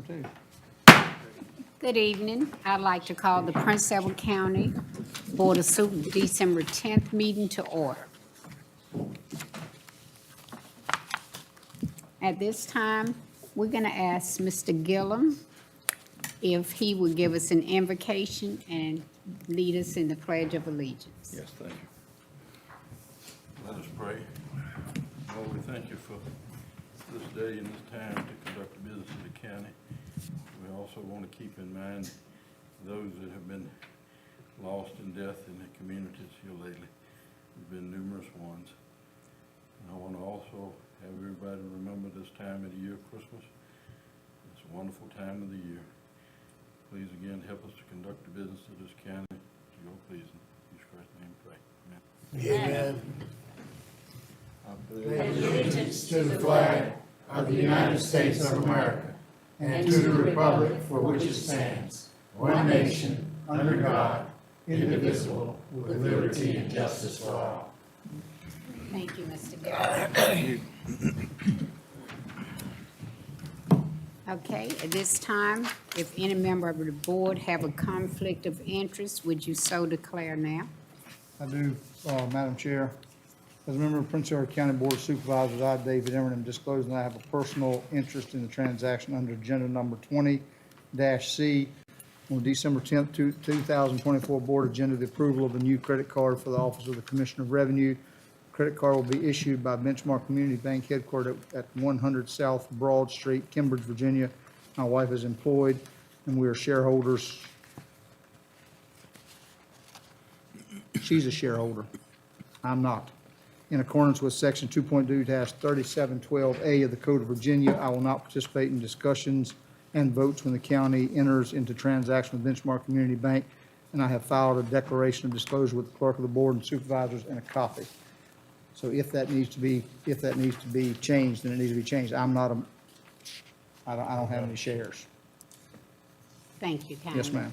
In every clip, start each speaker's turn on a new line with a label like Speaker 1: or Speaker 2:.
Speaker 1: item 2.
Speaker 2: Good evening. I'd like to call the Prince Edward County Board of Supervisors December 10th meeting to order. At this time, we're going to ask Mr. Gillum if he would give us an invocation and lead us in the Pledge of Allegiance.
Speaker 3: Yes, thank you. Let us pray. Lord, we thank you for this day and this time to conduct the business of the county. We also want to keep in mind those that have been lost in death in the communities here lately. There have been numerous ones. And I want to also have everybody remember this time of the year, Christmas. It's a wonderful time of the year. Please again help us to conduct the business of this county to your pleasing. In Jesus Christ's name we pray. Amen.
Speaker 4: Amen. Pledge allegiance to the flag of the United States of America and to the republic for which it stands, one nation, under God, indivisible, with liberty and justice for all.
Speaker 2: Thank you, Mr. Gillum. Okay, at this time, if any member of the board have a conflict of interest, would you so declare now?
Speaker 1: I do, Madam Chair. As a member of Prince Edward County Board of Supervisors, I, David Emerson, am disclosing that I have a personal interest in the transaction under agenda number 20-C on December 10th, 2024 board agenda, the approval of a new credit card for the Office of the Commissioner of Revenue. Credit card will be issued by Benchmark Community Bank headquartered at 100 South Broad Street, Cambridge, Virginia. My wife is employed, and we are shareholders. She's a shareholder. I'm not. In accordance with Section 2.2-3712A of the Code of Virginia, I will not participate in discussions and votes when the county enters into transaction with Benchmark Community Bank, and I have filed a declaration of disclosure with the clerk of the board and supervisors and a copy. So if that needs to be changed, then it needs to be changed. I don't have any shares.
Speaker 2: Thank you, Councilman.
Speaker 1: Yes, ma'am.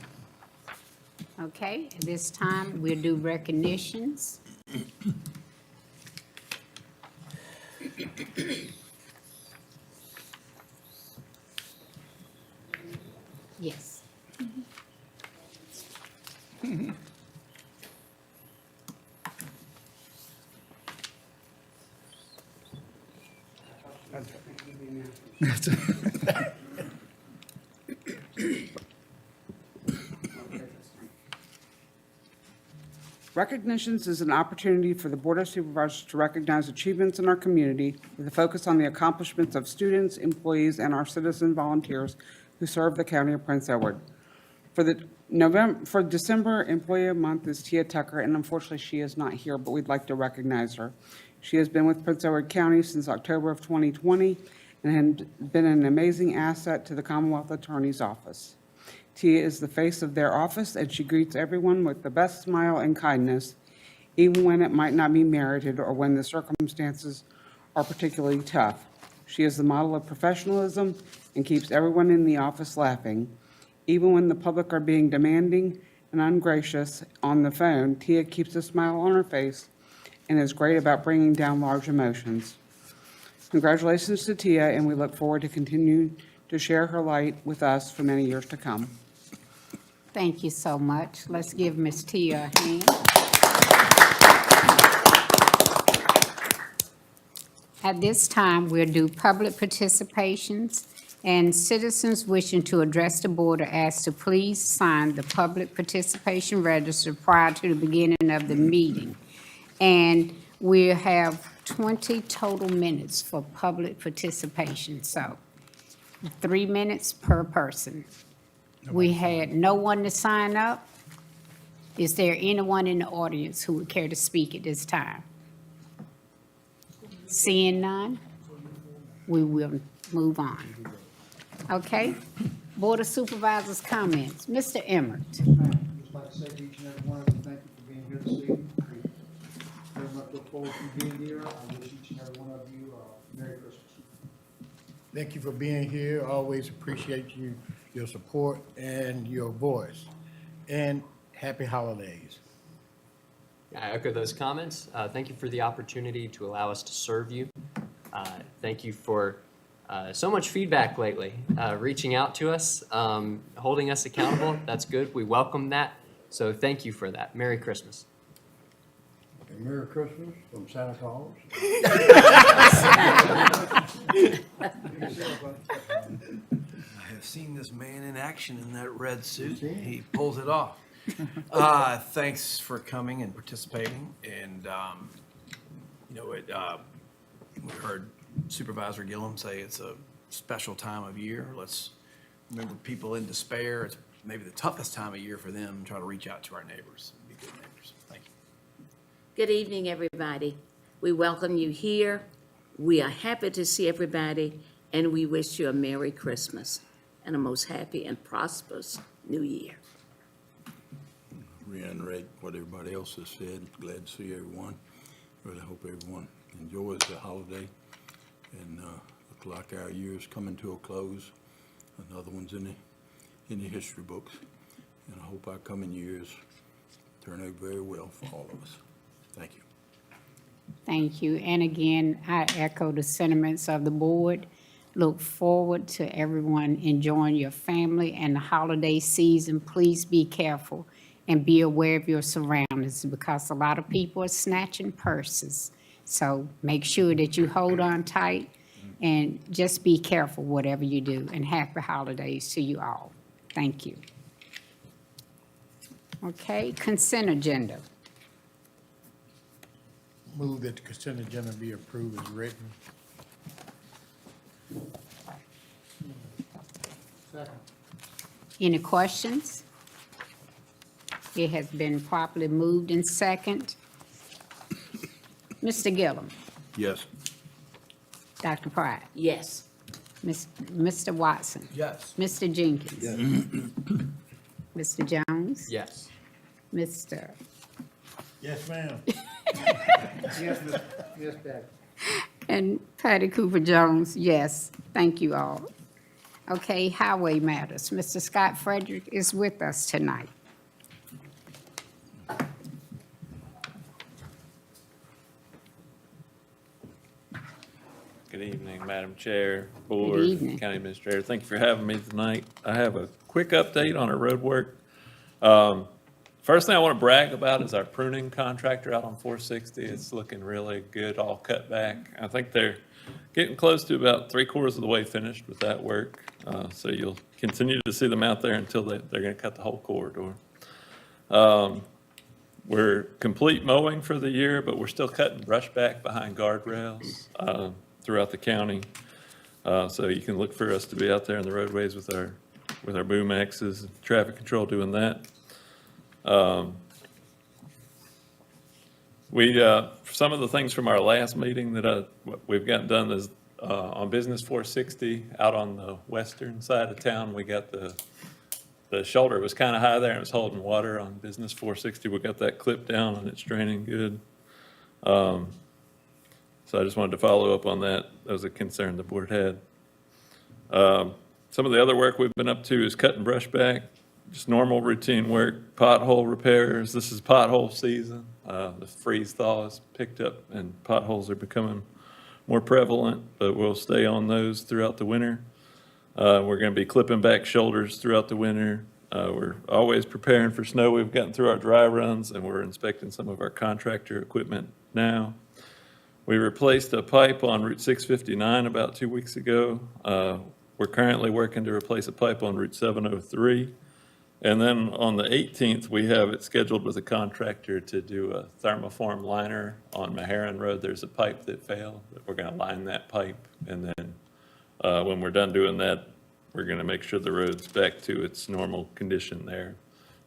Speaker 2: Okay, at this time, we'll do recognitions. Yes.
Speaker 5: Recognitions is an opportunity for the Board of Supervisors to recognize achievements in our community with a focus on the accomplishments of students, employees, and our citizen volunteers who serve the County of Prince Edward. For December Employee of the Month is Tia Tucker, and unfortunately she is not here, but we'd like to recognize her. She has been with Prince Edward County since October of 2020 and has been an amazing asset to the Commonwealth Attorney's Office. Tia is the face of their office, and she greets everyone with the best smile and kindness, even when it might not be merited or when the circumstances are particularly tough. She is the model of professionalism and keeps everyone in the office laughing. Even when the public are being demanding and ungracious on the phone, Tia keeps a smile on her face and is great about bringing down large emotions. Congratulations to Tia, and we look forward to continuing to share her light with us for many years to come.
Speaker 2: Thank you so much. Let's give Ms. Tia a hand. At this time, we'll do public participations, and citizens wishing to address the board are asked to please sign the public participation register prior to the beginning of the meeting. And we'll have 20 total minutes for public participation, so 3 minutes per person. We had no one to sign up. Is there anyone in the audience who would care to speak at this time? Seeing none, we will move on. Okay, Board of Supervisors comments. Mr. Emmert.
Speaker 1: Just like to say to each and every one of you, thank you for being here this evening. We very much look forward to being here. I wish each and every one of you Merry Christmas.
Speaker 4: Thank you for being here. Always appreciate your support and your voice. And happy holidays.
Speaker 6: I echo those comments. Thank you for the opportunity to allow us to serve you. Thank you for so much feedback lately, reaching out to us, holding us accountable. That's good. We welcome that. So thank you for that. Merry Christmas.
Speaker 4: And Merry Christmas from Santa Claus.
Speaker 7: I have seen this man in action in that red suit. He pulls it off. Thanks for coming and participating. And, we heard Supervisor Gillum say it's a special time of year. Let's remember people in despair. It's maybe the toughest time of year for them. Try to reach out to our neighbors. Be good neighbors. Thank you.
Speaker 8: Good evening, everybody. We welcome you here. We are happy to see everybody, and we wish you a Merry Christmas and a most happy and prosperous New Year.
Speaker 3: Reiterate what everybody else has said. Glad to see everyone. Really hope everyone enjoys the holiday. And looks like our year's coming to a close. Another one's in the history books. And I hope our coming years turn out very well for all of us. Thank you.
Speaker 2: Thank you. And again, I echo the sentiments of the board. Look forward to everyone enjoying your family and the holiday season. Please be careful and be aware of your surroundings because a lot of people are snatching purses. So make sure that you hold on tight and just be careful whatever you do. And happy holidays to you all. Thank you. Okay, consent agenda.
Speaker 4: Move that the consent agenda be approved as written. Second.
Speaker 2: Any questions? It has been properly moved in second. Mr. Gillum,
Speaker 3: Yes.
Speaker 2: Dr. Pride,
Speaker 8: Yes.
Speaker 2: Mr. Watson,
Speaker 7: Yes.
Speaker 2: Mr. Jenkins, Mr. Jones,
Speaker 6: Yes.
Speaker 2: Mr.
Speaker 4: Yes, ma'am.
Speaker 1: Yes, Dad.
Speaker 2: and Patty Cooper Jones, yes. Thank you all. Okay, highway matters. Mr. Scott Frederick is with us tonight.
Speaker 9: Good evening, Madam Chair, Board,
Speaker 2: evening.
Speaker 9: County Administrator. Thank you for having me tonight. I have a quick update on our road work. First thing I want to brag about is our pruning contractor out on 460. It's looking really good, all cut back. I think they're getting close to about 3/4 of the way finished with that work. So you'll continue to see them out there until they're going to cut the whole corridor. We're complete mowing for the year, but we're still cutting brush back behind guardrails throughout the county. So you can look for us to be out there in the roadways with our boom axes, and traffic control doing that. Some of the things from our last meeting that we've gotten done is on Business 460 out on the western side of town. We got the shoulder was kind of high there and it was holding water on Business 460. We got that clipped down and it's draining good. So I just wanted to follow up on that. That was a concern the board had. Some of the other work we've been up to is cutting brush back, just normal routine work, pothole repairs. This is pothole season. The freeze thaw has picked up and potholes are becoming more prevalent, but we'll stay on those throughout the winter. We're going to be clipping back shoulders throughout the winter. We're always preparing for snow. We've gotten through our dry runs and we're inspecting some of our contractor equipment now. We replaced a pipe on Route 659 about 2 weeks ago. We're currently working to replace a pipe on Route 703. And then on the 18th, we have it scheduled with a contractor to do a thermoform liner on Maharan Road. There's a pipe that failed. We're going to line that pipe. And then when we're done doing that, we're going to make sure the road's back to its normal condition there,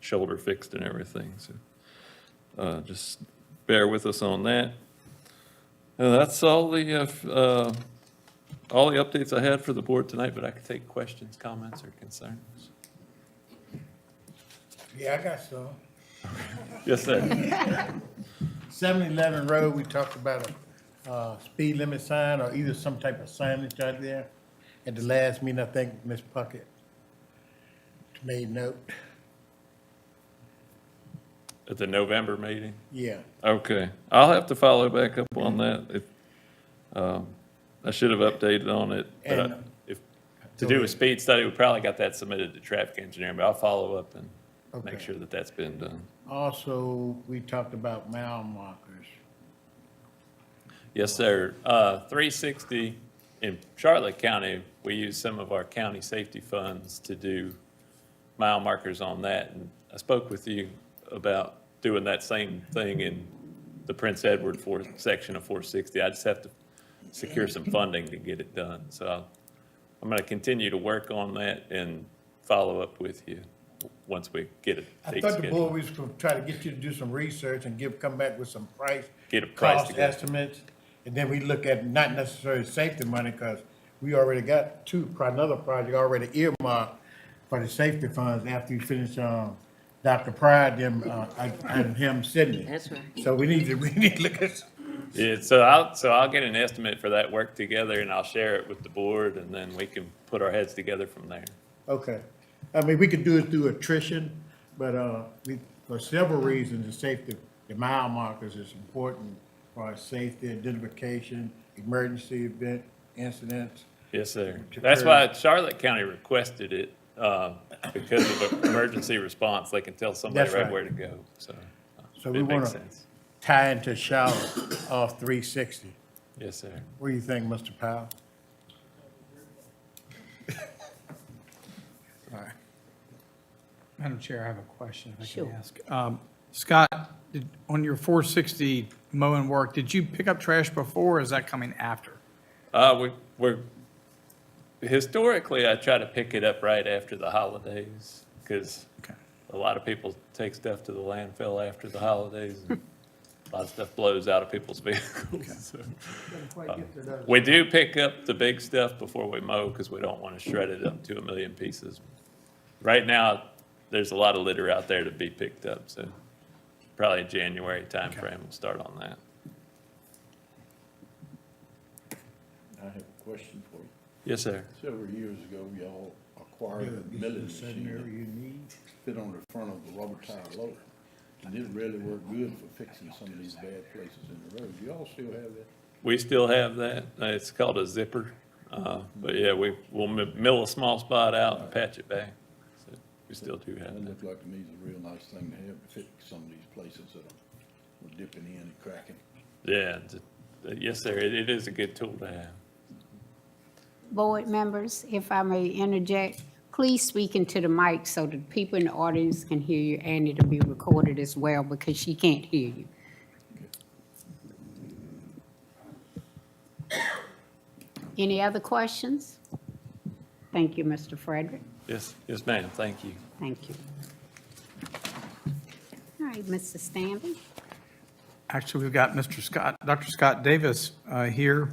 Speaker 9: shoulder fixed and everything. So just bear with us on that. And that's all the updates I had for the board tonight, but I could take questions, comments, or concerns.
Speaker 4: Yeah, I got some.
Speaker 9: Yes, sir.
Speaker 4: 711 Road, we talked about a speed limit sign or either some type of signage out there. At the last meeting, I think Ms. Puckett made note.
Speaker 9: At the November meeting?
Speaker 4: Yeah.
Speaker 9: Okay. I'll have to follow back up on that. I should have updated on it, but
Speaker 4: And-
Speaker 9: if, to do a speed study, we probably got that submitted to traffic engineering, but I'll follow up and make
Speaker 4: Okay.
Speaker 9: sure that that's been done.
Speaker 4: Also, we talked about mile markers.
Speaker 9: Yes, sir. 360 in Charlotte County, we use some of our county safety funds to do mile markers on that. And I spoke with you about doing that same thing in the Prince Edward section of 460. I just have to secure some funding to get it done. So I'm going to continue to work on that and follow up with you once we get it.
Speaker 4: I thought the board was gonna try to get you to do some research and come back with some
Speaker 9: Get a price
Speaker 4: cost
Speaker 9: together.
Speaker 4: estimates. And then we look at not necessarily safety money, because we already got another project already earmarked for the safety funds after you finish, Dr. Pride, and him, Sydney.
Speaker 8: That's right.
Speaker 4: So we need to look at,
Speaker 9: Yeah, so I'll get an estimate for that work together and I'll share it with the board and then we can put our heads together from there.
Speaker 4: okay. I mean, we could do it through attrition, but, for several reasons, the safety, the mile markers is important for our safety, identification, emergency event, incidents.
Speaker 9: Yes, sir. That's why Charlotte County requested it, because of emergency response. They can tell somebody
Speaker 4: That's
Speaker 9: right
Speaker 4: right.
Speaker 9: where to go, so.
Speaker 4: So we
Speaker 9: It
Speaker 4: wanna
Speaker 9: makes sense.
Speaker 4: tie into Charlotte off 360.
Speaker 9: Yes, sir.
Speaker 4: What do you think, Mr. Powell? All right.
Speaker 10: Madam Chair, I have a question if I
Speaker 8: Sure.
Speaker 10: can ask. Scott, on your 460 mowing work, did you pick up trash before, or is that coming after?
Speaker 9: Historically, I try to pick it up right after the holidays, because
Speaker 10: Okay.
Speaker 9: a lot of people take stuff to the landfill after the holidays. And a lot of stuff blows out of people's vehicles. So, we do pick up the big stuff before we mow, because we don't want to shred it up to a million pieces. Right now, there's a lot of litter out there to be picked up, so probably a January timeframe we'll start on that.
Speaker 3: I have a question for you.
Speaker 9: Yes, sir.
Speaker 3: Several years ago, y'all acquired a milling machine that fit on the front of the rubber tire loader. And it really worked good for fixing some of these bad places in the road. Do y'all still have that?
Speaker 9: We still have that. It's called a zipper. But yeah, we'll mill a small spot out and patch it back. So we still do have
Speaker 3: That
Speaker 9: that.
Speaker 3: looked like to me is a real nice thing to have to fix some of these places that were dipping in and cracking.
Speaker 9: Yeah, yes, sir. It is a good tool to have.
Speaker 2: Board members, if I may interject, please speak into the mic so that people in the audience can hear you, and it'll be recorded as well because she can't hear you. Any other questions? Thank you, Mr. Frederick.
Speaker 9: Yes, ma'am. Thank you.
Speaker 2: Thank you. All right, Mr. Stanley.
Speaker 10: Actually, we've got Dr. Scott Davis here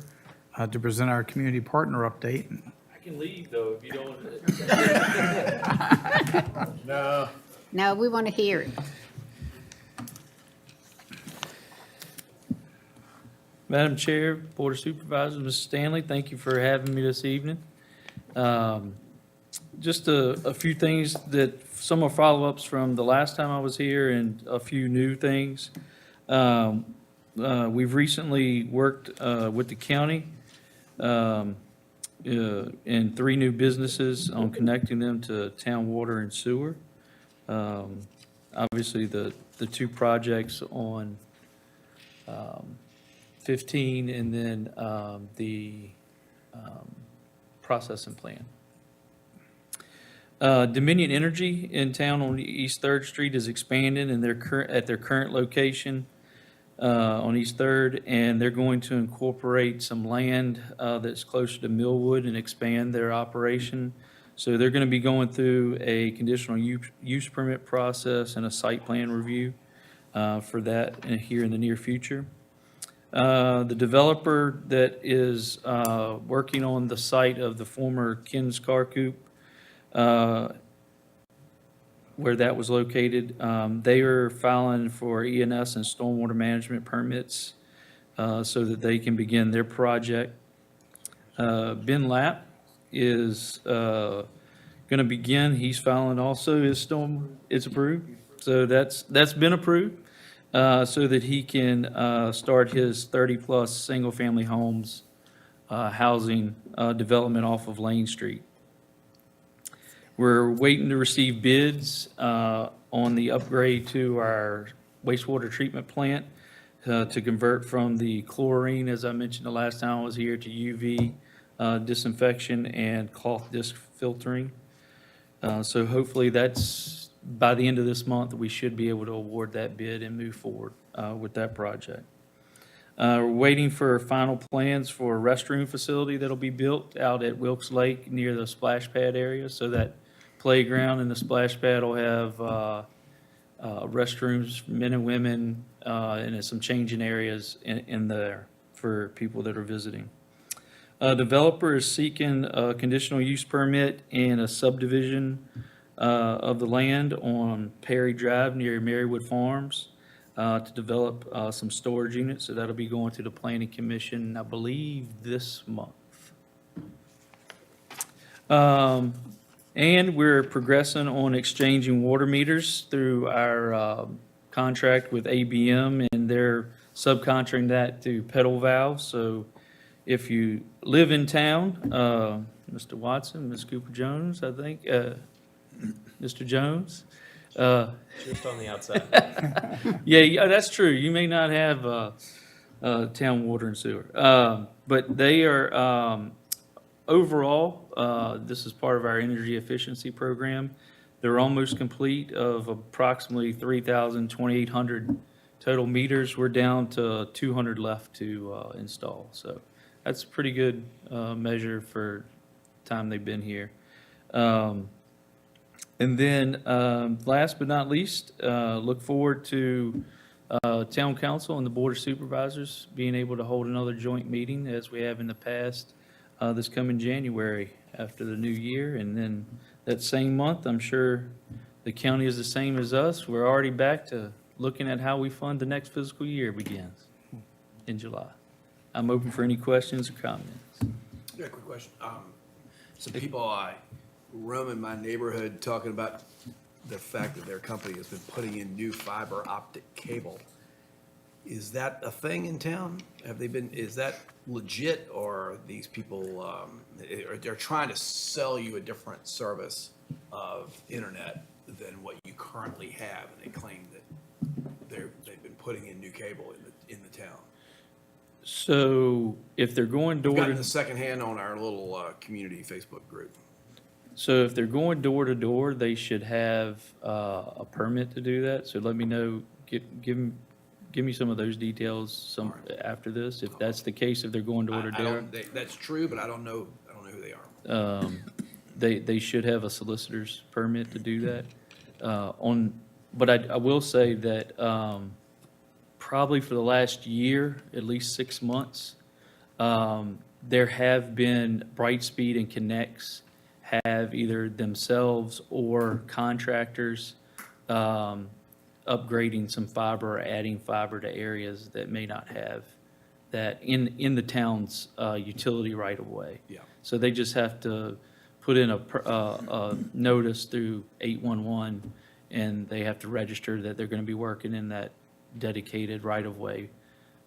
Speaker 10: to present our community partner update.
Speaker 9: I can leave though if you don't.
Speaker 4: No,
Speaker 2: No, we want to hear it.
Speaker 11: Madam Chair, Board of Supervisors, Mr. Stanley, thank you for having me this evening. Just a few things some are follow-ups from the last time I was here and a few new things. We've recently worked with the county in 3 new businesses on connecting them to town water and sewer. Obviously, the 2 projects on 15 and then the processing plan. Dominion Energy in town on East 3rd Street is expanding and at their current location on East 3rd, and they're going to incorporate some land that's closer to Millwood and expand their operation. So they're going to be going through a conditional use permit process and a site plan review for that here in the near future. The developer that is working on the site of the former Ken's Car Coop, where that was located, they are filing for ENS and stormwater management permits so that they can begin their project. Ben Lapp is going to begin, he's filing also his it's approved. So that's been approved so that he can start his 30-plus single-family homes housing development off of Lane Street. We're waiting to receive bids on the upgrade to our wastewater treatment plant to convert from the chlorine, as I mentioned the last time I was here, to UV disinfection and cloth disc filtering. So hopefully that's, by the end of this month, we should be able to award that bid and move forward with that project. We're waiting for final plans for a restroom facility that'll be built out at Wilkes Lake near the splash pad area. So that playground and the splash pad will have restrooms, men and women, and there's some changing areas in there for people that are visiting. Developer is seeking a conditional use permit in a subdivision of the land on Perry Drive near Marywood Farms to develop some storage units. So that'll be going to the Planning Commission, I believe, this month. And we're progressing on exchanging water meters through our contract with ABM, and they're subcontracting that to Pedal Valve. So if you live in town, Mr. Watson, Ms. Cooper Jones, I think, Mr. Jones.
Speaker 6: Just on the outside.
Speaker 11: Yeah, that's true. You may not have town water and sewer. But they are, overall, this is part of our energy efficiency program. They're almost complete of approximately 2,800 total meters. We're down to 200 left to install. So that's a pretty good measure for the time they've been here. And then last but not least, look forward to Town Council and the Board of Supervisors being able to hold another joint meeting as we have in the past this coming January after the new year. And then that same month, I'm sure the county is the same as us. We're already back to looking at how we fund the next fiscal year begins in July. I'm open for any questions or comments.
Speaker 7: Yeah, quick question. Some people roam in my neighborhood talking about the fact that their company has been putting in new fiber optic cable. Is that a thing in town? Is that legit, or are these people, they're trying to sell you a different service of internet than what you currently have, and they claim that they've been putting in new cable in the town?
Speaker 11: So if they're going
Speaker 7: We've
Speaker 11: door
Speaker 7: gotten
Speaker 11: to,
Speaker 7: the secondhand on our little community Facebook group.
Speaker 11: so if they're going door to door, they should have a permit to do that. So let me know, give me some of those details after this. If that's the case, if they're going door to door,
Speaker 7: That's true, but I don't know who they are.
Speaker 11: they should have a solicitor's permit to do that. But I will say that probably for the last year, at least 6 months, there have been Brightspeed and Connects have either themselves or contractors upgrading some fiber or adding fiber to areas that may not have that in the town's utility right of way.
Speaker 7: Yeah.
Speaker 11: So they just have to put in a notice through 811, and they have to register that they're going to be working in that dedicated right of way.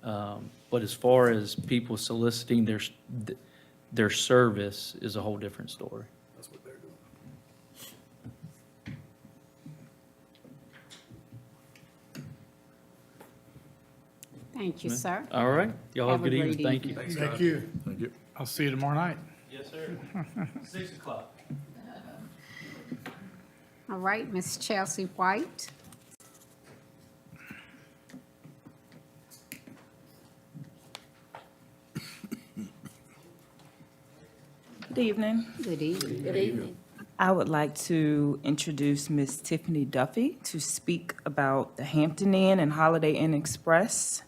Speaker 11: But as far as people soliciting their service is a whole different story.
Speaker 7: That's what they're doing.
Speaker 2: Thank you, sir.
Speaker 11: All right. Y'all have
Speaker 2: Have
Speaker 11: a good
Speaker 2: a
Speaker 11: evening.
Speaker 2: great
Speaker 11: Thank you.
Speaker 2: evening.
Speaker 7: Thanks,
Speaker 10: Thank you. I'll see you tomorrow night.
Speaker 11: Yes, sir. 6 o'clock.
Speaker 2: All right, Ms. Chelsea White.
Speaker 12: Good evening.
Speaker 2: Good evening.
Speaker 8: Good evening.
Speaker 12: I would like to introduce Ms. Tiffany Duffy to speak about the Hampton Inn and Holiday Inn Express.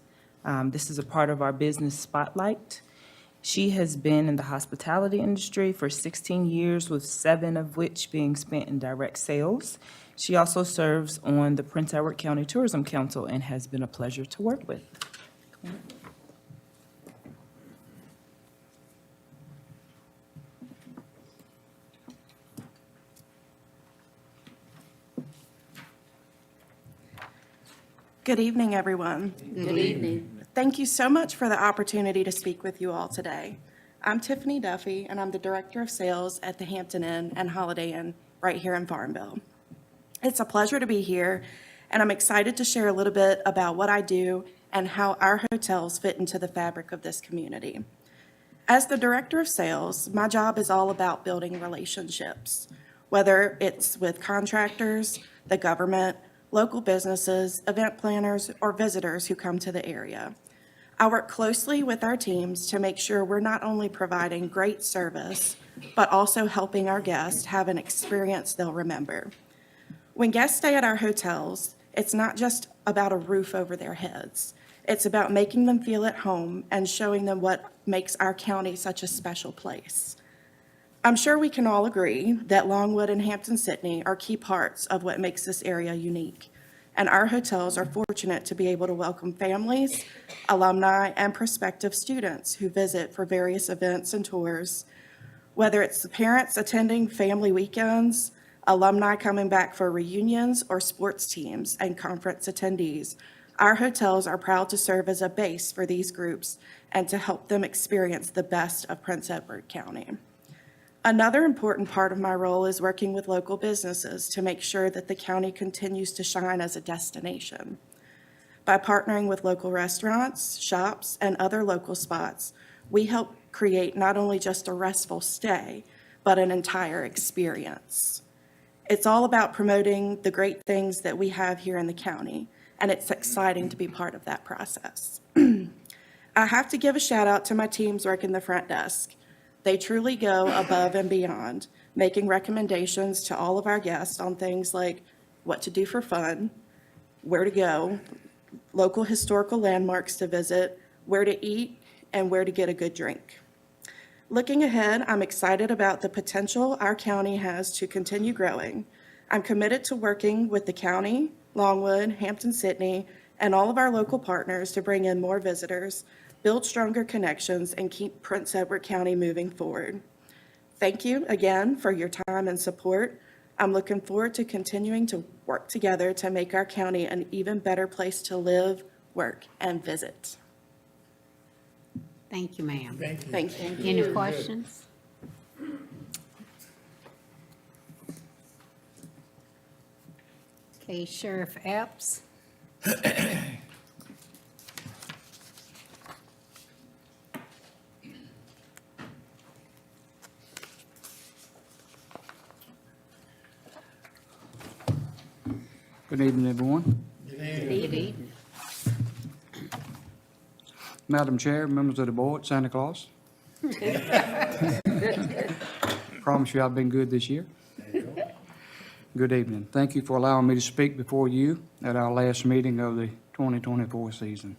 Speaker 12: This is a part of our business spotlight. She has been in the hospitality industry for 16 years, with 7 of which being spent in direct sales. She also serves on the Prince Edward County Tourism Council and has been a pleasure to work with.
Speaker 13: Good evening, everyone.
Speaker 8: Good evening.
Speaker 13: Thank you so much for the opportunity to speak with you all today. I'm Tiffany Duffy, and I'm the Director of Sales at the Hampton Inn and Holiday Inn right here in Farmville. It's a pleasure to be here, and I'm excited to share a little bit about what I do and how our hotels fit into the fabric of this community. As the Director of Sales, my job is all about building relationships, whether it's with contractors, the government, local businesses, event planners, or visitors who come to the area. I work closely with our teams to make sure we're not only providing great service, but also helping our guests have an experience they'll remember. When guests stay at our hotels, it's not just about a roof over their heads. It's about making them feel at home and showing them what makes our county such a special place. I'm sure we can all agree that Longwood and Hampton-Sydney are key parts of what makes this area unique. And our hotels are fortunate to be able to welcome families, alumni, and prospective students who visit for various events and tours. Whether it's the parents attending family weekends, alumni coming back for reunions, or sports teams and conference attendees, our hotels are proud to serve as a base for these groups and to help them experience the best of Prince Edward County. Another important part of my role is working with local businesses to make sure that the county continues to shine as a destination. By partnering with local restaurants, shops, and other local spots, we help create not only just a restful stay, but an entire experience. It's all about promoting the great things that we have here in the county, and it's exciting to be part of that process. I have to give a shout out to my teams working the front desk. They truly go above and beyond, making recommendations to all of our guests on things like what to do for fun, where to go, local historical landmarks to visit, where to eat, and where to get a good drink. Looking ahead, I'm excited about the potential our county has to continue growing. I'm committed to working with the county, Longwood, Hampton-Sydney, and all of our local partners to bring in more visitors, build stronger connections, and keep Prince Edward County moving forward. Thank you again for your time and support. I'm looking forward to continuing to work together to make our county an even better place to live, work, and visit.
Speaker 2: Thank you, ma'am.
Speaker 13: Thank you.
Speaker 2: Any questions? Okay, Sheriff Epps.
Speaker 14: Good evening, everyone.
Speaker 2: Good evening.
Speaker 14: Madam Chair, members of the board, Santa Claus. Promise you I've been good this year. Good evening. Thank you for allowing me to speak before you at our last meeting of the 2024 season.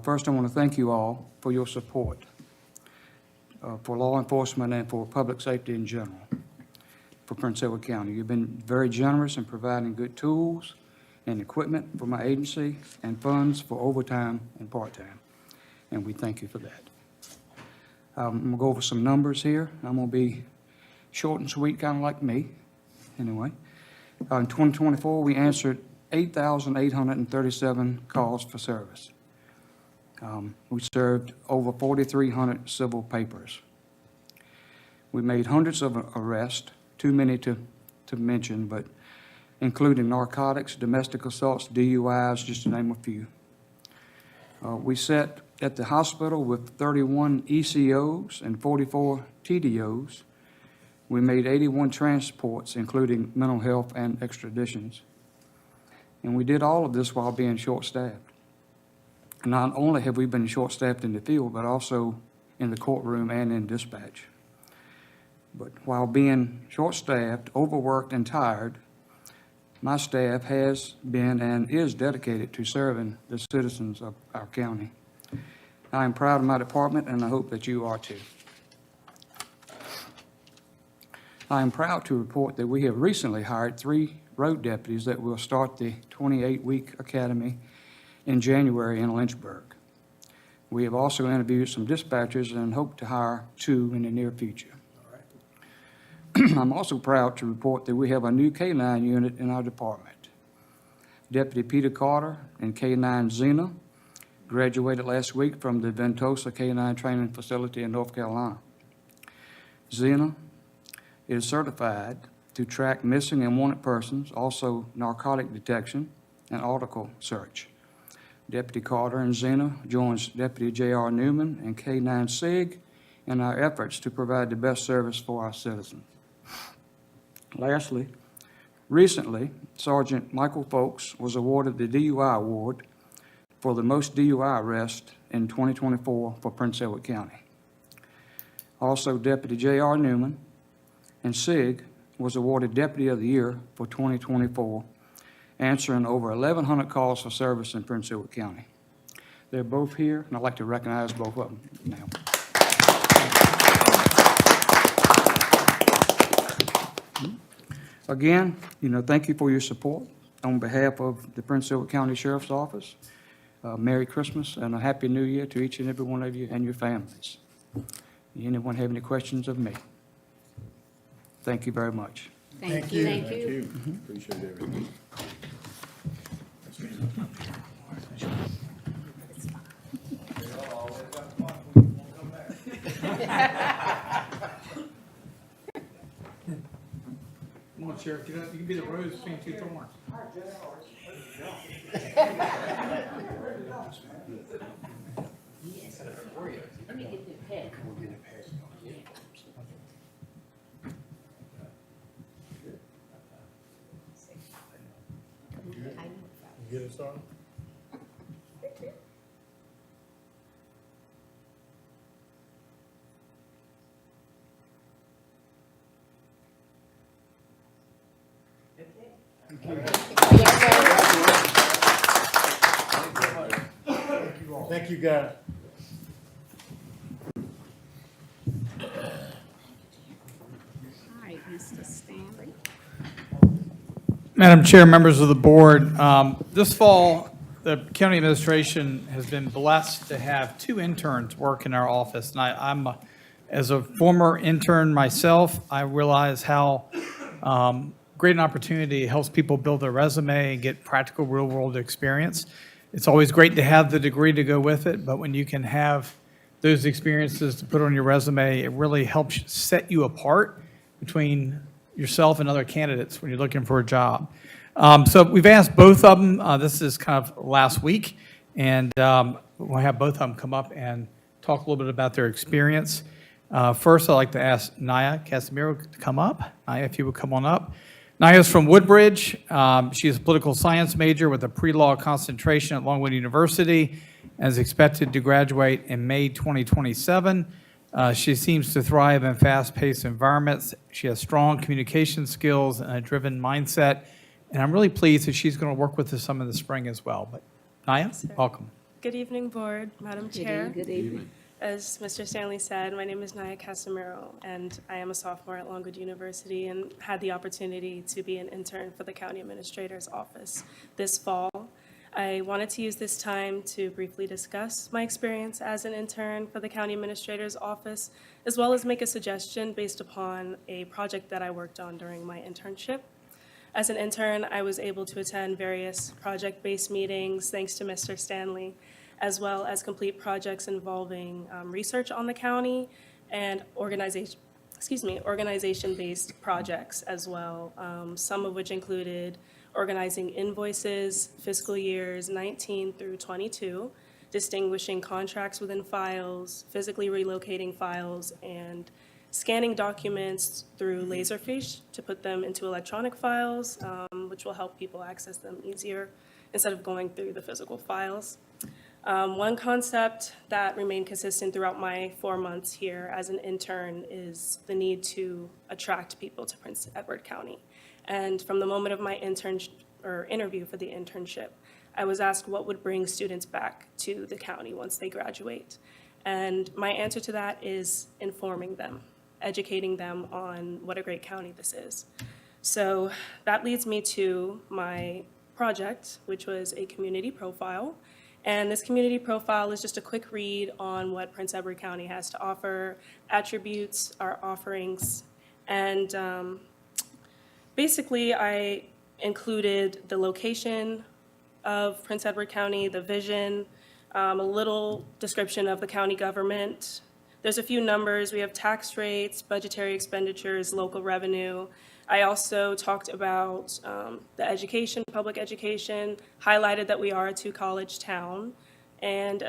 Speaker 14: First, I want to thank you all for your support for law enforcement and for public safety in general for Prince Edward County. You've been very generous in providing good tools and equipment for my agency and funds for overtime and part-time, and we thank you for that. I'm going to go over some numbers here. I'm going to be short and sweet, kind of like me, anyway. In 2024, we answered 8,837 calls for service. We served over 4,300 civil papers. We made hundreds of arrests, too many to mention, but including narcotics, domestic assaults, DUIs, just to name a few. We sat at the hospital with 31 ECOs and 44 TDOs. We made 81 transports, including mental health and extraditions. And we did all of this while being short-staffed. Not only have we been short-staffed in the field, but also in the courtroom and in dispatch. But while being short-staffed, overworked, and tired, my staff has been and is dedicated to serving the citizens of our county. I am proud of my department, and I hope that you are too. I am proud to report that we have recently hired 3 road deputies that will start the 28-week academy in January in Lynchburg. We have also interviewed some dispatchers and hope to hire 2 in the near future. I'm also proud to report that we have a new K-9 unit in our department. Deputy Peter Carter and K-9 Zena graduated last week from the Ventosa K-9 Training Facility in North Carolina. Zena is certified to track missing and wanted persons, also narcotic detection and article search. Deputy Carter and Zena joins Deputy J.R. Newman and K-9 SIG in our efforts to provide the best service for our citizens. Lastly, recently, Sergeant Michael Folks was awarded the DUI Award for the most DUI arrests in 2024 for Prince Edward County. Also, Deputy J.R. Newman and SIG was awarded Deputy of the Year for 2024, answering over 1,100 calls for service in Prince Edward County. They're both here, and I'd like to recognize both of them now. Again, thank you for your support. On behalf of the Prince Edward County Sheriff's Office, Merry Christmas and a Happy New Year to each and every one of you and your families. Anyone have any questions of me? Thank you very much.
Speaker 2: Thank you.
Speaker 3: Thank you. Appreciate everything.
Speaker 10: Come on, Sheriff, you can be the rose between two thorns.
Speaker 8: Let me get the pen.
Speaker 3: Get it started? Thank you, guys.
Speaker 2: All right, Mr. Stanley.
Speaker 10: Madam Chair, members of the board, this fall, the county administration has been blessed to have 2 interns work in our office. And I'm, as a former intern myself, I realize how great an opportunity it helps people build their resume and get practical real-world experience. It's always great to have the degree to go with it, but when you can have those experiences to put on your resume, it really helps set you apart between yourself and other candidates when you're looking for a job. So we've asked both of them, this is kind of last week, and we'll have both of them come up and talk a little bit about their experience. First, I'd like to ask Naya Casimiro to come up. Naya, if you would come on up. Naya's from Woodbridge. She's a political science major with a pre-law concentration at Longwood University and is expected to graduate in May 2027. She seems to thrive in fast-paced environments. She has strong communication skills and a driven mindset. And I'm really pleased that she's going to work with us some in the spring as well. But Naya, welcome.
Speaker 15: Good evening, Board, Madam Chair.
Speaker 8: Good evening.
Speaker 15: As Mr. Stanley said, my name is Naya Casimiro, and I am a sophomore at Longwood University and had the opportunity to be an intern for the County Administrator's Office this fall. I wanted to use this time to briefly discuss my experience as an intern for the County Administrator's Office, as well as make a suggestion based upon a project that I worked on during my internship. As an intern, I was able to attend various project-based meetings, thanks to Mr. Stanley, as well as complete projects involving research on the county and organization-based projects as well, some of which included organizing invoices, fiscal years 19 through 22, distinguishing contracts within files, physically relocating files, and scanning documents through Laserfish to put them into electronic files, which will help people access them easier instead of going through the physical files. One concept that remained consistent throughout my 4 months here as an intern is the need to attract people to Prince Edward County. And from the moment of my interview for the internship, I was asked what would bring students back to the county once they graduate. And my answer to that is informing them, educating them on what a great county this is. So that leads me to my project, which was a community profile. And this community profile is just a quick read on what Prince Edward County has to offer, attributes, our offerings, and basically I included the location of Prince Edward County, the vision, A little description of the county government. There's a few numbers. We have tax rates, budgetary expenditures, local revenue. I also talked about the education, public education, highlighted that we are a two-college town, and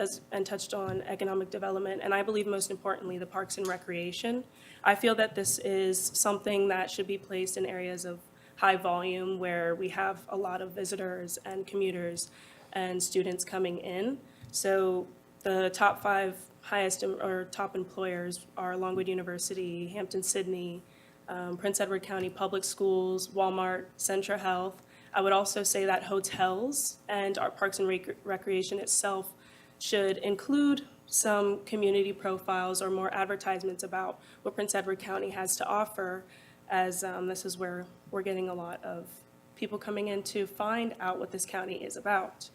Speaker 15: touched on economic development, and I believe most importantly, the parks and recreation. I feel that this is something that should be placed in areas of high volume where we have a lot of visitors and commuters and students coming in. So the top 5 highest or top employers are Longwood University, Hampton-Sydney, Prince Edward County Public Schools, Walmart, Centra Health. I would also say that hotels and our parks and recreation itself should include some community profiles or more advertisements about what Prince Edward County has to offer, as this is where we're getting a lot of people coming in to find out what this county is about.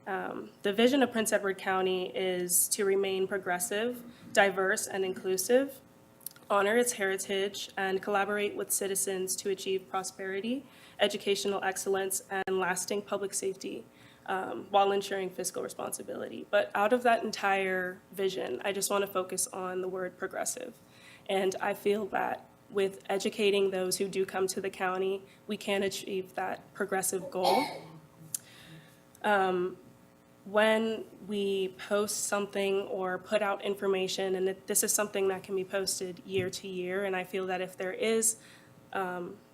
Speaker 15: The vision of Prince Edward County is to remain progressive, diverse, and inclusive, honor its heritage, and collaborate with citizens to achieve prosperity, educational excellence, and lasting public safety, while ensuring fiscal responsibility. But out of that entire vision, I just want to focus on the word progressive. And I feel that with educating those who do come to the county, we can achieve that progressive goal. When we post something or put out information, and this is something that can be posted year to year, and I feel that if there is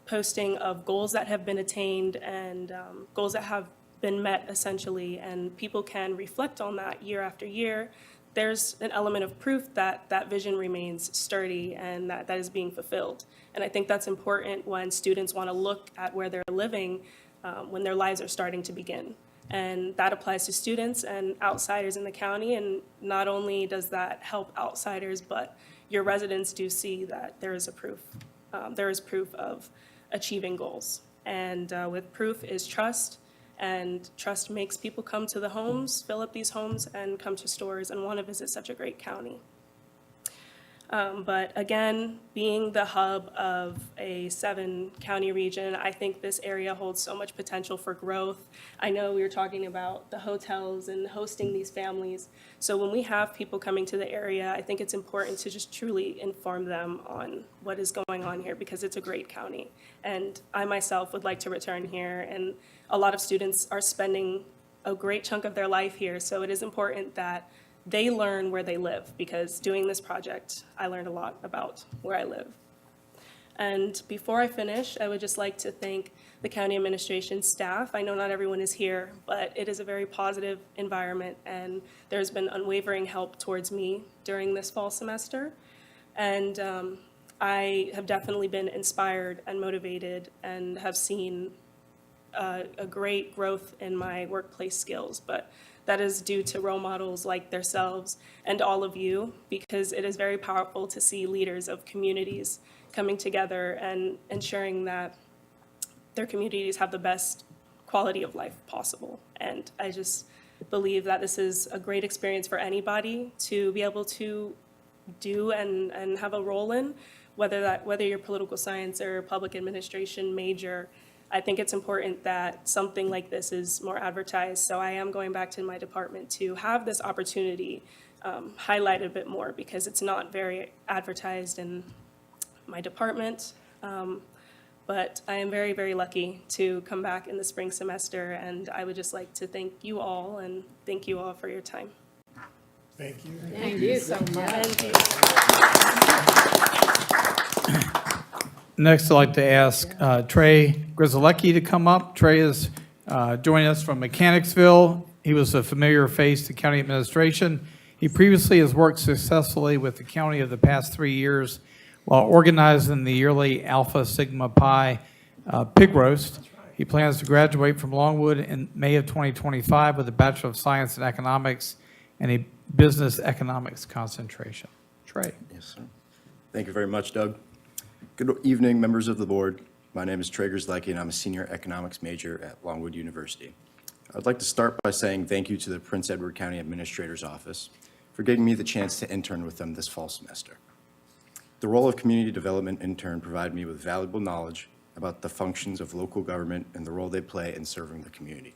Speaker 15: posting of goals that have been attained and goals that have been met essentially, and people can reflect on that year after year, there's an element of proof that that vision remains sturdy and that is being fulfilled. And I think that's important when students want to look at where they're living when their lives are starting to begin. And that applies to students and outsiders in the county. And not only does that help outsiders, but your residents do see that there is proof of achieving goals. And with proof is trust. And trust makes people come to the homes, fill up these homes, and come to stores and want to visit such a great county. But again, being the hub of a 7-county region, I think this area holds so much potential for growth. I know we were talking about the hotels and hosting these families. So when we have people coming to the area, I think it's important to just truly inform them on what is going on here, because it's a great county. And I myself would like to return here, and a lot of students are spending a great chunk of their life here. So it is important that they learn where they live, because doing this project, I learned a lot about where I live. And before I finish, I would just like to thank the county administration staff. I know not everyone is here, but it is a very positive environment, and there's been unwavering help towards me during this fall semester. And I have definitely been inspired and motivated and have seen a great growth in my workplace skills, but that is due to role models like themselves and all of you, because it is very powerful to see leaders of communities coming together and ensuring that their communities have the best quality of life possible. And I just believe that this is a great experience for anybody to be able to do and have a role in, whether you're political science or public administration major. I think it's important that something like this is more advertised. So I am going back to my department to have this opportunity highlighted a bit more, because it's not very advertised in my department. But I am very, very lucky to come back in the spring semester, and I would just like to thank you all, and thank you all for your time.
Speaker 4: Thank you.
Speaker 2: Thank you so much.
Speaker 15: Thank you.
Speaker 10: Next, I'd like to ask Trey Grizalecki to come up. Trey is joining us from Mechanicsville. He was a familiar face to county administration. He previously has worked successfully with the county of the past 3 years while organizing the yearly Alpha Sigma Pi pig roast. He plans to graduate from Longwood in May of 2025 with a Bachelor of Science in Economics and a Business Economics concentration. Trey.
Speaker 16: Yes, sir. Thank you very much, Doug. Good evening, members of the board. My name is Trey Grizalecki, and I'm a senior economics major at Longwood University. I'd like to start by saying thank you to the Prince Edward County Administrator's Office for giving me the chance to intern with them this fall semester. The role of community development intern provided me with valuable knowledge about the functions of local government and the role they play in serving the community.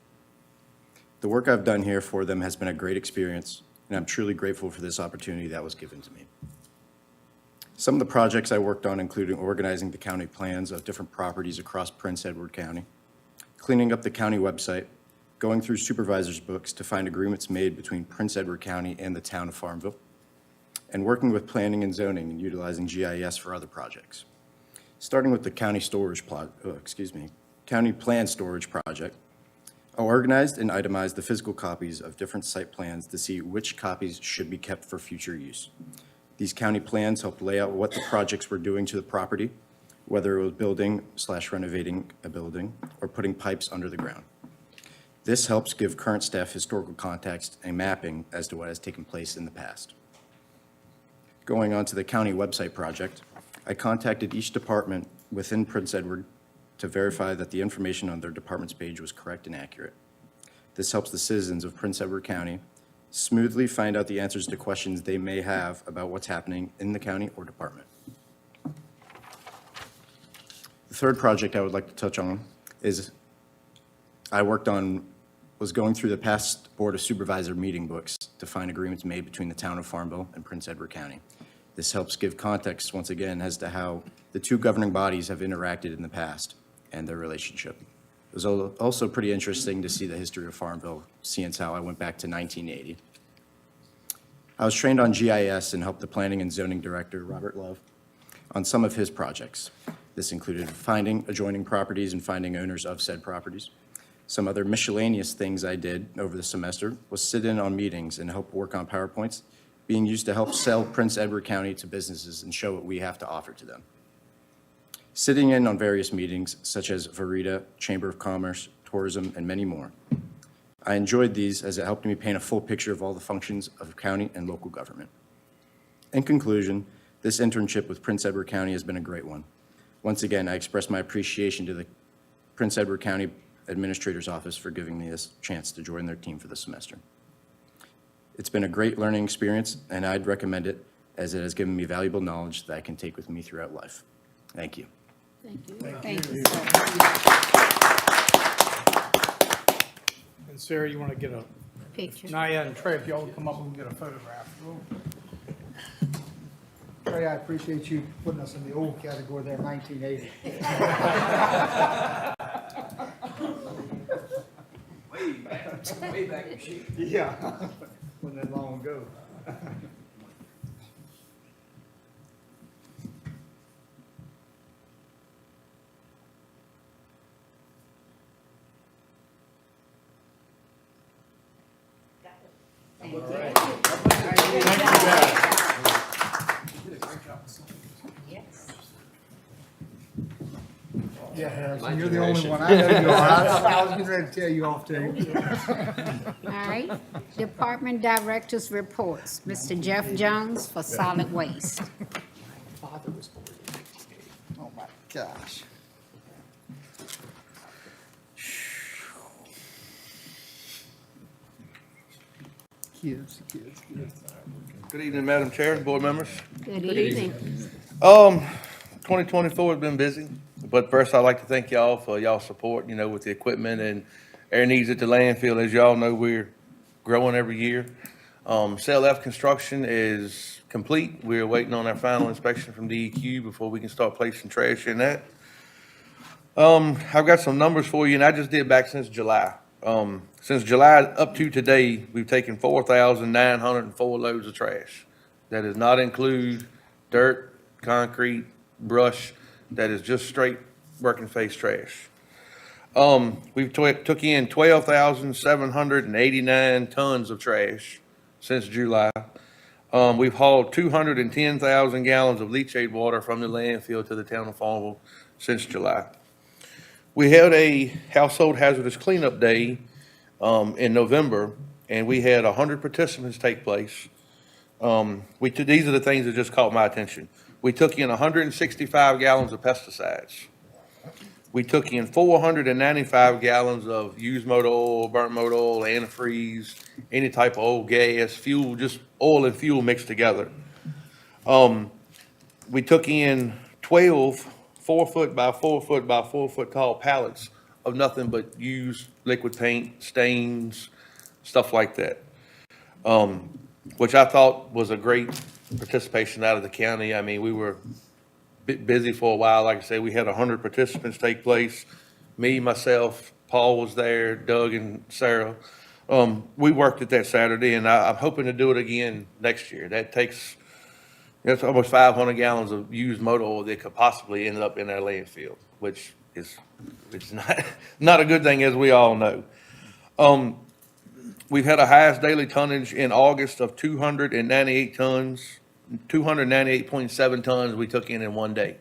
Speaker 16: The work I've done here for them has been a great experience, and I'm truly grateful for this opportunity that was given to me. Some of the projects I worked on included organizing the county plans of different properties across Prince Edward County, cleaning up the county website, going through supervisors' books to find agreements made between Prince Edward County and the town of Farmville, and working with planning and zoning and utilizing GIS for other projects. Starting with the county county plan storage project, I organized and itemized the physical copies of different site plans to see which copies should be kept for future use. These county plans helped lay out what the projects were doing to the property, whether it was building/renovating a building or putting pipes under the ground. This helps give current staff historical context and mapping as to what has taken place in the past. Going on to the county website project, I contacted each department within Prince Edward to verify that the information on their department's page was correct and accurate. This helps the citizens of Prince Edward County smoothly find out the answers to questions they may have about what's happening in the county or department. The third project I would like to touch on is was going through the past Board of Supervisor meeting books to find agreements made between the town of Farmville and Prince Edward County. This helps give context, once again, as to how the two governing bodies have interacted in the past and their relationship. It was also pretty interesting to see the history of Farmville, seeing as how I went back to 1980. I was trained on GIS and helped the Planning and Zoning Director, Robert Love, on some of his projects. This included finding adjoining properties and finding owners of said properties. Some other miscellaneous things I did over the semester was sit in on meetings and help work on PowerPoints being used to help sell Prince Edward County to businesses and show what we have to offer to them. Sitting in on various meetings such as Verita, Chamber of Commerce, Tourism, and many more. I enjoyed these as it helped me paint a full picture of all the functions of county and local government. In conclusion, this internship with Prince Edward County has been a great one. Once again, I express my appreciation to the Prince Edward County Administrator's Office for giving me this chance to join their team for the semester. It's been a great learning experience, and I'd recommend it as it has given me valuable knowledge that I can take with me throughout life. Thank you.
Speaker 2: Thank you.
Speaker 10: And Sarah, you want to get a,
Speaker 2: Picture.
Speaker 10: Naya and Trey, if y'all would come up, we can get a photograph.
Speaker 1: Trey, I appreciate you putting us in the old category there, 1980.
Speaker 7: Way back machine.
Speaker 1: Yeah, wasn't that long ago. Yeah, Harrison, you're the only one. I know you are. I was getting ready to tell you off too.
Speaker 2: All right. Department Directors Reports. Mr. Jeff Jones for Solid Waste.
Speaker 1: Oh, my gosh. Kids.
Speaker 17: Good evening, Madam Chair, board members.
Speaker 2: Good evening.
Speaker 17: 2024 has been busy, but first I'd like to thank y'all for y'all's support, with the equipment and air needs at the landfill. As y'all know, we're growing every year. CLF construction is complete. We're waiting on our final inspection from DEQ before we can start placing trash in that. I've got some numbers for you, and I just did back since July. Since July up to today, we've taken 4,904 loads of trash. That does not include dirt, concrete, brush. That is just straight working face trash. We've took in 12,789 tons of trash since July. We've hauled 210,000 gallons of leachate water from the landfill to the town of Farmville since July. We held a household hazardous cleanup day in November, and we had 100 participants take place. These are the things that just caught my attention. We took in 165 gallons of pesticides. We took in 495 gallons of used motor oil, burnt motor oil, antifreeze, any type of old gas, fuel, just oil and fuel mixed together. We took in 12 4-foot by 4-foot by 4-foot tall pallets of nothing but used liquid paint, stains, stuff like that. Which I thought was a great participation out of the county. I mean, we were busy for a while. Like I say, we had 100 participants take place. Me, myself, Paul was there, Doug and Sarah. We worked it that Saturday, and I'm hoping to do it again next year. That's almost 500 gallons of used motor oil that could possibly end up in our landfill, which is it's not a good thing, as we all know. We've had a highest daily tonnage in August of 298 tons, 298.7 tons we took in one day.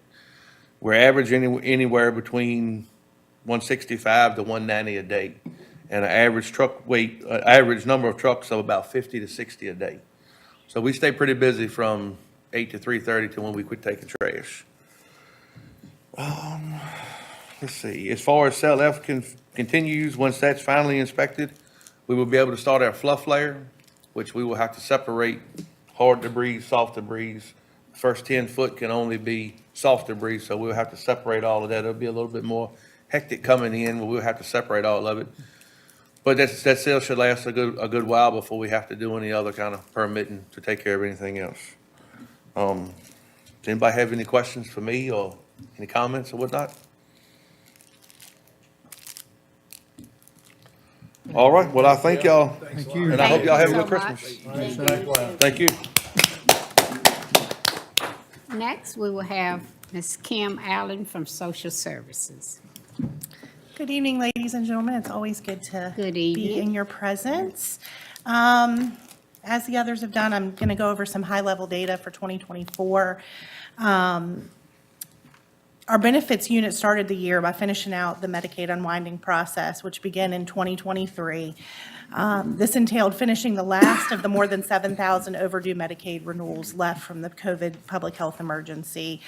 Speaker 17: We're averaging anywhere between 165 to 190 a day, and an average truck weight, average number of trucks of about 50 to 60 a day. So we stay pretty busy from 8 to 3:30 to when we quit taking trash. Let's see, as far as cell F continues, once that's finally inspected, we will be able to start our fluff layer, which we will have to separate hard debris, soft debris. First 10 foot can only be soft debris, so we'll have to separate all of that. It'll be a little bit more hectic coming in, but we'll have to separate all of it. But that sale should last a good while before we have to do any other kind of permitting to take care of anything else. Does anybody have any questions for me or any comments or whatnot? All right, well, I thank y'all.
Speaker 1: Thank you.
Speaker 17: And I hope y'all have a
Speaker 2: Thank
Speaker 17: good
Speaker 2: you so
Speaker 17: Christmas. Thank you.
Speaker 2: Next, we will have Ms. Kim Allen from Social Services.
Speaker 18: Good evening, ladies and gentlemen. It's always good to
Speaker 2: Good
Speaker 18: be
Speaker 2: evening.
Speaker 18: in your presence. As the others have done, I'm going to go over some high-level data for 2024. Our benefits unit started the year by finishing out the Medicaid unwinding process, which began in 2023. This entailed finishing the last of the more than 7,000 overdue Medicaid renewals left from the COVID public health emergency.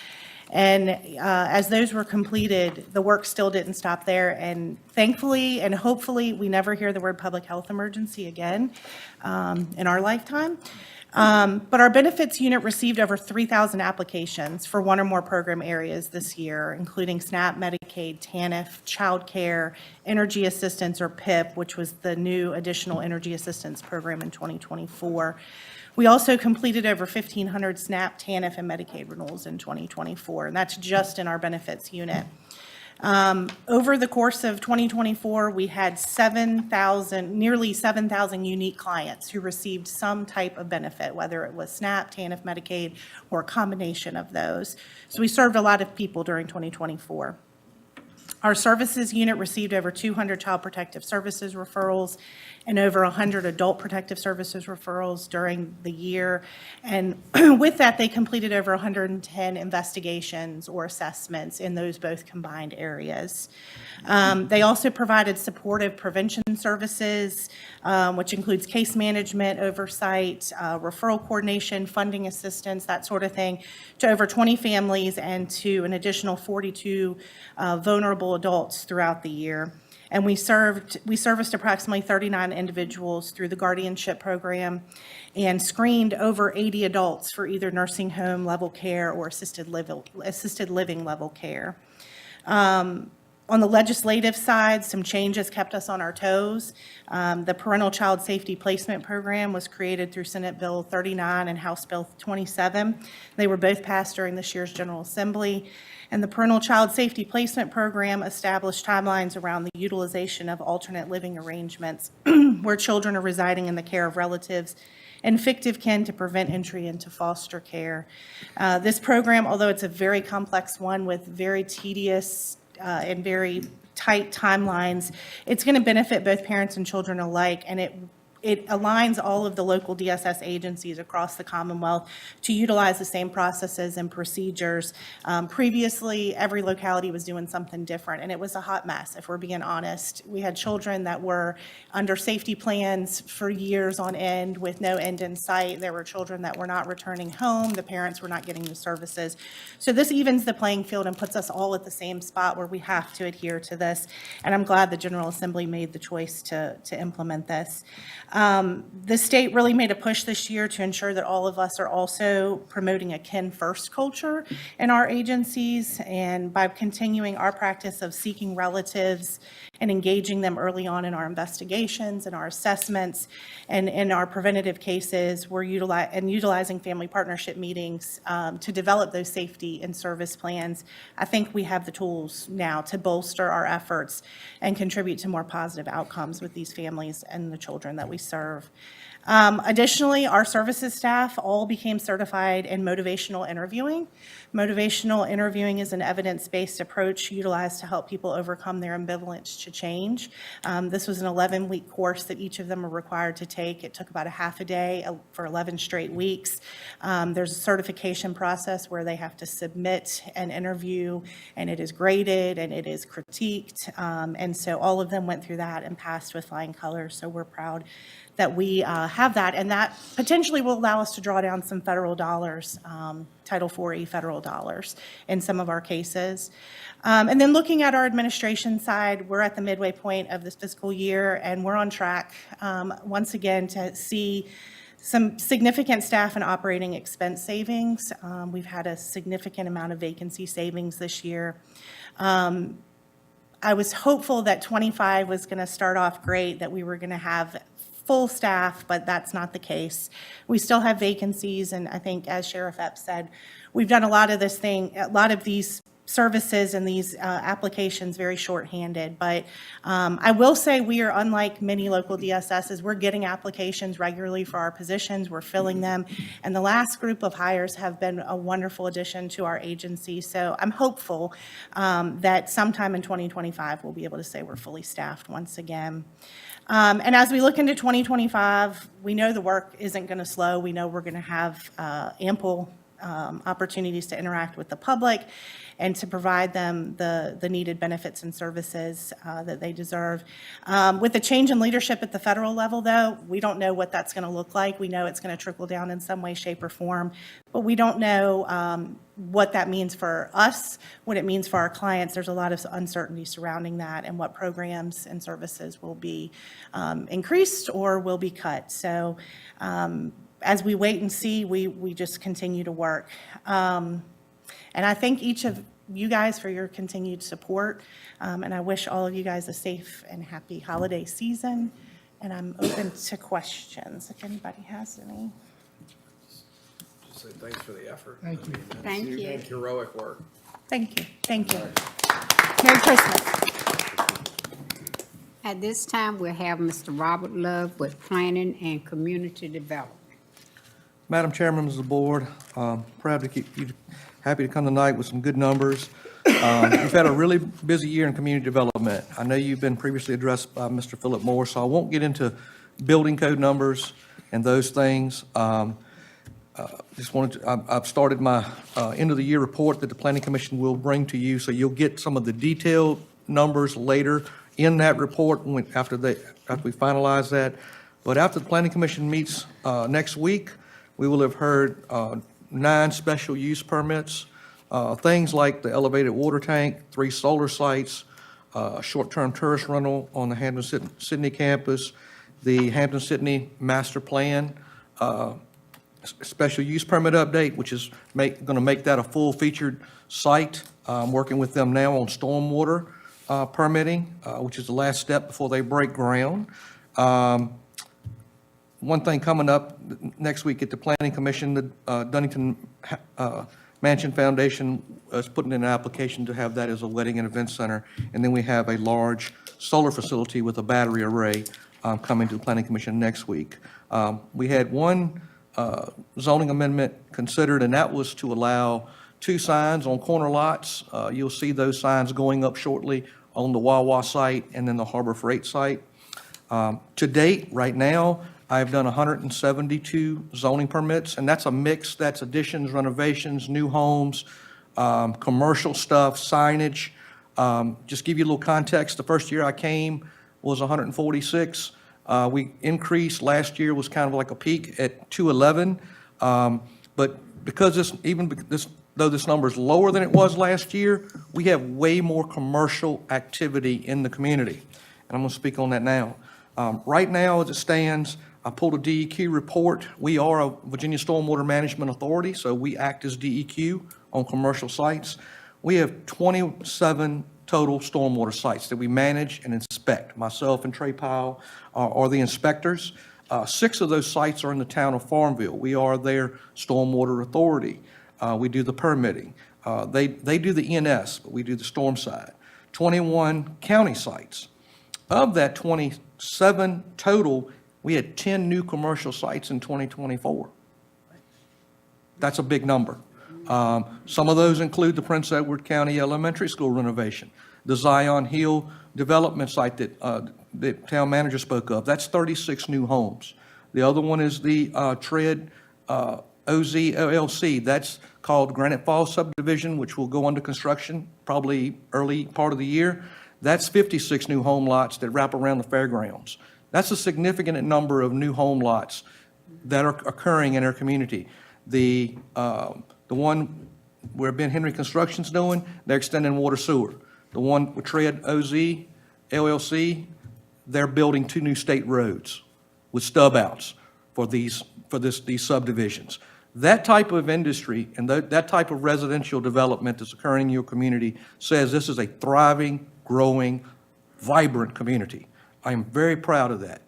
Speaker 18: And as those were completed, the work still didn't stop there. And thankfully and hopefully, we never hear the word public health emergency again in our lifetime. But our benefits unit received over 3,000 applications for one or more program areas this year, including SNAP, Medicaid, TANF, child care, energy assistance, or PIP, which was the new additional energy assistance program in 2024. We also completed over 1,500 SNAP, TANF, and Medicaid renewals in 2024, and that's just in our benefits unit. Over the course of 2024, we had nearly 7,000 unique clients who received some type of benefit, whether it was SNAP, TANF, Medicaid, or a combination of those. So we served a lot of people during 2024. Our services unit received over 200 child protective services referrals and over 100 adult protective services referrals during the year. And with that, they completed over 110 investigations or assessments in those both combined areas. They also provided supportive prevention services, which includes case management, oversight, referral coordination, funding assistance, that sort of thing, to over 20 families and to an additional 42 vulnerable adults throughout the year. And we serviced approximately 39 individuals through the guardianship program and screened over 80 adults for either nursing home level care or assisted living level care. On the legislative side, some changes kept us on our toes. The Parental Child Safety Placement Program was created through Senate Bill 39 and House Bill 27. They were both passed during this year's General Assembly. And the Parental Child Safety Placement Program established timelines around the utilization of alternate living arrangements where children are residing in the care of relatives and fictive kin to prevent entry into foster care. This program, although it's a very complex one with very tedious and very tight timelines, it's going to benefit both parents and children alike, and it aligns all of the local DSS agencies across the Commonwealth to utilize the same processes and procedures. Previously, every locality was doing something different, and it was a hot mess, if we're being honest. We had children that were under safety plans for years on end with no end in sight. There were children that were not returning home. The parents were not getting the services. So this evens the playing field and puts us all at the same spot where we have to adhere to this, and I'm glad the General Assembly made the choice to implement this. The state really made a push this year to ensure that all of us are also promoting a kin-first culture in our agencies, and by continuing our practice of seeking relatives and engaging them early on in our investigations and our assessments and in our preventative cases. We're utilizing family partnership meetings to develop those safety and service plans. I think we have the tools now to bolster our efforts and contribute to more positive outcomes with these families and the children that we serve. Additionally, our services staff all became certified in motivational interviewing. Motivational interviewing is an evidence-based approach utilized to help people overcome their ambivalence to change. This was an 11-week course that each of them were required to take. It took about a half a day for 11 straight weeks. There's a certification process where they have to submit an interview, and it is graded and it is critiqued. And so all of them went through that and passed with flying colors. So we're proud that we have that, and that potentially will allow us to draw down some federal dollars, Title IV federal dollars in some of our cases. And then looking at our administration side, we're at the midway point of this fiscal year, and we're on track once again to see some significant staff and operating expense savings. We've had a significant amount of vacancy savings this year. I was hopeful that 25 was going to start off great, that we were going to have full staff, but that's not the case. We still have vacancies, and I think, as Sheriff Epps said, we've done a lot of these services and these applications very shorthanded. But I will say we are unlike many local DSSs. We're getting applications regularly for our positions. We're filling them. And the last group of hires have been a wonderful addition to our agency. So I'm hopeful that sometime in 2025, we'll be able to say we're fully staffed once again. And as we look into 2025, we know the work isn't going to slow. We know we're going to have ample opportunities to interact with the public and to provide them the needed benefits and services that they deserve. With the change in leadership at the federal level, though, we don't know what that's going to look like. We know it's going to trickle down in some way, shape, or form, but we don't know what that means for us, what it means for our clients. There's a lot of uncertainty surrounding that and what programs and services will be increased or will be cut. So as we wait and see, we just continue to work. And I thank each of you guys for your continued support. And I wish all of you guys a safe and happy holiday season. And I'm open to questions if anybody has any.
Speaker 7: Just say thanks for the effort.
Speaker 1: Thank you.
Speaker 2: Thank you.
Speaker 7: That's heroic work.
Speaker 18: Thank you. Thank you. Merry Christmas.
Speaker 2: At this time, we'll have Mr. Robert Love with Planning and Community Development.
Speaker 19: Madam Chair, members of the board, proud to keep you happy to come tonight with some good numbers. We've had a really busy year in community development. I know you've been previously addressed by Mr. Philip Moore, so I won't get into building code numbers and those things. Just wanted to, I've started my end of the year report that the Planning Commission will bring to you, so you'll get some of the detailed numbers later in that report after we finalize that. But after the Planning Commission meets next week, we will have heard 9 special use permits, things like the elevated water tank, 3 solar sites, short-term tourist rental on the Hampton-Sydney campus, the Hampton-Sydney master plan, special use permit update, which is going to make that a full-featured site. I'm working with them now on stormwater permitting, which is the last step before they break ground. One thing coming up next week at the Planning Commission, the Dunnington Mansion Foundation is putting in an application to have that as a wedding and event center. And then we have a large solar facility with a battery array coming to the Planning Commission next week. We had one zoning amendment considered, and that was to allow 2 signs on corner lots. You'll see those signs going up shortly on the Wawa site and then the Harbor Freight site. To date, right now, I've done 172 zoning permits, and that's a mix. That's additions, renovations, new homes, commercial stuff, signage. Just give you a little context, the first year I came was 146. We increased, last year was kind of like a peak at 211. But because though this number is lower than it was last year, we have way more commercial activity in the community. And I'm going to speak on that now. Right now, as it stands, I pulled a DEQ report. We are a Virginia Stormwater Management Authority, so we act as DEQ on commercial sites. We have 27 total stormwater sites that we manage and inspect. Myself and Trey Powell are the inspectors. 6 of those sites are in the town of Farmville. We are their stormwater authority. We do the permitting. They do the ENS, but we do the storm side. 21 county sites. Of that 27 total, we had 10 new commercial sites in 2024. That's a big number. Some of those include the Prince Edward County Elementary School renovation, the Zion Hill development site that the town manager spoke of. That's 36 new homes. The other one is the TRED OZ LLC. That's called Granite Falls subdivision, which will go under construction probably early part of the year. That's 56 new home lots that wrap around the fairgrounds. That's a significant number of new home lots that are occurring in our community. The one where Ben Henry Construction's doing, they're extending water sewer. The one with TRED OZ LLC, they're building 2 new state roads with stub outs for these subdivisions. That type of industry and that type of residential development that's occurring in your community says this is a thriving, growing, vibrant community. I am very proud of that.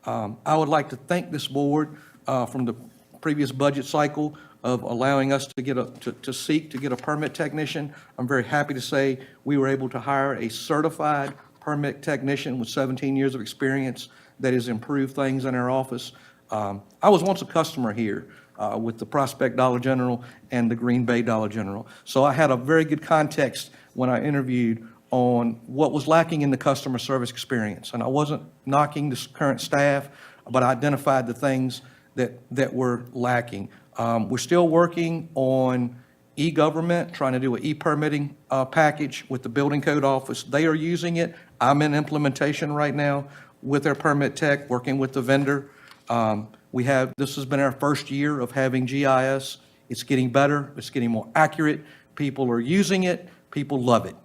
Speaker 19: I would like to thank this board from the previous budget cycle of allowing us to seek to get a permit technician. I'm very happy to say we were able to hire a certified permit technician with 17 years of experience that has improved things in our office. I was once a customer here with the Prospect Dollar General and the Green Bay Dollar General. So I had a very good context when I interviewed on what was lacking in the customer service experience. And I wasn't knocking the current staff, but I identified the things that were lacking. We're still working on e-government, trying to do an e-permitting package with the building code office. They are using it. I'm in implementation right now with their permit tech, working with the vendor. This has been our first year of having GIS. It's getting better. It's getting more accurate. People are using it. People love it.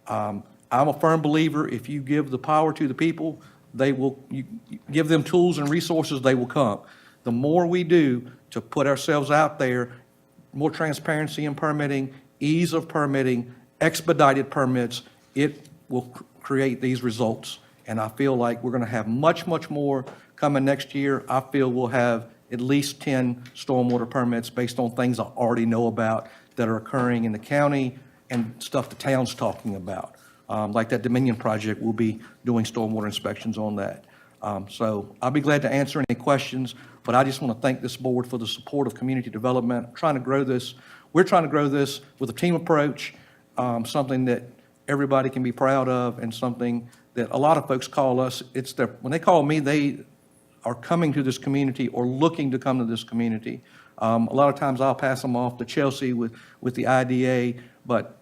Speaker 19: I'm a firm believer, if you give the power to the people, you give them tools and resources, they will come. The more we do to put ourselves out there, more transparency in permitting, ease of permitting, expedited permits, it will create these results. And I feel like we're going to have much, much more coming next year. I feel we'll have at least 10 stormwater permits based on things I already know about that are occurring in the county and stuff the town's talking about. Like that Dominion project, we'll be doing stormwater inspections on that. So I'll be glad to answer any questions, but I just want to thank this board for the support of community development. We're trying to grow this with a team approach, something that everybody can be proud of and something that a lot of folks call us. When they call me, they are coming to this community or looking to come to this community. A lot of times I'll pass them off to Chelsea with the IDA, but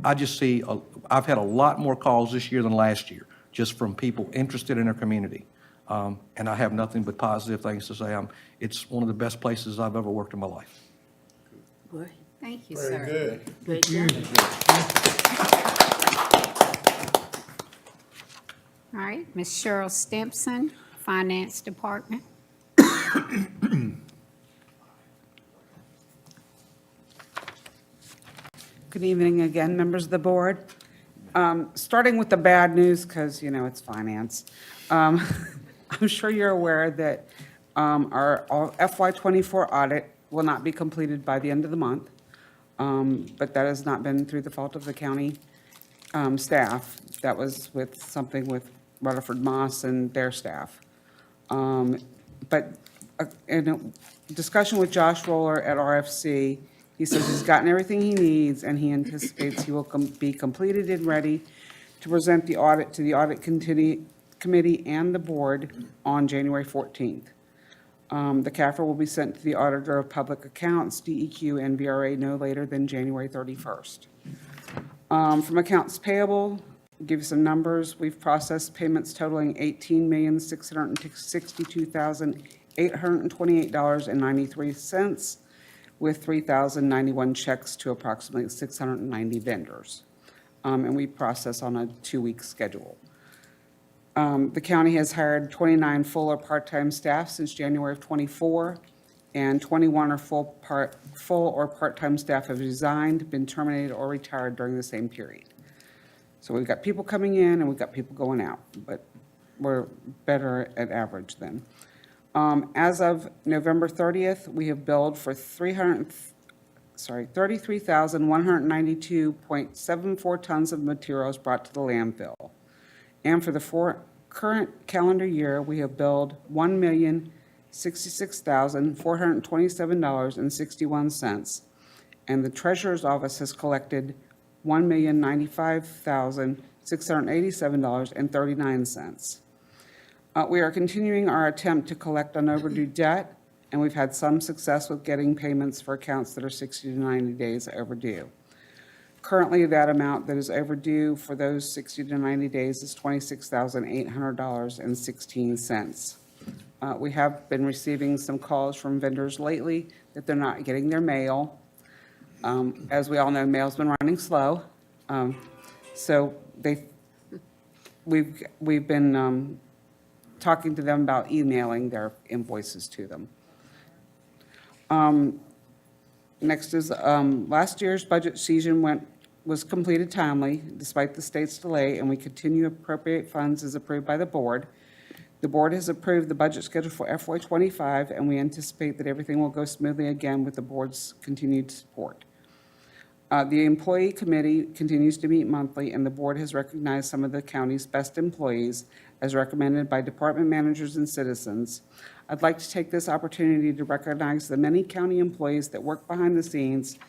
Speaker 19: I just see, I've had a lot more calls this year than last year, just from people interested in our community. And I have nothing but positive things to say. It's one of the best places I've ever worked in my life.
Speaker 8: Good.
Speaker 2: Thank you,
Speaker 3: Very
Speaker 2: sir.
Speaker 3: good.
Speaker 8: Good job.
Speaker 2: All right, Ms. Cheryl Stimpson, Finance Department.
Speaker 5: Good evening again, members of the board. Starting with the bad news, because, it's finance. I'm sure you're aware that our FY24 audit will not be completed by the end of the month, but that has not been through the fault of the county staff. That was something with Rutherford Moss and their staff. But in a discussion with Josh Roller at RFC, he says he's gotten everything he needs, and he anticipates he will be completed and ready to present the audit to the audit committee and the board on January 14th. The CAFR will be sent to the Auditor of Public Accounts, DEQ, and VRA no later than January 31st. From accounts payable, I'll give you some numbers. We've processed payments totaling $18,662,828.93, with 3,091 checks to approximately 690 vendors. And we process on a 2-week schedule. The county has hired 29 full or part-time staff since January of '24, and 21 are full or part-time staff have resigned, been terminated, or retired during the same period. So we've got people coming in and we've got people going out, but we're better at average then. As of November 30th, we have billed for 33,192.74 tons of materials brought to the landfill. And for the current calendar year, we have billed $1,066,427.61. And the treasurer's office has collected $1,095,687.39. We are continuing our attempt to collect on overdue debt, and we've had some success with getting payments for accounts that are 60 to 90 days overdue. Currently, that amount that is overdue for those 60 to 90 days is $26,800.16. We have been receiving some calls from vendors lately that they're not getting their mail. As we all know, mail's been running slow. So we've been talking to them about emailing their invoices to them. Next is, last year's budget season was completed timely despite the state's delay, and we continue to appropriate funds as approved by the board. The board has approved the budget schedule for FY '25, and we anticipate that everything will go smoothly again with the board's continued support. The employee committee continues to meet monthly, and the board has recognized some of the county's best employees as recommended by department managers and citizens. I'd like to take this opportunity to recognize the many county employees that work behind the scenes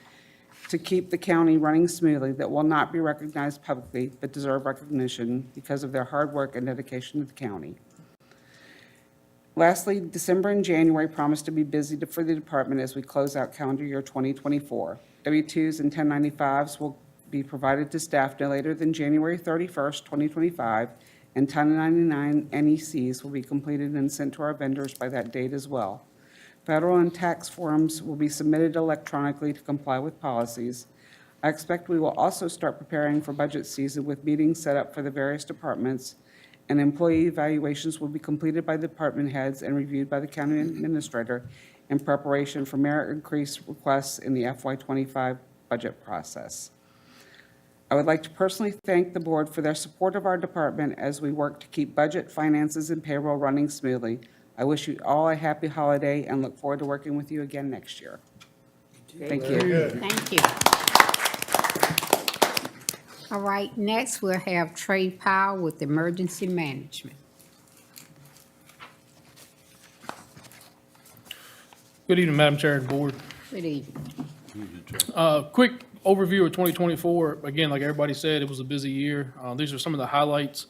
Speaker 5: to keep the county running smoothly that will not be recognized publicly but deserve recognition because of their hard work and dedication to the county. Lastly, December and January promise to be busy for the department as we close out calendar year 2024. W-2s and 1095s will be provided to staff no later than January 31st, 2025, and 1099 NECs will be completed and sent to our vendors by that date as well. Federal and tax forms will be submitted electronically to comply with policies. I expect we will also start preparing for budget season with meetings set up for the various departments, and employee evaluations will be completed by department heads and reviewed by the county administrator in preparation for merit increase requests in the FY25 budget process. I would like to personally thank the board for their support of our department as we work to keep budget, finances, and payroll running smoothly. I wish you all a happy holiday and look forward to working with you again next year. Thank you.
Speaker 2: Thank you. All right, next we'll have Trey Powell with Emergency Management.
Speaker 20: Good evening, Madam Chair and Board.
Speaker 2: Good evening.
Speaker 20: Quick overview of 2024. Again, like everybody said, it was a busy year. These are some of the highlights.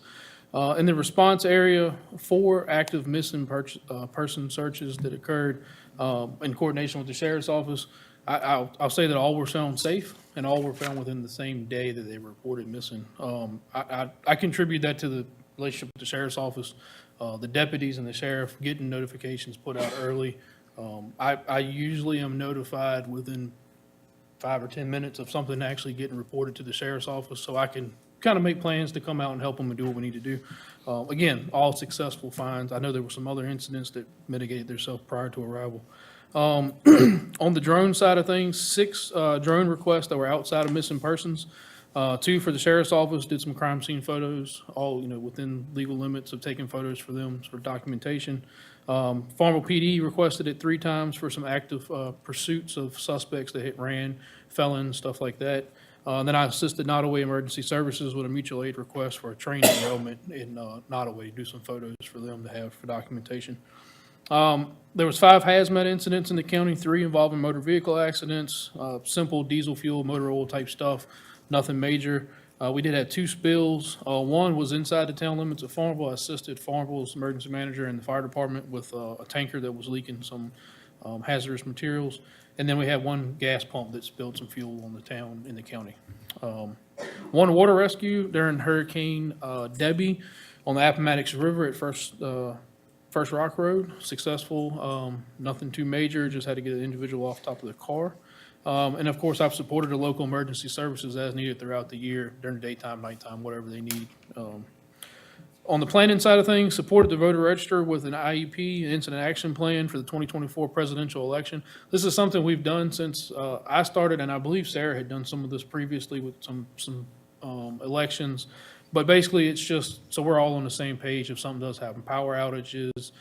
Speaker 20: In the response area, 4 active missing person searches that occurred in coordination with the Sheriff's Office. I'll say that all were found safe and all were found within the same day that they were reported missing. I contribute that to the relationship with the Sheriff's Office, the deputies and the sheriff getting notifications put out early. I usually am notified within 5 or 10 minutes of something actually getting reported to the Sheriff's Office, so I can kind of make plans to come out and help them and do what we need to do. Again, all successful finds. I know there were some other incidents that mitigated themselves prior to arrival. On the drone side of things, 6 drone requests that were outside of missing persons. 2 for the Sheriff's Office, did some crime scene photos, all, within legal limits of taking photos for them for documentation. Farmville PD requested it 3 times for some active pursuits of suspects that hit ran, felons, stuff like that. Then I assisted Nottaway Emergency Services with a mutual aid request for a training enrollment in Nottaway, do some photos for them to have for documentation. There was 5 hazmat incidents in the county, 3 involving motor vehicle accidents, simple diesel fuel, motor oil type stuff, nothing major. We did have 2 spills. One was inside the town limits of Farmville. I assisted Farmville's emergency manager and the fire department with a tanker that was leaking some hazardous materials. And then we had 1 gas pump that spilled some fuel on the town in the county. 1 water rescue during Hurricane Debbie on the Appomattox River at First Rock Road. Successful, nothing too major, just had to get an individual off top of the car. And of course, I've supported the local emergency services as needed throughout the year, during the daytime, nighttime, whatever they need. On the planning side of things, supported the voter register with an IEP, an incident action plan for the 2024 presidential election. This is something we've done since I started, and I believe Sarah had done some of this previously with some elections. But basically, it's just, so we're all on the same page if something does happen, power outages,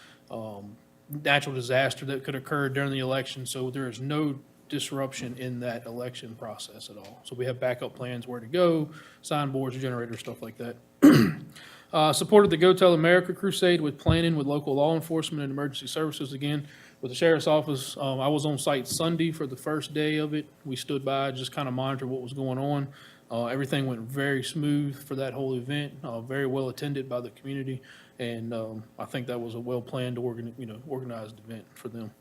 Speaker 20: natural disaster that could occur during the election, so there is no disruption in that election process at all. So we have backup plans where to go, signboards, generators, stuff like that. Supported the Go Tell America crusade with planning with local law enforcement and emergency services. Again, with the sheriff's office, I was on site Sunday for the first day of it. We stood by, just kind of monitored what was going on. Everything went very smooth for that whole event, very well attended by the community, and I think that was a well-planned, organized event for them.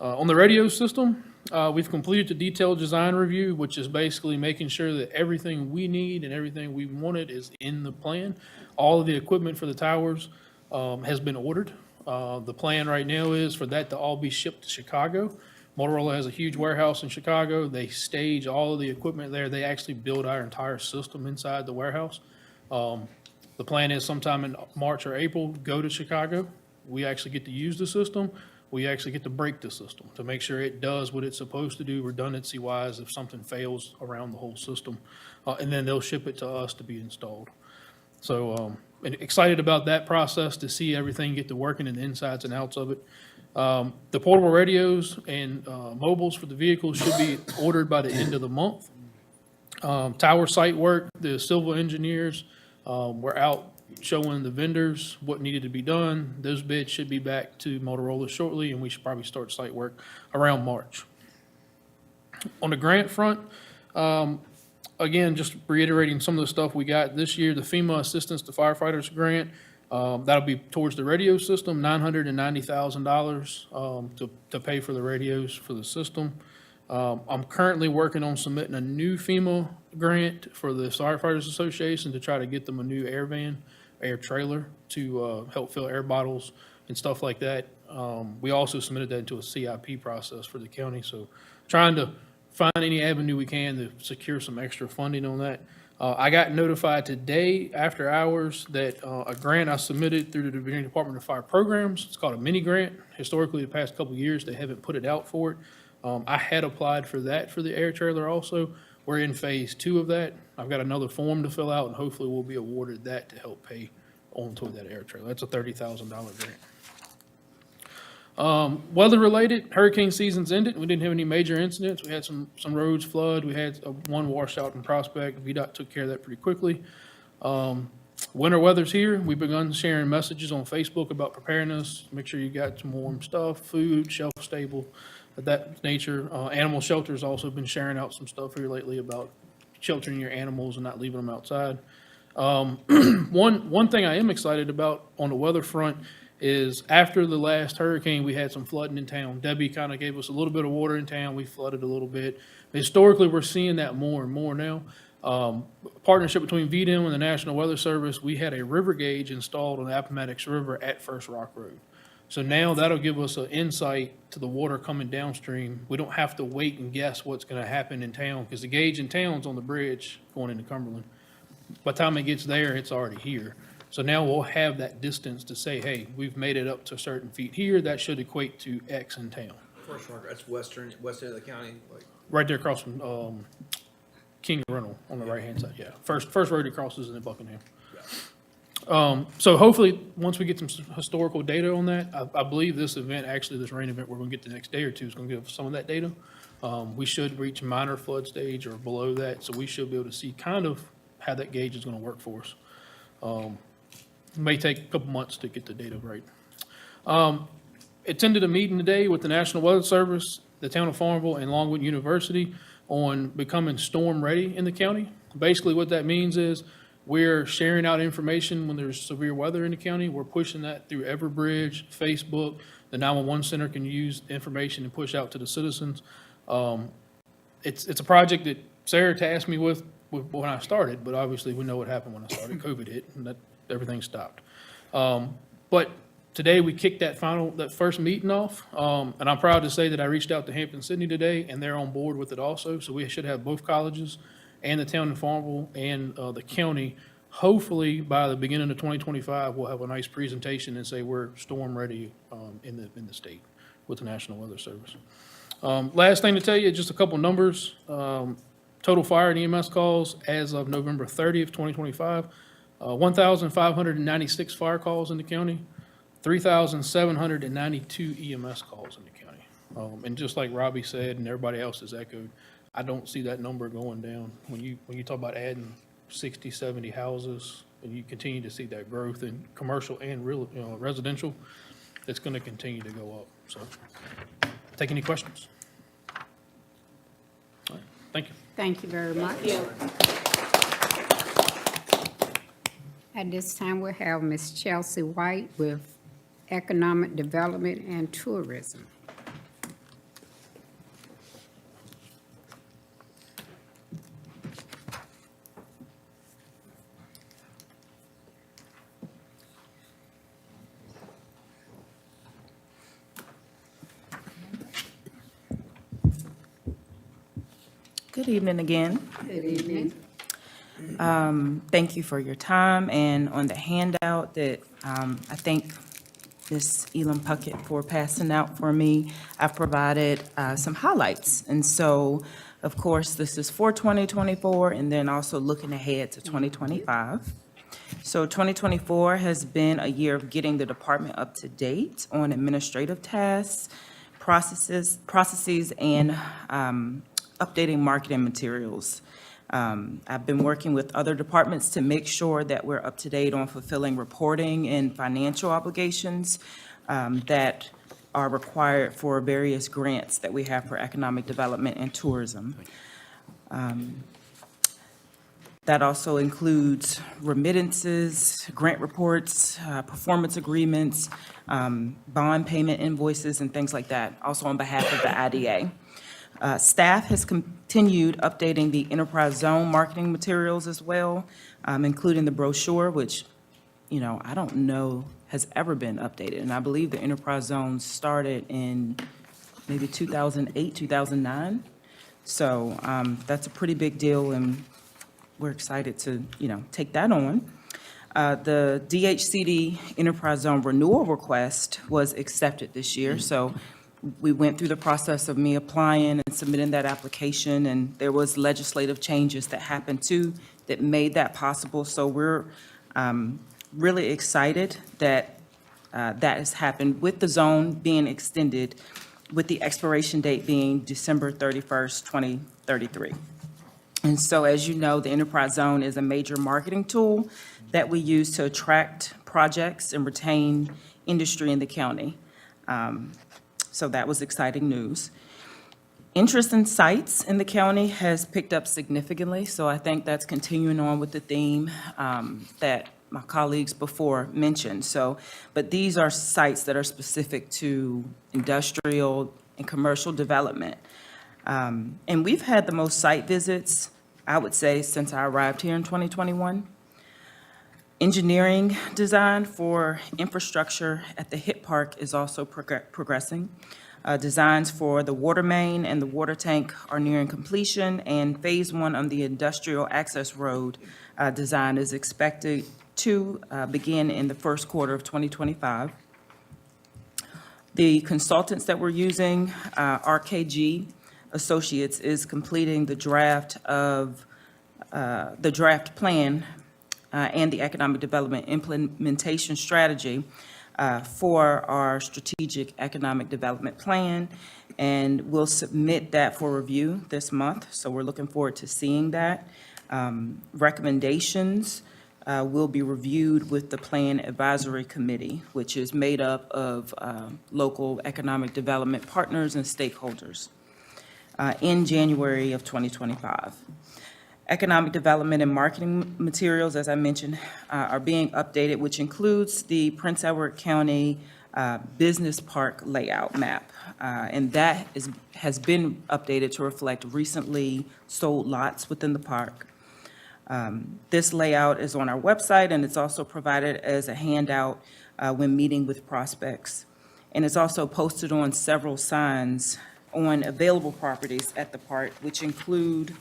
Speaker 20: On the radio system, we've completed the detailed design review, which is basically making sure that everything we need and everything we wanted is in the plan. All of the equipment for the towers has been ordered. The plan right now is for that to all be shipped to Chicago. Motorola has a huge warehouse in Chicago. They stage all of the equipment there. They actually build our entire system inside the warehouse. The plan is sometime in March or April, go to Chicago. We actually get to use the system. We actually get to break the system to make sure it does what it's supposed to do redundancy-wise if something fails around the whole system. And then they'll ship it to us to be installed. So and excited about that process to see everything get to working and the insides and outs of it. The portable radios and mobiles for the vehicles should be ordered by the end of the month. Tower site work, the civil engineers were out showing the vendors what needed to be done. Those bids should be back to Motorola shortly, and we should probably start site work around March. On the grant front, again, just reiterating some of the stuff we got this year, the FEMA Assistance to Firefighters Grant, that'll be towards the radio system, $990,000 to pay for the radios for the system. I'm currently working on submitting a new FEMA grant for the Firefighters Association to try to get them a new air trailer to help fill air bottles and stuff like that. We also submitted that into a CIP process for the county, so trying to find any avenue we can to secure some extra funding on that. I got notified today after hours that a grant I submitted through the Virginia Department of Fire Programs, it's called a mini grant. Historically, the past couple of years, they haven't put it out for it. I had applied for that for the air trailer also. We're in phase 2 of that. I've got another form to fill out, and hopefully we'll be awarded that to help pay on toward that air trailer. That's a $30,000 grant. Weather-related, hurricane season's ended. We didn't have any major incidents. We had some roads flood. We had one washout in Prospect. VDOT took care of that pretty quickly. Winter weather's here. We've begun sharing messages on Facebook about preparedness. Make sure you got some warm stuff, food, shelf-stable, of that nature. Animal shelter's also been sharing out some stuff here lately about sheltering your animals and not leaving them outside. One thing I am excited about on the weather front is after the last hurricane, we had some flooding in town. Debbie kind of gave us a little bit of water in town. We flooded a little bit. Historically, we're seeing that more and more now. Partnership between VDM and the National Weather Service, we had a river gauge installed on the Appomattox River at First Rock Road. So now that'll give us an insight to the water coming downstream. We don't have to wait and guess what's going to happen in town because the gauge in town's on the bridge going into Cumberland. By the time it gets there, it's already here. So now we'll have that distance to say, hey, we've made it up to certain feet here. That should equate to X in town.
Speaker 7: First Rock, that's west end of the county, like.
Speaker 20: Right there across from King Rental on the right-hand side, yeah. First road it crosses in Buckingham. So hopefully, once we get some historical data on that, I believe this event, actually this rain event we're going to get the next day or two is going to give some of that data. We should reach minor flood stage or below that, so we should be able to see kind of how that gauge is going to work for us. It may take a couple months to get the data right. Attended a meeting today with the National Weather Service, the town of Farmville, and Longwood University on becoming storm ready in the county. Basically what that means is we're sharing out information when there's severe weather in the county. We're pushing that through Everbridge, Facebook. The 911 center can use information and push out to the citizens. It's a project that Sarah tasked me with when I started, but obviously we know what happened when I started. COVID hit and everything stopped. But today we kicked that first meeting off, and I'm proud to say that I reached out to Hampton-Sydney today, and they're on board with it also. So we should have both colleges and the town of Farmville and the county. Hopefully by the beginning of 2025, we'll have a nice presentation and say we're storm ready in the state with the National Weather Service. Last thing to tell you, just a couple numbers. Total fire and EMS calls as of November 30th, 2025, 1,596 fire calls in the county, 3,792 EMS calls in the county. And just like Robbie said, and everybody else has echoed, I don't see that number going down. When you talk about adding 60, 70 houses, and you continue to see that growth in commercial and real, residential, it's going to continue to go up. So, take any questions? All right, thank you.
Speaker 2: Thank you very much. At this time, we'll have Ms. Chelsea White with Economic Development and Tourism.
Speaker 12: Good evening again.
Speaker 2: Good evening.
Speaker 12: Thank you for your time, and on the handout that I thank Ms. Elam Puckett for passing out for me, I've provided some highlights. And so, of course, this is for 2024, and then also looking ahead to 2025. So 2024 has been a year of getting the department up to date on administrative tasks, processes, and updating marketing materials. I've been working with other departments to make sure that we're up to date on fulfilling reporting and financial obligations that are required for various grants that we have for economic development and tourism. That also includes remittances, grant reports, performance agreements, bond payment invoices, and things like that, also on behalf of the IDA. Staff has continued updating the enterprise zone marketing materials as well, including the brochure, which, I don't know has ever been updated. And I believe the enterprise zones started in maybe 2008, 2009. So that's a pretty big deal, and we're excited to, take that on. The DHCD enterprise zone renewal request was accepted this year, so we went through the process of me applying and submitting that application, and there was legislative changes that happened too that made that possible. So we're really excited that that has happened, with the zone being extended, with the expiration date being December 31st, 2033. And so, as you know, the enterprise zone is a major marketing tool that we use to attract projects and retain industry in the county. So that was exciting news. Interest in sites in the county has picked up significantly, so I think that's continuing on with the theme that my colleagues before mentioned. But these are sites that are specific to industrial and commercial development. And we've had the most site visits, I would say, since I arrived here in 2021. Engineering design for infrastructure at the HIT Park is also progressing. Designs for the water main and the water tank are nearing completion, and Phase 1 on the Industrial Access Road design is expected to begin in the first quarter of 2025. The consultants that we're using, RKG Associates, is completing the draft plan and the economic development implementation strategy for our strategic economic development plan, and we'll submit that for review this month. So we're looking forward to seeing that. Recommendations will be reviewed with the Plan Advisory Committee, which is made up of local economic development partners and stakeholders, in January of 2025. Economic development and marketing materials, as I mentioned, are being updated, which includes the Prince Edward County Business Park layout map. And that has been updated to reflect recently sold lots within the park. This layout is on our website, and it's also provided as a handout when meeting with prospects. And it's also posted on several signs on available properties at the park, which include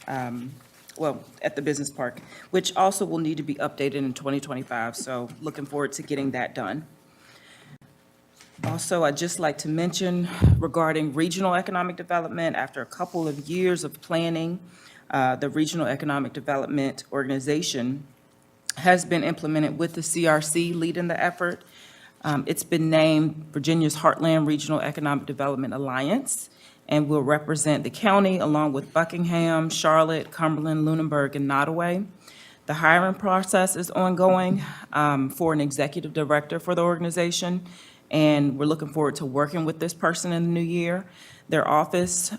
Speaker 12: at the business park, which also will need to be updated in 2025. So looking forward to getting that done. Also, I'd just like to mention regarding regional economic development, after a couple of years of planning, the Regional Economic Development Organization, has been implemented with the CRC leading the effort. It's been named Virginia's Heartland Regional Economic Development Alliance and will represent the county along with Buckingham, Charlotte, Cumberland, Lunenburg, and Nottoway. The hiring process is ongoing for an executive director for the organization, and we're looking forward to working with this person in the new year. Their office,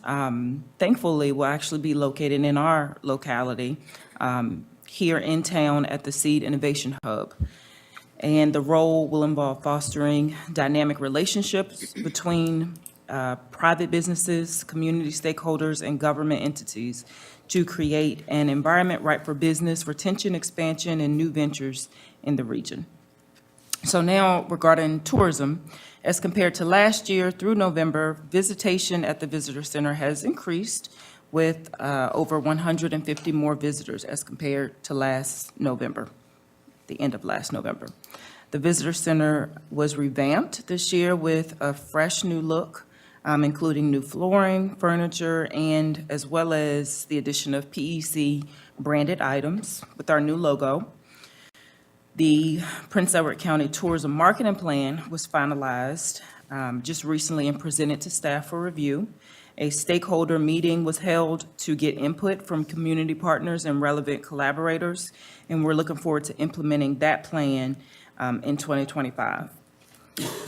Speaker 12: thankfully, will actually be located in our locality here in town at the Seed Innovation Hub. And the role will involve fostering dynamic relationships between private businesses, community stakeholders, and government entities to create an environment ripe for business, retention, expansion, and new ventures in the region. So now regarding tourism, as compared to last year through November, visitation at the Visitor Center has increased with over 150 more visitors as compared to last November, the end of last November. The Visitor Center was revamped this year with a fresh new look, including new flooring, furniture, and as well as the addition of PEC branded items with our new logo. The Prince Edward County Tourism Marketing Plan was finalized just recently and presented to staff for review. A stakeholder meeting was held to get input from community partners and relevant collaborators, and we're looking forward to implementing that plan in 2025.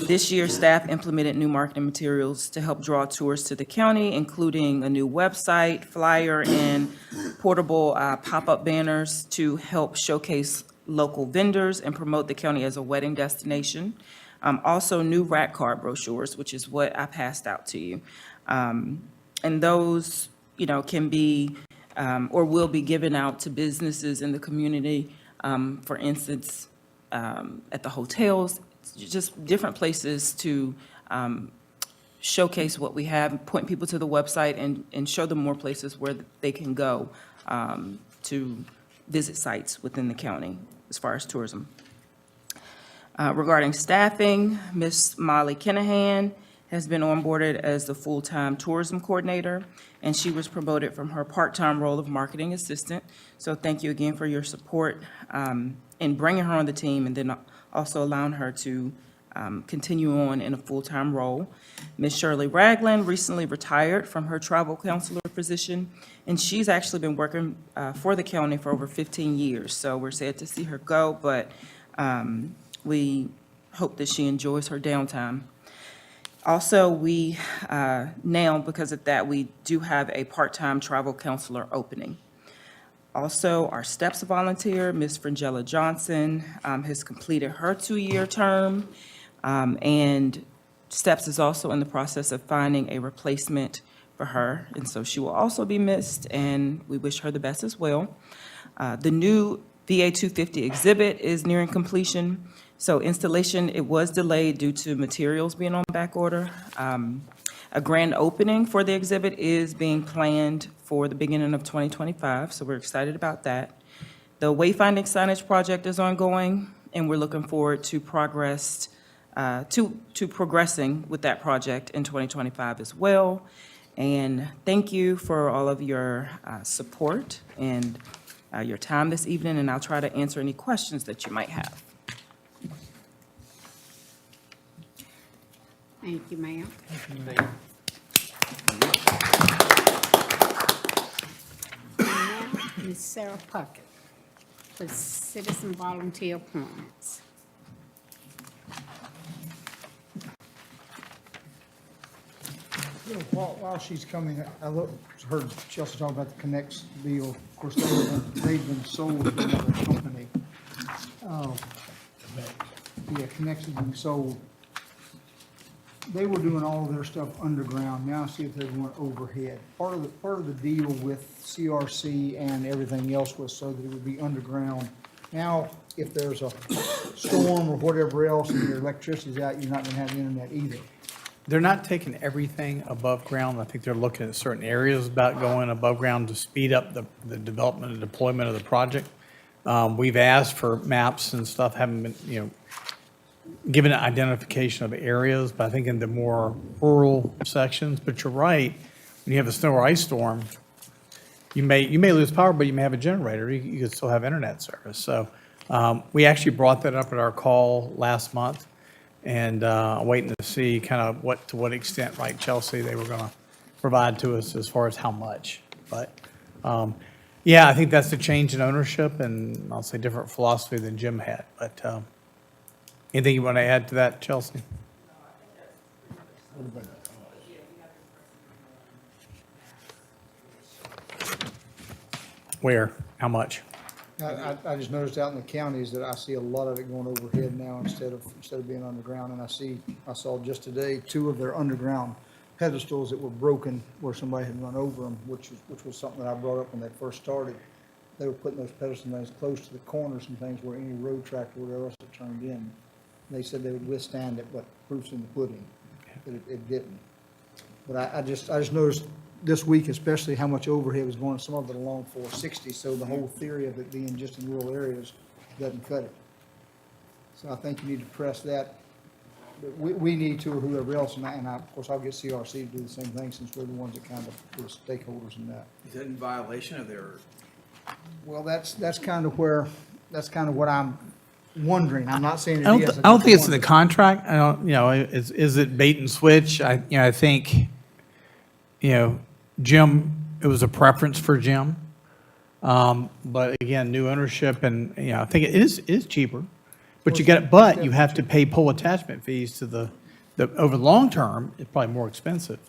Speaker 12: This year, staff implemented new marketing materials to help draw tourists to the county, including a new website, flyer, and portable pop-up banners to help showcase local vendors and promote the county as a wedding destination. Also, new rack card brochures, which is what I passed out to you. And those, can be or will be given out to businesses in the community, for instance, at the hotels, just different places to showcase what we have, point people to the website, and show them more places where they can go to visit sites within the county as far as tourism. Regarding staffing, Ms. Molly Kinahan has been onboarded as the full-time tourism coordinator, and she was promoted from her part-time role of marketing assistant. So thank you again for your support in bringing her on the team and then also allowing her to continue on in a full-time role. Ms. Shirley Ragland recently retired from her travel counselor position, and she's actually been working for the county for over 15 years. So we're sad to see her go, but we hope that she enjoys her downtime. Also, we now, because of that, we do have a part-time travel counselor opening. Also, our STEPS volunteer, Ms. Frangella Johnson, has completed her 2-year term, and STEPS is also in the process of finding a replacement for her, and so she will also be missed, and we wish her the best as well. The new VA 250 exhibit is nearing completion. So installation, it was delayed due to materials being on back order. A grand opening for the exhibit is being planned for the beginning of 2025, so we're excited about that. The wayfinding signage project is ongoing, and we're looking forward to progressing with that project in 2025 as well. And thank you for all of your support and your time this evening, and I'll try to answer any questions that you might have.
Speaker 2: Thank you, ma'am. Now, Ms. Sarah Puckett for citizen volunteer appointments.
Speaker 1: While she's coming, I heard Chelsea talk about the Connects deal. Of course, they've been sold to another company. Yeah, Connects has been sold. They were doing all of their stuff underground. Now see if they're going overhead. Part of the deal with CRC and everything else was so that it would be underground. Now, if there's a storm or whatever else and your electricity's out, you're not going to have the internet either.
Speaker 10: They're not taking everything above ground. I think they're looking at certain areas about going above ground to speed up the development and deployment of the project. We've asked for maps and stuff, haven't been, given an identification of areas, but I think in the more rural sections. But you're right, when you have a snow or ice storm, you may lose power, but you may have a generator. You could still have internet service. So we actually brought that up at our call last month, and waiting to see kind of to what extent, like Chelsea, they were going to provide to us as far as how much. But yeah, I think that's the change in ownership, and I'll say different philosophy than Jim had. But anything you want to add to that, Chelsea? Where? How much?
Speaker 1: I just noticed out in the counties that I see a lot of it going overhead now instead of being underground. And I saw just today 2 of their underground pedestals that were broken where somebody had run over them, which was something that I brought up when they first started. They were putting those pedestals as close to the corners and things where any road tractor or whatever else that turned in. They said they would withstand it, but proof's in the pudding that it didn't. But I just noticed this week especially how much overhead was going, some of it along 460, so the whole theory of it being just in rural areas doesn't cut it. So I think you need to press that. But we need to, or whoever else, and of course, I'll get CRC to do the same thing since we're the ones that kind of, we're stakeholders in that.
Speaker 7: Is that in violation of their?
Speaker 1: Well, that's kind of what I'm wondering. I'm not saying
Speaker 10: I
Speaker 1: it is.
Speaker 10: don't think it's in the contract. I don't, is it bait and switch? I think, Jim, it was a preference for Jim. But again, new ownership and, I think it is cheaper. But you have to pay pole attachment fees to the over the long term, it's probably more expensive.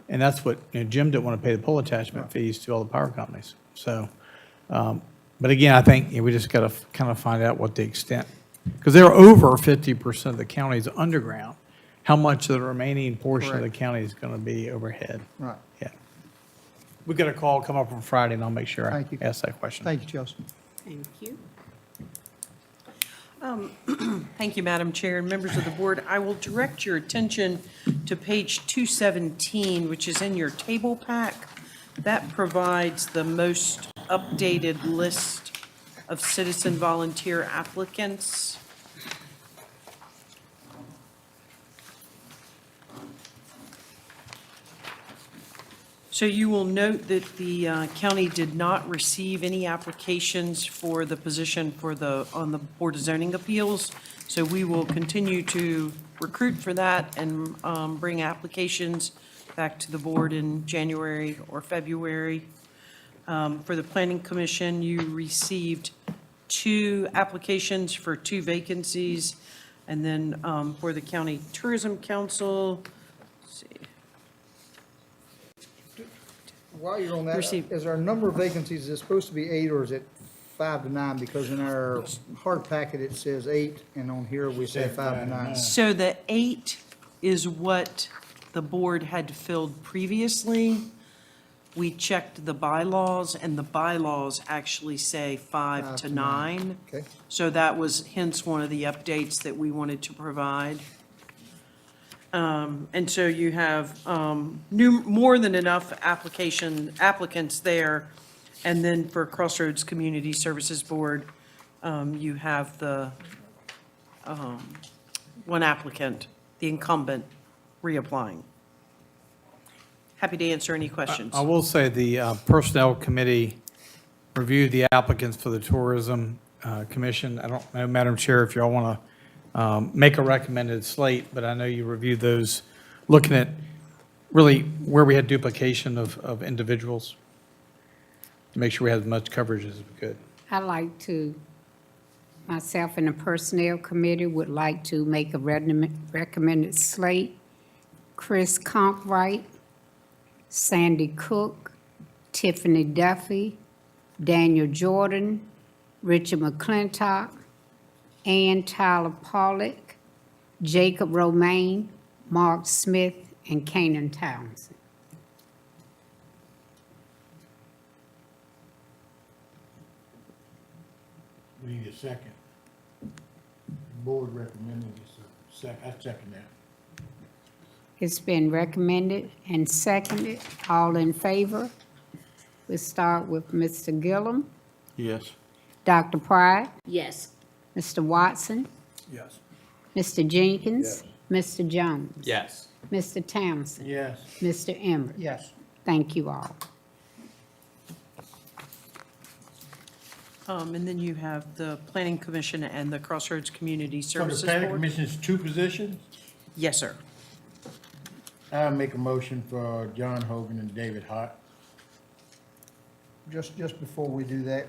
Speaker 10: And that's what, Jim didn't want to pay the pole attachment fees to all the power companies. So, but again, I think we just got to kind of find out what the extent, because they're over 50% of the county is underground. How much of the remaining portion of the county is going to be overhead?
Speaker 1: Right.
Speaker 10: Yeah. We got a call come up on Friday, and I'll make sure I
Speaker 1: Thank you.
Speaker 10: ask that question.
Speaker 1: Thank you, Chelsea.
Speaker 2: Thank you.
Speaker 21: Thank you, Madam Chair and members of the board. I will direct your attention to page 217, which is in your table pack. That provides the most updated list of citizen volunteer applicants. So you will note that the county did not receive any applications for the position on the Board of Zoning Appeals. So we will continue to recruit for that and bring applications back to the board in January or February. For the Planning Commission, you received 2 applications for 2 vacancies. And then for the County Tourism Council, let's see.
Speaker 1: While you're on that,
Speaker 21: Received.
Speaker 1: is our number of vacancies, is it supposed to be 8 or is it 5 to 9? Because in our hard packet, it says 8, and on here, we say 5 to 9.
Speaker 21: So the 8 is what the board had filled previously. We checked the bylaws, and the bylaws actually say 5 to 9.
Speaker 1: Okay.
Speaker 21: So that was hence one of the updates that we wanted to provide. And so you have more than enough applicants there. And then for Crossroads Community Services Board, you have the one applicant, the incumbent, reapplying. Happy to answer any questions.
Speaker 10: I will say the Personnel Committee reviewed the applicants for the Tourism Commission. I don't know, Madam Chair, if y'all want to make a recommended slate, but I know you reviewed those, looking at really where we had duplication of individuals, to make sure we had as much coverage as we could.
Speaker 2: Myself and the Personnel Committee would like to make a recommended slate. Chris Conkright, Sandy Cook, Tiffany Duffy, Daniel Jordan, Richard McClintock, Ann Tyler Pollock, Jacob Romaine, Mark Smith, and Kanan Townsend.
Speaker 4: We need a second. Board recommended a second. I second that.
Speaker 2: It's been recommended and seconded. All in favor? We'll start with Mr. Gillum,
Speaker 3: Yes.
Speaker 2: Dr. Pride,
Speaker 8: Yes.
Speaker 2: Mr. Watson,
Speaker 7: Yes.
Speaker 2: Mr. Jenkins, Mr. Jones.
Speaker 6: Yes.
Speaker 2: Mr. Townsend.
Speaker 4: Yes.
Speaker 2: Mr. Emmett.
Speaker 1: Yes.
Speaker 2: Thank you all.
Speaker 21: And then you have the Planning Commission and the Crossroads Community
Speaker 4: So the
Speaker 21: Services
Speaker 4: planning
Speaker 21: Board.
Speaker 4: commission is 2 positions?
Speaker 21: Yes, sir.
Speaker 4: I'll make a motion for John Hogan and David Hart.
Speaker 1: Just before we do that,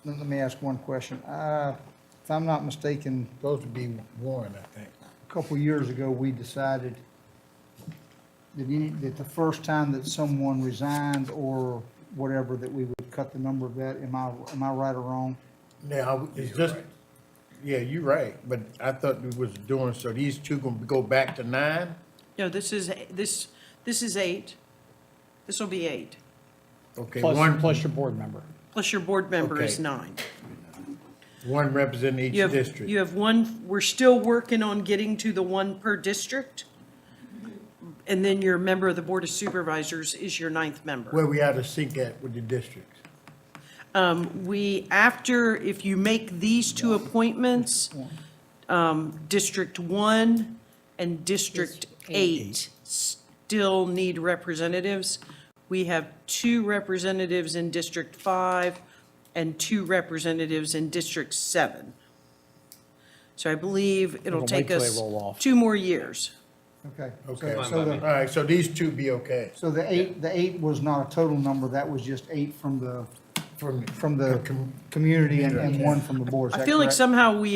Speaker 1: let me ask one question. If I'm not mistaken,
Speaker 4: Supposed to be one, I think.
Speaker 1: a couple years ago, we decided that the first time that someone resigned or whatever, that we would cut the number of that. Am I right or wrong?
Speaker 4: Now, it's just, yeah, you're right, but I thought we was doing, so these two gonna go back to 9?
Speaker 21: No, this is 8. This will be 8.
Speaker 4: Okay,
Speaker 10: Plus
Speaker 4: one,
Speaker 10: your board member.
Speaker 21: Plus your board member is
Speaker 4: Okay.
Speaker 21: 9.
Speaker 4: one representing each
Speaker 21: You have,
Speaker 4: district.
Speaker 21: you have one, we're still working on getting to the 1 per district. And then your member of the Board of Supervisors is your 9th member.
Speaker 4: Where we ought to sync at with the districts.
Speaker 21: If you make these 2 appointments, District 1 and District 8 still need representatives. We have 2 representatives in District 5 and 2 representatives in District 7. So I believe it'll
Speaker 10: It'll
Speaker 21: take
Speaker 10: wait till they
Speaker 21: us
Speaker 10: roll off.
Speaker 21: 2 more years.
Speaker 1: Okay.
Speaker 4: Okay,
Speaker 1: So
Speaker 4: all
Speaker 1: the,
Speaker 4: right, so these two be okay.
Speaker 1: so the eight was not a total number, that was just 8 from the community and 1 from the board, is
Speaker 21: I
Speaker 1: that
Speaker 21: feel like
Speaker 1: correct?
Speaker 21: somehow we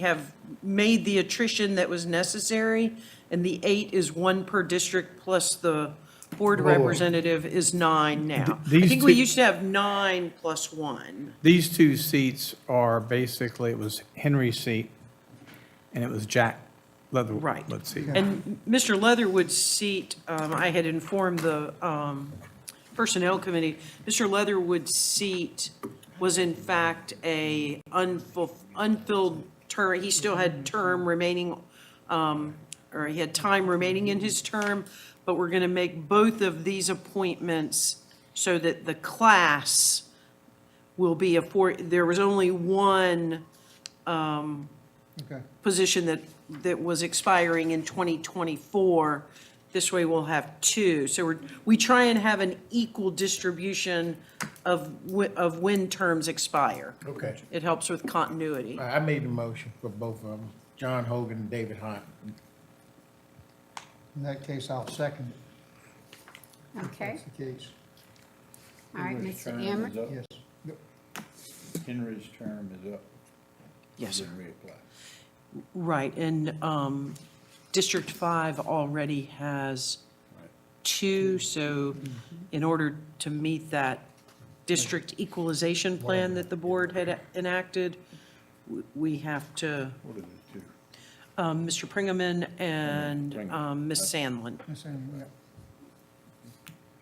Speaker 21: have made the attrition that was necessary, and the 8 is 1 per district plus the board representative is 9 now. I
Speaker 10: These
Speaker 21: think we
Speaker 10: two-
Speaker 21: used to have 9 plus 1.
Speaker 10: These 2 seats are basically, it was Henry's seat, and it was Jack Leather.
Speaker 21: Right.
Speaker 10: Let's see.
Speaker 21: And Mr. Leatherwood's seat, I had informed the Personnel Committee, Mr. Leatherwood's seat was in fact a unfilled term. He still had term remaining, or he had time remaining in his term, but we're going to make both of these appointments so that the class will be there was only one
Speaker 1: Okay.
Speaker 21: position that was expiring in 2024. This way we'll have 2. So we try and have an equal distribution of when terms expire.
Speaker 4: Okay.
Speaker 21: It helps with continuity.
Speaker 4: I made the motion for both of them, John Hogan and David Hart.
Speaker 1: In that case, I'll second it.
Speaker 2: Okay.
Speaker 1: That's the case.
Speaker 2: All right,
Speaker 3: Henry's
Speaker 2: Mr.
Speaker 3: term
Speaker 2: Emmett?
Speaker 3: is up.
Speaker 1: Yes.
Speaker 3: Henry's term is up.
Speaker 21: Yes, sir.
Speaker 3: He didn't reapply.
Speaker 21: Right, and District 5 already has 2, so in order to meet that district equalization plan that the board had enacted, we have to,
Speaker 3: What are the two?
Speaker 21: Mr. Pringaman and
Speaker 3: Pringaman.
Speaker 21: Ms. Sandlin.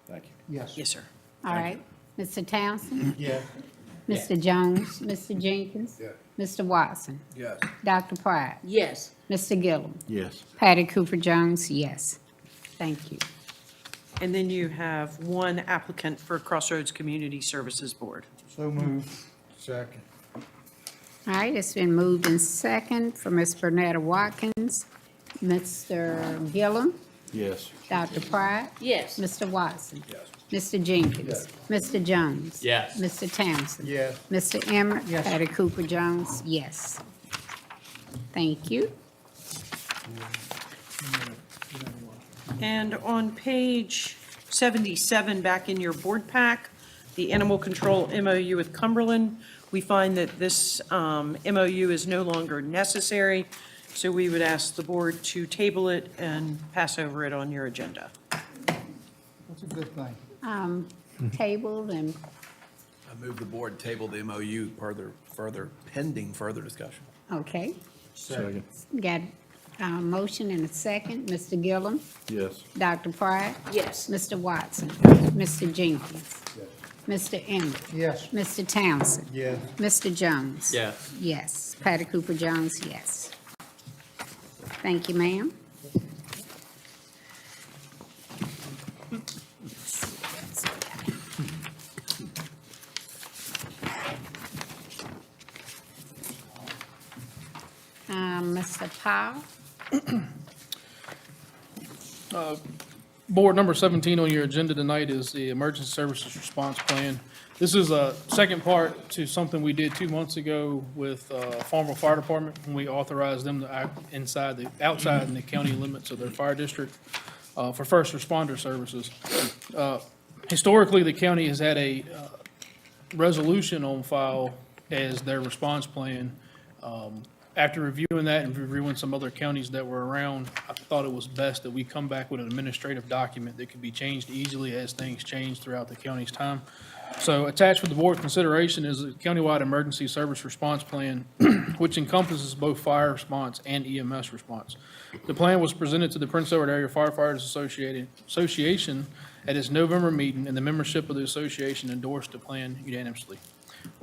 Speaker 3: Thank you.
Speaker 1: Yes.
Speaker 21: Yes, sir.
Speaker 2: All right. Mr. Townsend?
Speaker 4: Yes.
Speaker 2: Mr. Jones? Mr. Jenkins?
Speaker 3: Yes.
Speaker 2: Mr. Watson?
Speaker 7: Yes.
Speaker 2: Dr. Pride?
Speaker 8: Yes.
Speaker 2: Mr. Gillum?
Speaker 3: Yes.
Speaker 2: Patty Cooper Jones, yes. Thank you.
Speaker 21: And then you have 1 applicant for Crossroads Community Services Board.
Speaker 1: So moved.
Speaker 4: Second.
Speaker 2: All right, it's been moved in second for Ms. Bernetta Watkins, Mr. Gillum,
Speaker 3: Yes.
Speaker 2: Dr. Pride,
Speaker 8: Yes.
Speaker 2: Mr. Watson. Mr. Jenkins. Mr. Jones.
Speaker 6: Yes.
Speaker 2: Mr. Townsend.
Speaker 4: Yes.
Speaker 2: Mr. Emmett.
Speaker 1: Yes.
Speaker 2: Patty Cooper Jones, yes. Thank you.
Speaker 21: And on page 77, back in your board pack, the Animal Control MOU with Cumberland, we find that this MOU is no longer necessary, so we would ask the board to table it and pass over it on your agenda.
Speaker 1: That's a good thing.
Speaker 2: Tabled and,
Speaker 7: I move the board table the MOU pending further discussion.
Speaker 2: okay.
Speaker 3: Second.
Speaker 2: Got a motion and a second. Mr. Gillum,
Speaker 3: Yes.
Speaker 2: Dr. Pride,
Speaker 8: Yes.
Speaker 2: Mr. Watson, Mr. Jenkins, Mr. Emmett,
Speaker 1: Yes.
Speaker 2: Mr. Townsend,
Speaker 4: Yes.
Speaker 2: Mr. Jones.
Speaker 6: Yes.
Speaker 2: Yes. Patty Cooper Jones, yes. Thank you, ma'am. Mr. Powell?
Speaker 20: Board, number 17 on your agenda tonight is the Emergency Services Response Plan. This is a second part to something we did 2 months ago with Farmville Fire Department, when we authorized them to act outside in the county limits of their fire district for first responder services. Historically, the county has had a resolution on file as their response plan. After reviewing that and reviewing some other counties that were around, I thought it was best that we come back with an administrative document that could be changed easily as things change throughout the county's time. So attached for the board consideration is a countywide emergency service response plan, which encompasses both fire response and EMS response. The plan was presented to the Prince Edward Area Firefighters Association at its November meeting, and the membership of the association endorsed the plan unanimously.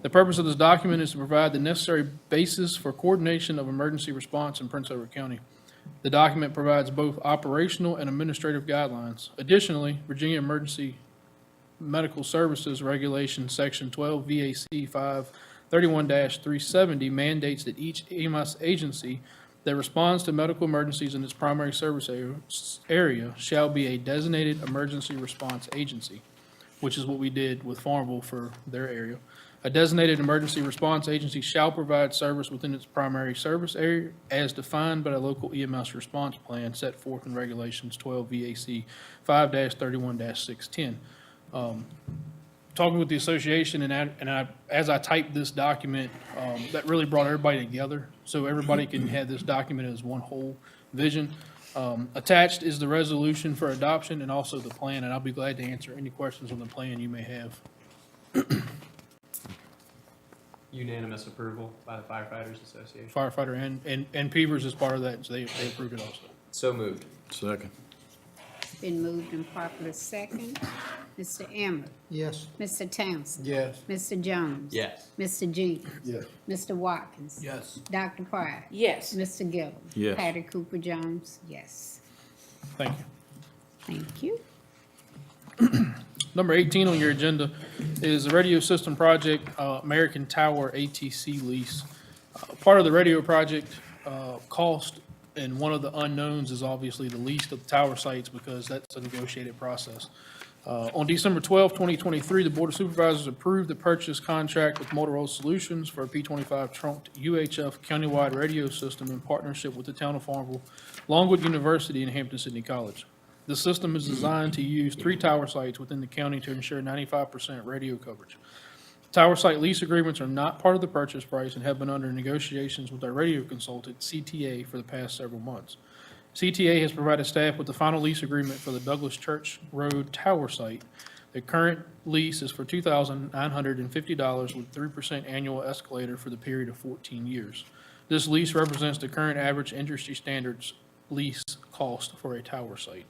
Speaker 20: The purpose of this document is to provide the necessary basis for coordination of emergency response in Prince Edward County. The document provides both operational and administrative guidelines. Additionally, Virginia Emergency Medical Services Regulation, Section 12 VAC 531-370 mandates that each EMS agency that responds to medical emergencies in its primary service area shall be a designated emergency response agency, which is what we did with Farmville for their area. A designated emergency response agency shall provide service within its primary service area as defined by a local EMS response plan set forth in Regulations 12 VAC 5-31-610. Talking with the association as I typed this document, that really brought everybody together, so everybody can have this document as one whole vision. Attached is the resolution for adoption and also the plan, and I'll be glad to answer any questions on the plan you may have.
Speaker 6: Unanimous approval by the Firefighters Association.
Speaker 20: Firefighter and Peavers is part of that, so they approved it also.
Speaker 6: So moved.
Speaker 3: Second.
Speaker 2: Been moved and properly second. Mr. Emmett?
Speaker 1: Yes.
Speaker 2: Mr. Townsend?
Speaker 3: Yes.
Speaker 2: Mr. Jones?
Speaker 6: Yes.
Speaker 2: Mr. Jenkins?
Speaker 3: Yes.
Speaker 2: Mr. Watkins?
Speaker 3: Yes.
Speaker 2: Dr. Pryor?
Speaker 8: Yes.
Speaker 2: Mr. Gillum?
Speaker 3: Yes.
Speaker 2: Patty Cooper Jones? Yes.
Speaker 20: Thank you.
Speaker 2: Thank you.
Speaker 20: Number 18 on your agenda is the radio system project, American Tower ATC lease. Part of the radio project cost, and one of the unknowns is obviously the lease of the tower sites, because that's a negotiated process. On December 12, 2023, the Board of Supervisors approved the purchase contract with Motorola Solutions for a P25 trunked UHF countywide radio system in partnership with the town of Farmville, Longwood University, and Hampton-Sydney College. The system is designed to use 3 tower sites within the county to ensure 95% radio coverage. Tower site lease agreements are not part of the purchase price and have been under negotiations with our radio consultant, CTA, for the past several months. CTA has provided staff with the final lease agreement for the Douglas Church Road Tower site. The current lease is for $2,950 with 3% annual escalator for the period of 14 years. This lease represents the current average industry standards lease cost for a tower site.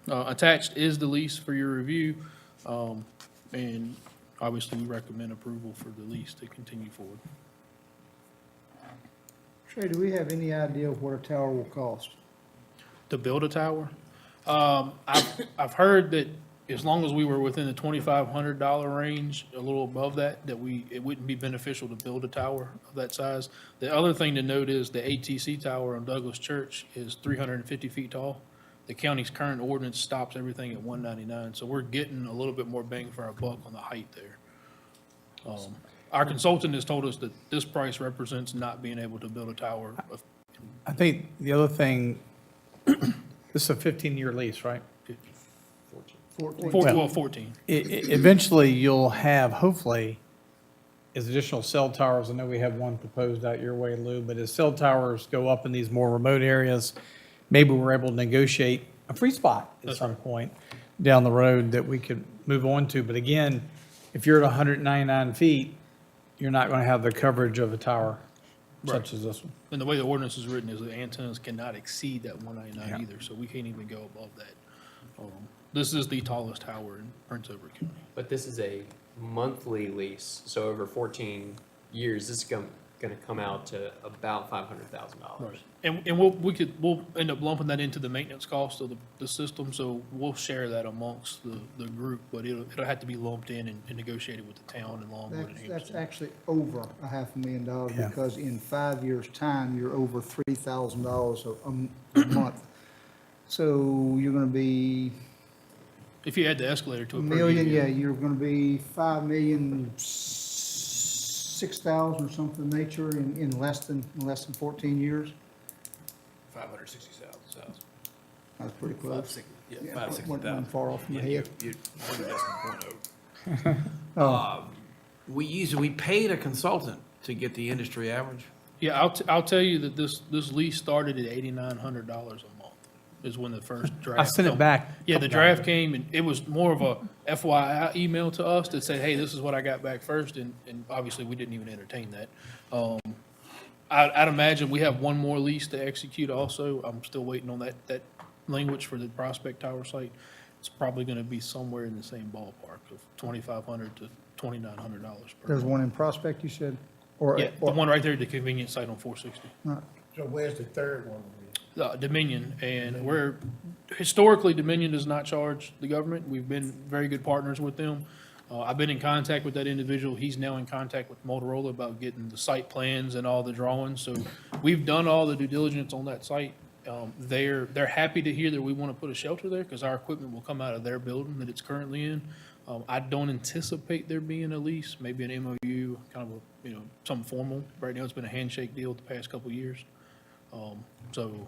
Speaker 20: Attached is the lease for your review, and obviously we recommend approval for the lease to continue forward.
Speaker 1: Trey, do we have any idea of what a tower will cost?
Speaker 20: To build a tower, I've heard that as long as we were within the $2,500 range, a little above that, it wouldn't be beneficial to build a tower of that size. The other thing to note is the ATC tower on Douglas Church is 350 feet tall. The county's current ordinance stops everything at 199, so we're getting a little bit more bang for our buck on the height there. Our consultant has told us that this price represents not being able to build a tower.
Speaker 10: I think the other thing, this is a 15-year lease, right?
Speaker 20: 14.
Speaker 10: Eventually, you'll have, hopefully, as additional cell towers, I know we have one proposed out your way, Lou, but as cell towers go up in these more remote areas, maybe we're able to negotiate a free spot at some point down the road that we could move on to. But again, if you're at 199 feet, you're not going to have the coverage of a tower such as this one.
Speaker 20: And the way the ordinance is written is the antennas cannot exceed that 199 either, so we can't even go above that. This is the tallest tower in Prince Edward County.
Speaker 6: But this is a monthly lease, so over 14 years, this is going to come out to about $500,000.
Speaker 20: Right. And we'll end up lumping that into the maintenance cost of the system, so we'll share that amongst the group, but it'll have to be lumped in and negotiated with the town and Longwood and
Speaker 1: That's
Speaker 20: Hampton.
Speaker 1: actually over $500,000,
Speaker 10: Yeah.
Speaker 1: because in 5 years' time, you're over $3,000 a month. So you're gonna be
Speaker 20: If you add the escalator to
Speaker 1: a
Speaker 20: it per
Speaker 1: million,
Speaker 20: year.
Speaker 1: yeah, you're gonna be 5,006,000 or something of nature in less than 14 years.
Speaker 7: 560,000.
Speaker 1: That's pretty close.
Speaker 7: Yeah,
Speaker 1: Yeah,
Speaker 7: 560,000.
Speaker 1: wasn't far off from my
Speaker 7: Yeah,
Speaker 1: head.
Speaker 7: you one decimal point over. We paid a consultant to get the industry average.
Speaker 20: Yeah, I'll tell you that this lease started at $8,900 a month is when the first draft.
Speaker 10: sent it back a
Speaker 20: Yeah, the
Speaker 10: couple
Speaker 20: draft came and it was more of a FYI email to us that said, hey, this is what I got back first, and obviously we didn't even entertain that. I'd imagine we have one more lease to execute also. I'm still waiting on that language for the Prospect Tower site. It's probably gonna be somewhere in the same ballpark of $2,500 to $2,900 per
Speaker 1: There's
Speaker 20: month.
Speaker 1: one in Prospect, you said? Or
Speaker 20: Yeah, the one right there at the convenience site on 460.
Speaker 4: So where's the third one?
Speaker 20: Dominion, and historically, Dominion does not charge the government. We've been very good partners with them. I've been in contact with that individual. He's now in contact with Motorola about getting the site plans and all the drawings. So we've done all the due diligence on that site. They're happy to hear that we want to put a shelter there because our equipment will come out of their building that it's currently in. I don't anticipate there being a lease, maybe an MOU, kind of something formal. Right now, it's been a handshake deal the past couple of years. So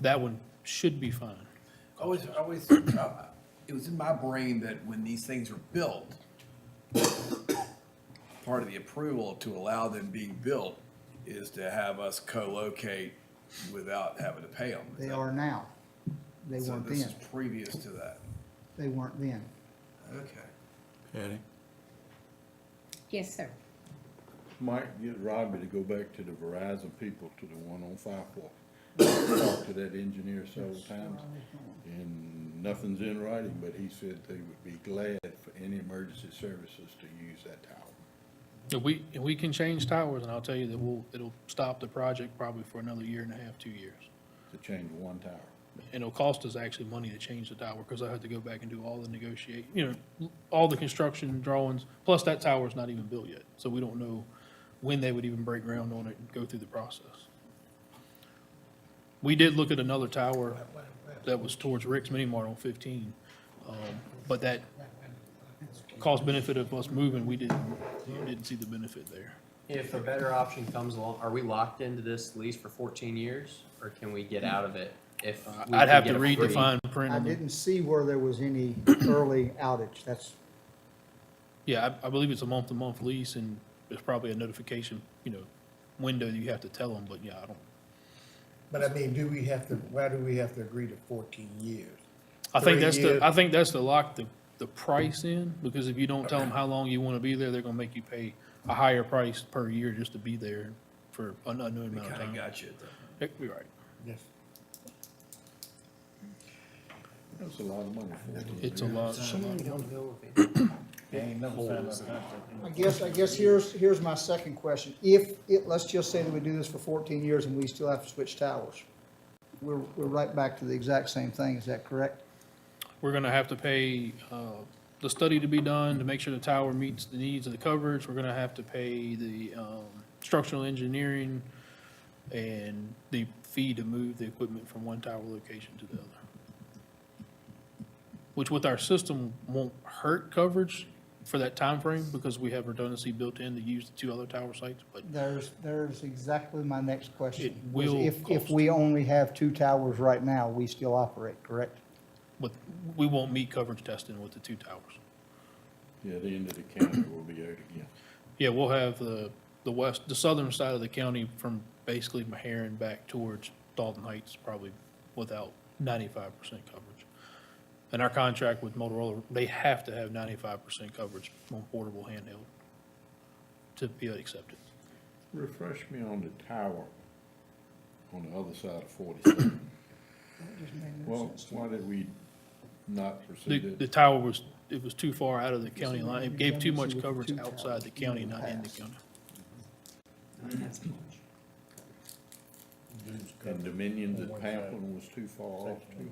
Speaker 20: that one should be fine.
Speaker 7: It was in my brain that when these things are built, part of the approval to allow them being built is to have us co-locate without having to pay them.
Speaker 1: They are now. They
Speaker 7: So
Speaker 1: weren't
Speaker 7: this
Speaker 1: then.
Speaker 7: is previous to that.
Speaker 1: They weren't then.
Speaker 7: Okay.
Speaker 3: Patty,
Speaker 2: Yes, sir.
Speaker 3: Mike, get Robbie to go back to the Verizon people, to the one on 540. Talked to that engineer several times, and nothing's in writing, but he said they would be glad for any emergency services to use that tower.
Speaker 20: We can change towers, and I'll tell you that it'll stop the project probably for another year and a half, 2 years.
Speaker 3: To change one tower.
Speaker 20: And it'll cost us actually money to change the tower, because I have to go back and do all the all the construction drawings, plus that tower's not even built yet, so we don't know when they would even break ground on it and go through the process. We did look at another tower that was towards Rick's Mini Mart on 15, but that cost benefit of us moving, we didn't see the benefit there.
Speaker 6: If a better option comes along, are we locked into this lease for 14 years, or can we get out of it if we
Speaker 20: I'd
Speaker 6: can
Speaker 20: have
Speaker 6: get
Speaker 20: to
Speaker 6: a
Speaker 20: read the
Speaker 6: free-
Speaker 20: fine print
Speaker 1: I
Speaker 20: on the,
Speaker 1: didn't see where there was any early outage. That's,
Speaker 20: yeah, I believe it's a month-to-month lease, and there's probably a notification, window that you have to tell them, but yeah, I don't.
Speaker 4: But I mean, why do we have to agree to 14 years?
Speaker 20: I think
Speaker 4: 3
Speaker 20: that's
Speaker 4: years?
Speaker 20: I think that's to lock the price in, because if you don't tell them how long you want to be there, they're gonna make you pay a higher price per year just to be there for an unknown
Speaker 7: We
Speaker 20: amount of
Speaker 7: kind
Speaker 20: time.
Speaker 7: of got you at that.
Speaker 20: You're right.
Speaker 4: Yes.
Speaker 3: That's a lot of money for it.
Speaker 20: It's a lot.
Speaker 1: I guess here's my second question. Let's just say that we do this for 14 years and we still have to switch towers. We're right back to the exact same thing. Is that correct?
Speaker 20: We're gonna have to pay, the study to be done to make sure the tower meets the needs of the coverage. We're gonna have to pay the, structural engineering and the fee to move the equipment from one tower location to the other. Which with our system won't hurt coverage for that time frame, because we have redundancy built in to use the 2 other tower sites, but
Speaker 1: There's exactly my next question.
Speaker 20: It will
Speaker 1: If
Speaker 20: cost.
Speaker 1: we only have 2 towers right now, we still operate, correct?
Speaker 20: we won't meet coverage testing with the 2 towers.
Speaker 3: Yeah, the end of the county will be out again.
Speaker 20: Yeah, we'll have the southern side of the county from basically Meharon back towards Dalton Heights, probably without 95% coverage. And our contract with Motorola, they have to have 95% coverage on portable handheld to be accepted.
Speaker 3: Refresh me on the tower on the other side of 47. Well, why did we not proceed?
Speaker 20: The tower was too far out of the county line. It gave too much coverage outside the county, not in the county.
Speaker 3: And Dominion at Pamplin was too far off too.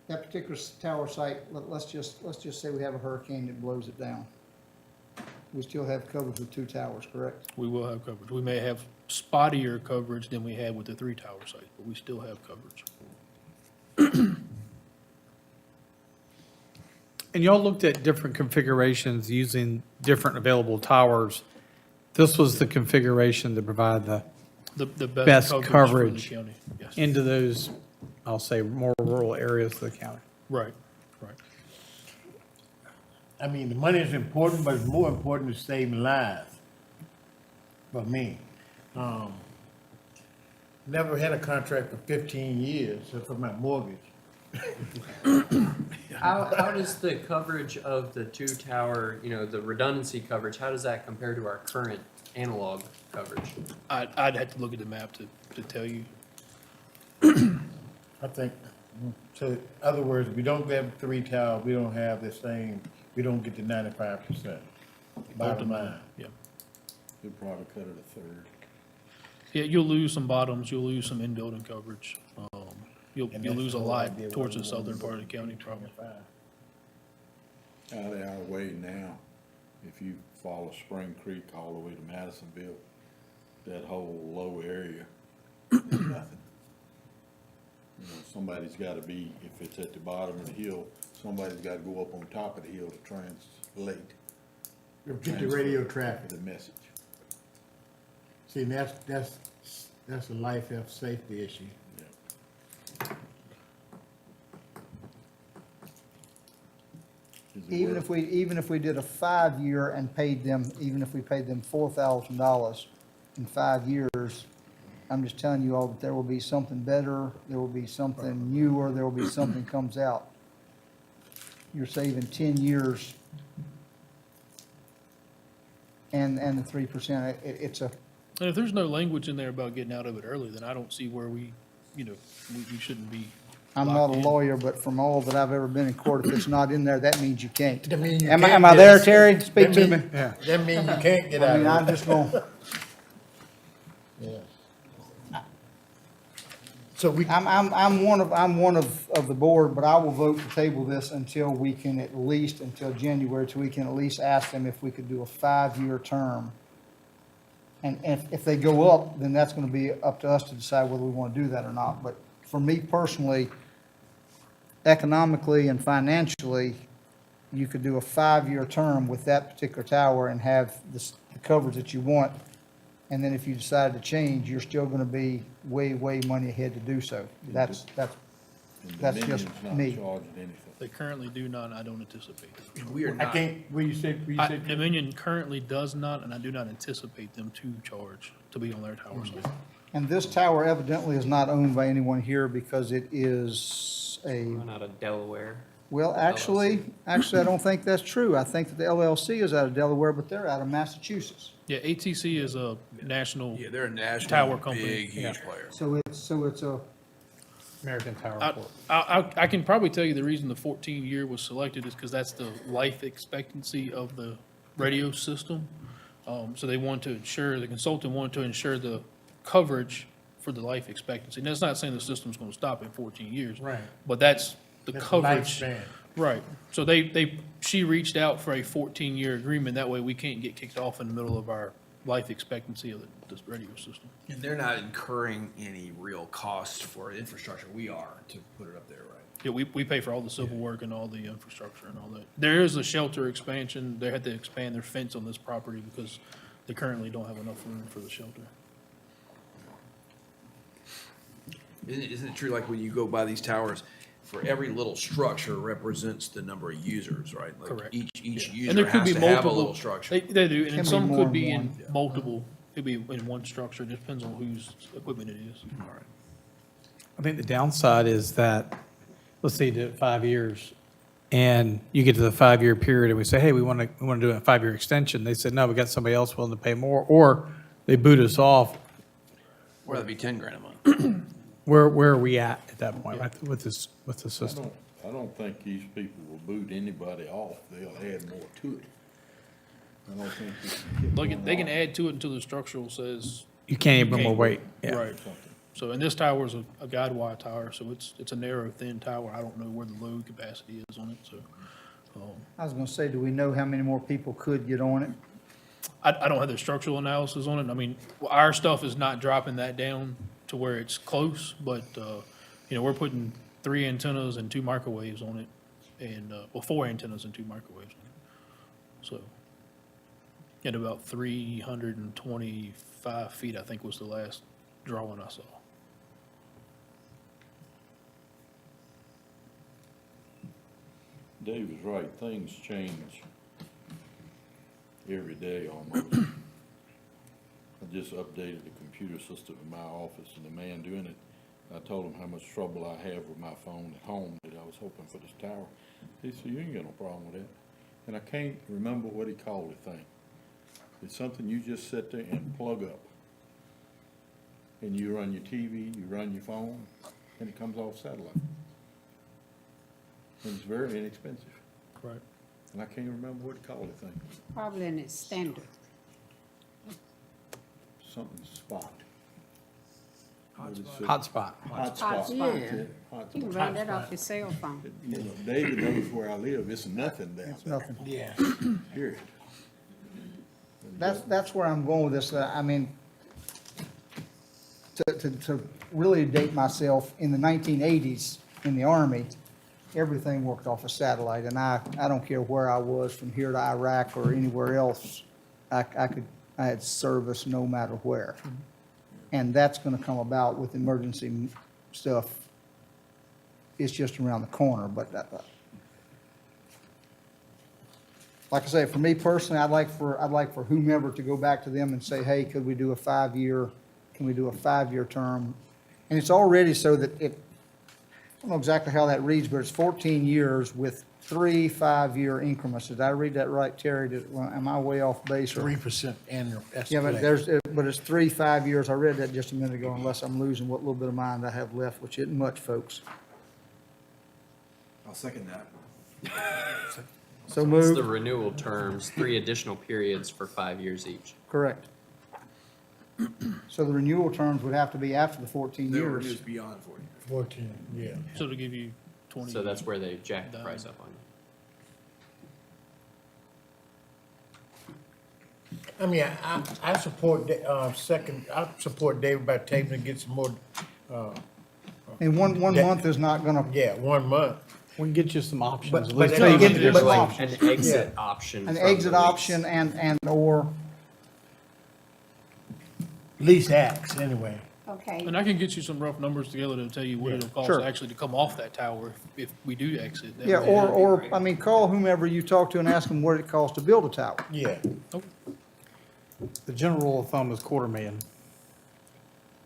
Speaker 1: That particular tower site, let's just say we have a hurricane that blows it down. We still have coverage with 2 towers, correct?
Speaker 20: We will have coverage. We may have spottier coverage than we had with the 3 tower site, but we still have coverage.
Speaker 10: And y'all looked at different configurations using different available towers. This was the configuration to provide the
Speaker 20: The
Speaker 10: best
Speaker 20: for the
Speaker 10: coverage
Speaker 20: county. Yes.
Speaker 10: into those, I'll say, more rural areas of the county.
Speaker 20: Right, right.
Speaker 4: I mean, the money is important, but it's more important to saving lives. For me, never had a contract for 15 years, except for my mortgage.
Speaker 6: How does the coverage of the 2 tower, the redundancy coverage, how does that compare to our current analog coverage?
Speaker 20: I'd have to look at the map to tell you.
Speaker 4: I think, so in other words, we don't have 3 towers, we don't have the same, we don't get the 95%. Bottom line.
Speaker 20: Yeah.
Speaker 3: You'll probably cut it a third.
Speaker 20: Yeah, you'll lose some bottoms, you'll lose some in-building coverage. You'll
Speaker 4: And
Speaker 20: you'll
Speaker 4: that's
Speaker 20: lose a
Speaker 4: the whole
Speaker 20: lot
Speaker 4: idea
Speaker 20: towards
Speaker 4: why
Speaker 20: the
Speaker 4: we want
Speaker 20: southern
Speaker 4: to
Speaker 20: part of the county, probably.
Speaker 3: Out of our way now, if you follow Spring Creek all the way to Madisonville, that whole low area is nothing. Somebody's gotta be, if it's at the bottom of the hill, somebody's gotta go up on top of the hill to translate.
Speaker 4: Get the radio traffic.
Speaker 3: The message.
Speaker 4: See, that's a life health safety issue.
Speaker 1: Even if we did a 5-year and paid them, even if we paid them $4,000 in 5 years, I'm just telling you all that there will be something better, there will be something newer, there will be something comes out. You're saving 10 years and the 3%, it's a,
Speaker 20: And if there's no language in there about getting out of it early, then I don't see where we shouldn't be.
Speaker 1: I'm not a
Speaker 20: locked in.
Speaker 1: lawyer, but from all that I've ever been in court, if it's not in there, that means you can't.
Speaker 4: That mean you
Speaker 1: Am
Speaker 4: can't
Speaker 1: I
Speaker 4: get
Speaker 1: there,
Speaker 4: it.
Speaker 1: Terry? Speak
Speaker 4: That
Speaker 1: to
Speaker 4: mean-
Speaker 1: me. Yeah.
Speaker 4: That means you can't get out
Speaker 1: I mean, I'm
Speaker 4: of it.
Speaker 1: just gonna,
Speaker 4: Yeah. So we,
Speaker 1: I'm one of the board, but I will vote to table this until we can until January, till we can at least ask them if we could do a 5-year term. And if they go up, then that's gonna be up to us to decide whether we wanna do that or not. But for me personally, economically and financially, you could do a 5-year term with that particular tower and have the coverage that you want. And then if you decide to change, you're still gonna be way money ahead to do so. That's
Speaker 3: And
Speaker 1: just
Speaker 3: Dominion's not
Speaker 1: me.
Speaker 3: charging anything.
Speaker 20: They currently do not, and I don't anticipate them.
Speaker 7: We are
Speaker 4: I
Speaker 7: not,
Speaker 4: can't, what you said,
Speaker 20: Dominion currently does not, and I do not anticipate them to charge to be on their tower site.
Speaker 1: And this tower evidently is not owned by anyone here because it is
Speaker 6: Run out of Delaware.
Speaker 1: well, actually, I don't think that's true. I think that the LLC is out of Delaware, but they're out of Massachusetts.
Speaker 20: Yeah, ATC is a national
Speaker 7: yeah, they're a national,
Speaker 20: tower company.
Speaker 7: big, huge player.
Speaker 1: So it's a,
Speaker 10: American Tower
Speaker 20: I,
Speaker 10: Corp.
Speaker 20: I can probably tell you the reason the 14-year was selected is because that's the life expectancy of the radio system. So they want to ensure, the consultant wanted to ensure the coverage for the life expectancy. And that's not saying the system's going to stop in 14 years.
Speaker 4: Right.
Speaker 20: But that's the
Speaker 4: That's the
Speaker 20: coverage.
Speaker 4: lifespan.
Speaker 20: Right. So she reached out for a 14-year agreement. That way we can't get kicked off in the middle of our life expectancy of this radio system.
Speaker 7: And they're not incurring any real costs for infrastructure. We are to put it up there, right?
Speaker 20: Yeah, we pay for all the civil work and all the infrastructure and all that. There is a shelter expansion. They had to expand their fence on this property because they currently don't have enough room for the shelter.
Speaker 7: Isn't it true, like when you go by these towers, for every little structure represents the number of users, right? Like
Speaker 20: Correct.
Speaker 7: Each
Speaker 20: And
Speaker 7: user
Speaker 20: there could
Speaker 7: has
Speaker 20: be
Speaker 7: to have a
Speaker 20: multiple.
Speaker 7: little structure.
Speaker 20: They do,
Speaker 1: Can
Speaker 20: and
Speaker 1: be
Speaker 20: some
Speaker 1: more
Speaker 20: could
Speaker 1: than
Speaker 20: be in
Speaker 1: one.
Speaker 20: multiple. Could be in one structure. It depends on whose equipment it is.
Speaker 7: All right.
Speaker 10: I think the downside is that, let's say you did it 5 years, and you get to the 5-year period, and we say, hey, we want to do a 5-year extension. They said, no, we got somebody else willing to pay more, or they boot us off.
Speaker 7: Or that'd be 10 grand a month.
Speaker 10: Where are we at that point with the system?
Speaker 3: I don't think these people will boot anybody off. They'll add more to it. I don't think
Speaker 20: They can add to it until the structural says.
Speaker 10: You can't even more weight. Yeah.
Speaker 20: Right. So, and this tower is a guide wire tower, so it's a narrow, thin tower. I don't know where the load capacity is on it, so.
Speaker 1: I was gonna say, do we know how many more people could get on it?
Speaker 20: I don't have the structural analysis on it. I mean, our stuff is not dropping that down to where it's close, but, we're putting 3 antennas and 2 microwaves on it, and, 4 antennas and 2 microwaves on it. So, at about 325 feet, I think was the last drawing I saw.
Speaker 3: Dave is right, things change every day almost. I just updated the computer system in my office, and the man doing it, I told him how much trouble I have with my phone at home, that I was hoping for this tower. He said, you ain't got no problem with that. And I can't remember what he called the thing. It's something you just sit there and plug up. And you run your TV, you run your phone, and it comes off satellite. And it's very inexpensive.
Speaker 20: Right.
Speaker 3: And I can't remember what he called the thing.
Speaker 2: Probably in its standard.
Speaker 3: Something spot.
Speaker 10: Hotspot.
Speaker 3: Hotspot.
Speaker 2: Yeah.
Speaker 3: Yeah,
Speaker 2: You can
Speaker 3: hotspot.
Speaker 2: run that off your cell phone.
Speaker 3: You know, David knows where I live. It's nothing down there.
Speaker 1: Nothing.
Speaker 3: Yeah. Period.
Speaker 1: That's where I'm going with this. I mean, to really date myself, in the 1980s, in the Army, everything worked off a satellite, and I don't care where I was, from here to Iraq or anywhere else, I had service no matter where. And that's gonna come about with emergency stuff. It's just around the corner, but like I say, for me personally, I'd like for whomever to go back to them and say, hey, can we do a 5-year term? And it's already so that I don't know exactly how that reads, but it's 14 years with 3 5-year increments. Did I read that right, Terry? Am I way off base?
Speaker 4: 3% annual
Speaker 1: Yeah, but
Speaker 4: escalation.
Speaker 1: but it's 3 5 years. I read that just a minute ago, unless I'm losing what little bit of mind I have left, which isn't much, folks.
Speaker 7: I'll second that.
Speaker 1: So
Speaker 6: It's
Speaker 1: moved.
Speaker 6: the renewal terms, 3 additional periods for 5 years each.
Speaker 1: Correct. So the renewal terms would have to be after the 14
Speaker 7: They were
Speaker 1: years.
Speaker 7: reduced beyond 40.
Speaker 4: 14, yeah.
Speaker 20: So to give you 20.
Speaker 6: So that's where they jacked the price up on you.
Speaker 4: I mean, I support, I support David by tabling and get some more,
Speaker 1: And one month is not gonna,
Speaker 4: yeah, 1 month.
Speaker 10: We can get you some options.
Speaker 4: But-
Speaker 10: At
Speaker 4: but
Speaker 10: least
Speaker 4: they
Speaker 10: tell you
Speaker 4: give
Speaker 10: what
Speaker 4: you
Speaker 10: to
Speaker 6: There's
Speaker 10: do.
Speaker 1: but
Speaker 6: like
Speaker 1: options.
Speaker 6: an exit
Speaker 1: Yeah.
Speaker 6: option.
Speaker 1: an
Speaker 6: from the
Speaker 1: exit
Speaker 6: lease.
Speaker 1: option or,
Speaker 4: Lease acts, anyway.
Speaker 2: Okay,
Speaker 20: And I can get you some rough numbers together to tell you what it'll cost
Speaker 1: Sure.
Speaker 20: actually to come off that tower if we do exit. That
Speaker 1: yeah,
Speaker 20: way-
Speaker 1: or, I mean, call whomever you talk to and ask them what it costs to build a tower.
Speaker 4: Yeah.
Speaker 10: The general rule of thumb is $250,000.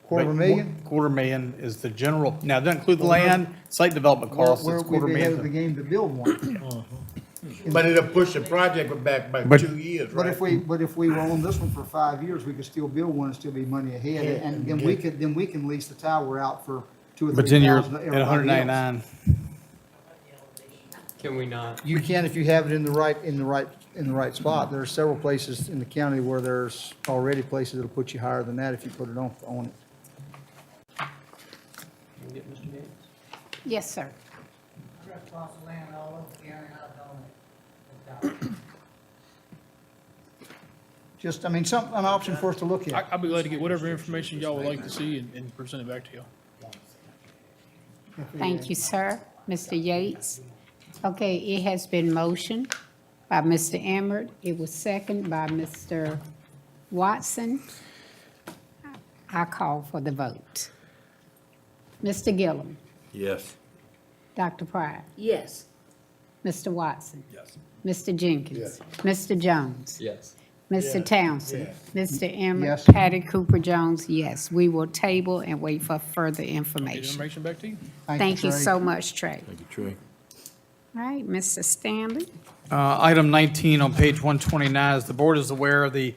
Speaker 1: $250,000?
Speaker 10: $250,000 is the general, now, it doesn't include the land, site development costs,
Speaker 1: Where
Speaker 10: it's
Speaker 1: we'd be ahead of the
Speaker 10: $250,000.
Speaker 1: game to build one.
Speaker 4: But it'll push the project back by
Speaker 10: But-
Speaker 4: 2 years,
Speaker 1: But
Speaker 4: right?
Speaker 1: if we were on this one for 5 years, we could still build one and still be money ahead,
Speaker 4: Yeah,
Speaker 1: and then we can lease the tower out for 2 or 3
Speaker 10: But then you're
Speaker 1: thousand. to
Speaker 10: at
Speaker 1: everybody else.
Speaker 10: $199.
Speaker 6: Can we not?
Speaker 1: You can if you have it in the right spot. There are several places in the county where there's already places that'll put you higher than that if you put it on it.
Speaker 6: Can we get Mr. Gates?
Speaker 2: yes, sir.
Speaker 1: Just, I mean, an option for us to look at.
Speaker 20: I'll be glad to get whatever information y'all would like to see and present it back to y'all.
Speaker 2: Thank you, sir. Mr. Yates? Okay, it has been motioned by Mr. Emmert. It was seconded by Mr. Watson. I call for the vote. Mr. Gillum?
Speaker 3: Yes.
Speaker 2: Dr. Pryor?
Speaker 8: Yes.
Speaker 2: Mr. Watson?
Speaker 7: Yes.
Speaker 2: Mr. Jenkins? Mr. Jones?
Speaker 6: Yes.
Speaker 2: Mr. Townsend? Mr. Emmert?
Speaker 1: Yes.
Speaker 2: Patty Cooper Jones, yes. We will table and wait for further
Speaker 20: Get
Speaker 2: information.
Speaker 20: information back to you.
Speaker 2: Thank you
Speaker 1: Trey.
Speaker 2: so much, Trey.
Speaker 3: Thank you, Trey.
Speaker 2: All right, Mr. Stanley?
Speaker 10: Item 19 on page 129, as the board is aware, the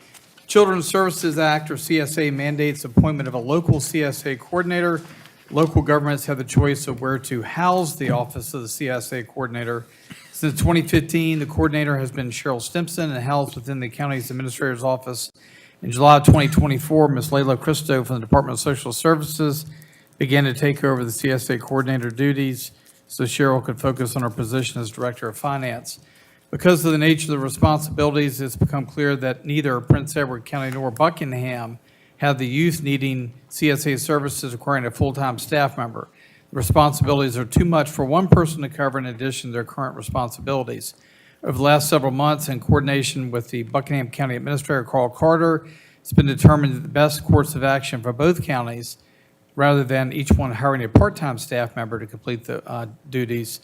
Speaker 10: Children's Services Act, or CSA, mandates appointment of a local CSA coordinator. Local governments have the choice of where to house the office of the CSA coordinator. Since 2015, the coordinator has been Cheryl Stimpson and housed within the county's administrator's office. In July of 2024, Ms. Layla Cristo from the Department of Social Services began to take over the CSA coordinator duties so Cheryl could focus on her position as Director of Finance. Because of the nature of the responsibilities, it's become clear that neither Prince Edward County nor Buckingham have the youth needing CSA services requiring a full-time staff member. The responsibilities are too much for one person to cover in addition to their current responsibilities. Over the last several months, in coordination with the Buckingham County Administrator, Carl Carter, it's been determined that the best course of action for both counties, rather than each one hiring a part-time staff member to complete the duties,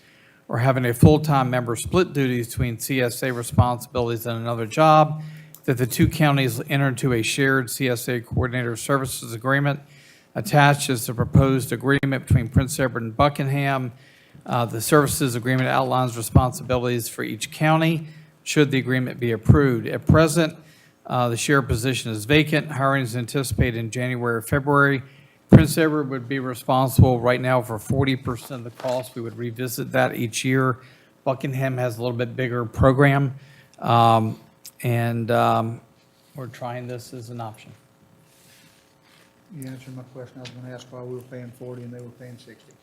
Speaker 10: or having a full-time member split duties between CSA responsibilities and another job, that the two counties enter into a shared CSA coordinator services agreement. Attached is the proposed agreement between Prince Edward and Buckingham. The services agreement outlines responsibilities for each county should the agreement be approved. At present, the shared position is vacant. Hiring is anticipated in January or February. Prince Edward would be responsible right now for 40% of the cost. We would revisit that each year. Buckingham has a little bit bigger program, and we're trying this as an option.
Speaker 1: You answered my question. I was going to ask why we were paying 40 and they were paying 60.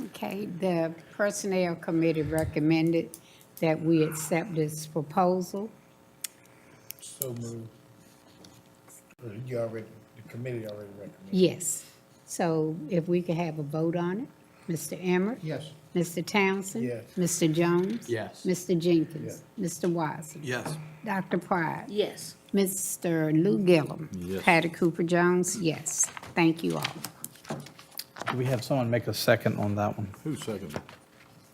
Speaker 2: Okay, the Personnel Committee recommended that we accept this proposal.
Speaker 4: So moved. You already, the committee already recommended.
Speaker 2: Yes. So if we could have a vote on it. Mr. Emmert?
Speaker 1: Yes.
Speaker 2: Mr. Townsend?
Speaker 4: Yes.
Speaker 2: Mr. Jones?
Speaker 6: Yes.
Speaker 2: Mr. Jenkins? Mr. Watson?
Speaker 7: Yes.
Speaker 2: Dr. Pride?
Speaker 8: Yes.
Speaker 2: Mr. Lou Gillum?
Speaker 3: Yes.
Speaker 2: Patty Cooper Jones? Yes. Thank you all.
Speaker 10: Do we have someone make a second on that one?
Speaker 3: Who seconded?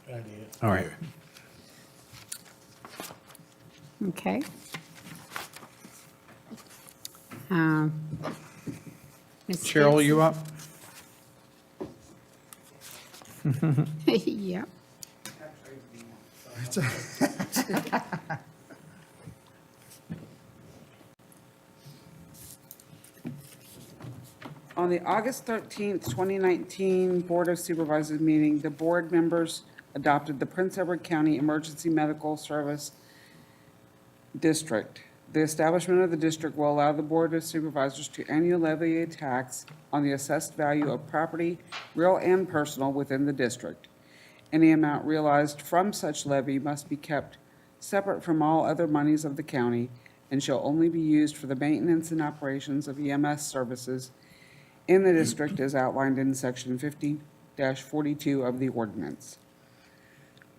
Speaker 4: I did.
Speaker 10: All right.
Speaker 2: Okay. Ms.
Speaker 10: Cheryl, you up?
Speaker 2: Yep.
Speaker 5: On the August 13th, 2019 Board of Supervisors meeting, the board members adopted the Prince Edward County Emergency Medical Service District. The establishment of the district will allow the Board of Supervisors to annually levy a tax on the assessed value of property, real and personal, within the district. Any amount realized from such levy must be kept separate from all other monies of the county and shall only be used for the maintenance and operations of EMS services in the district as outlined in Section 50-42 of the ordinance.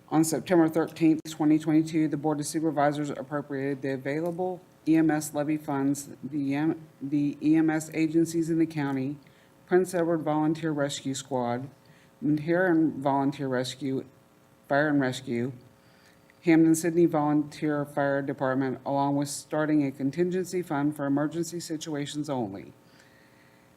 Speaker 5: On September 13th, 2022, the Board of Supervisors appropriated the available EMS levy funds, the EMS agencies in the county, Prince Edward Volunteer Rescue Squad, Manhattan Volunteer Rescue, Fire and Rescue, Hampden-Sydney Volunteer Fire Department, along with starting a contingency fund for emergency situations only.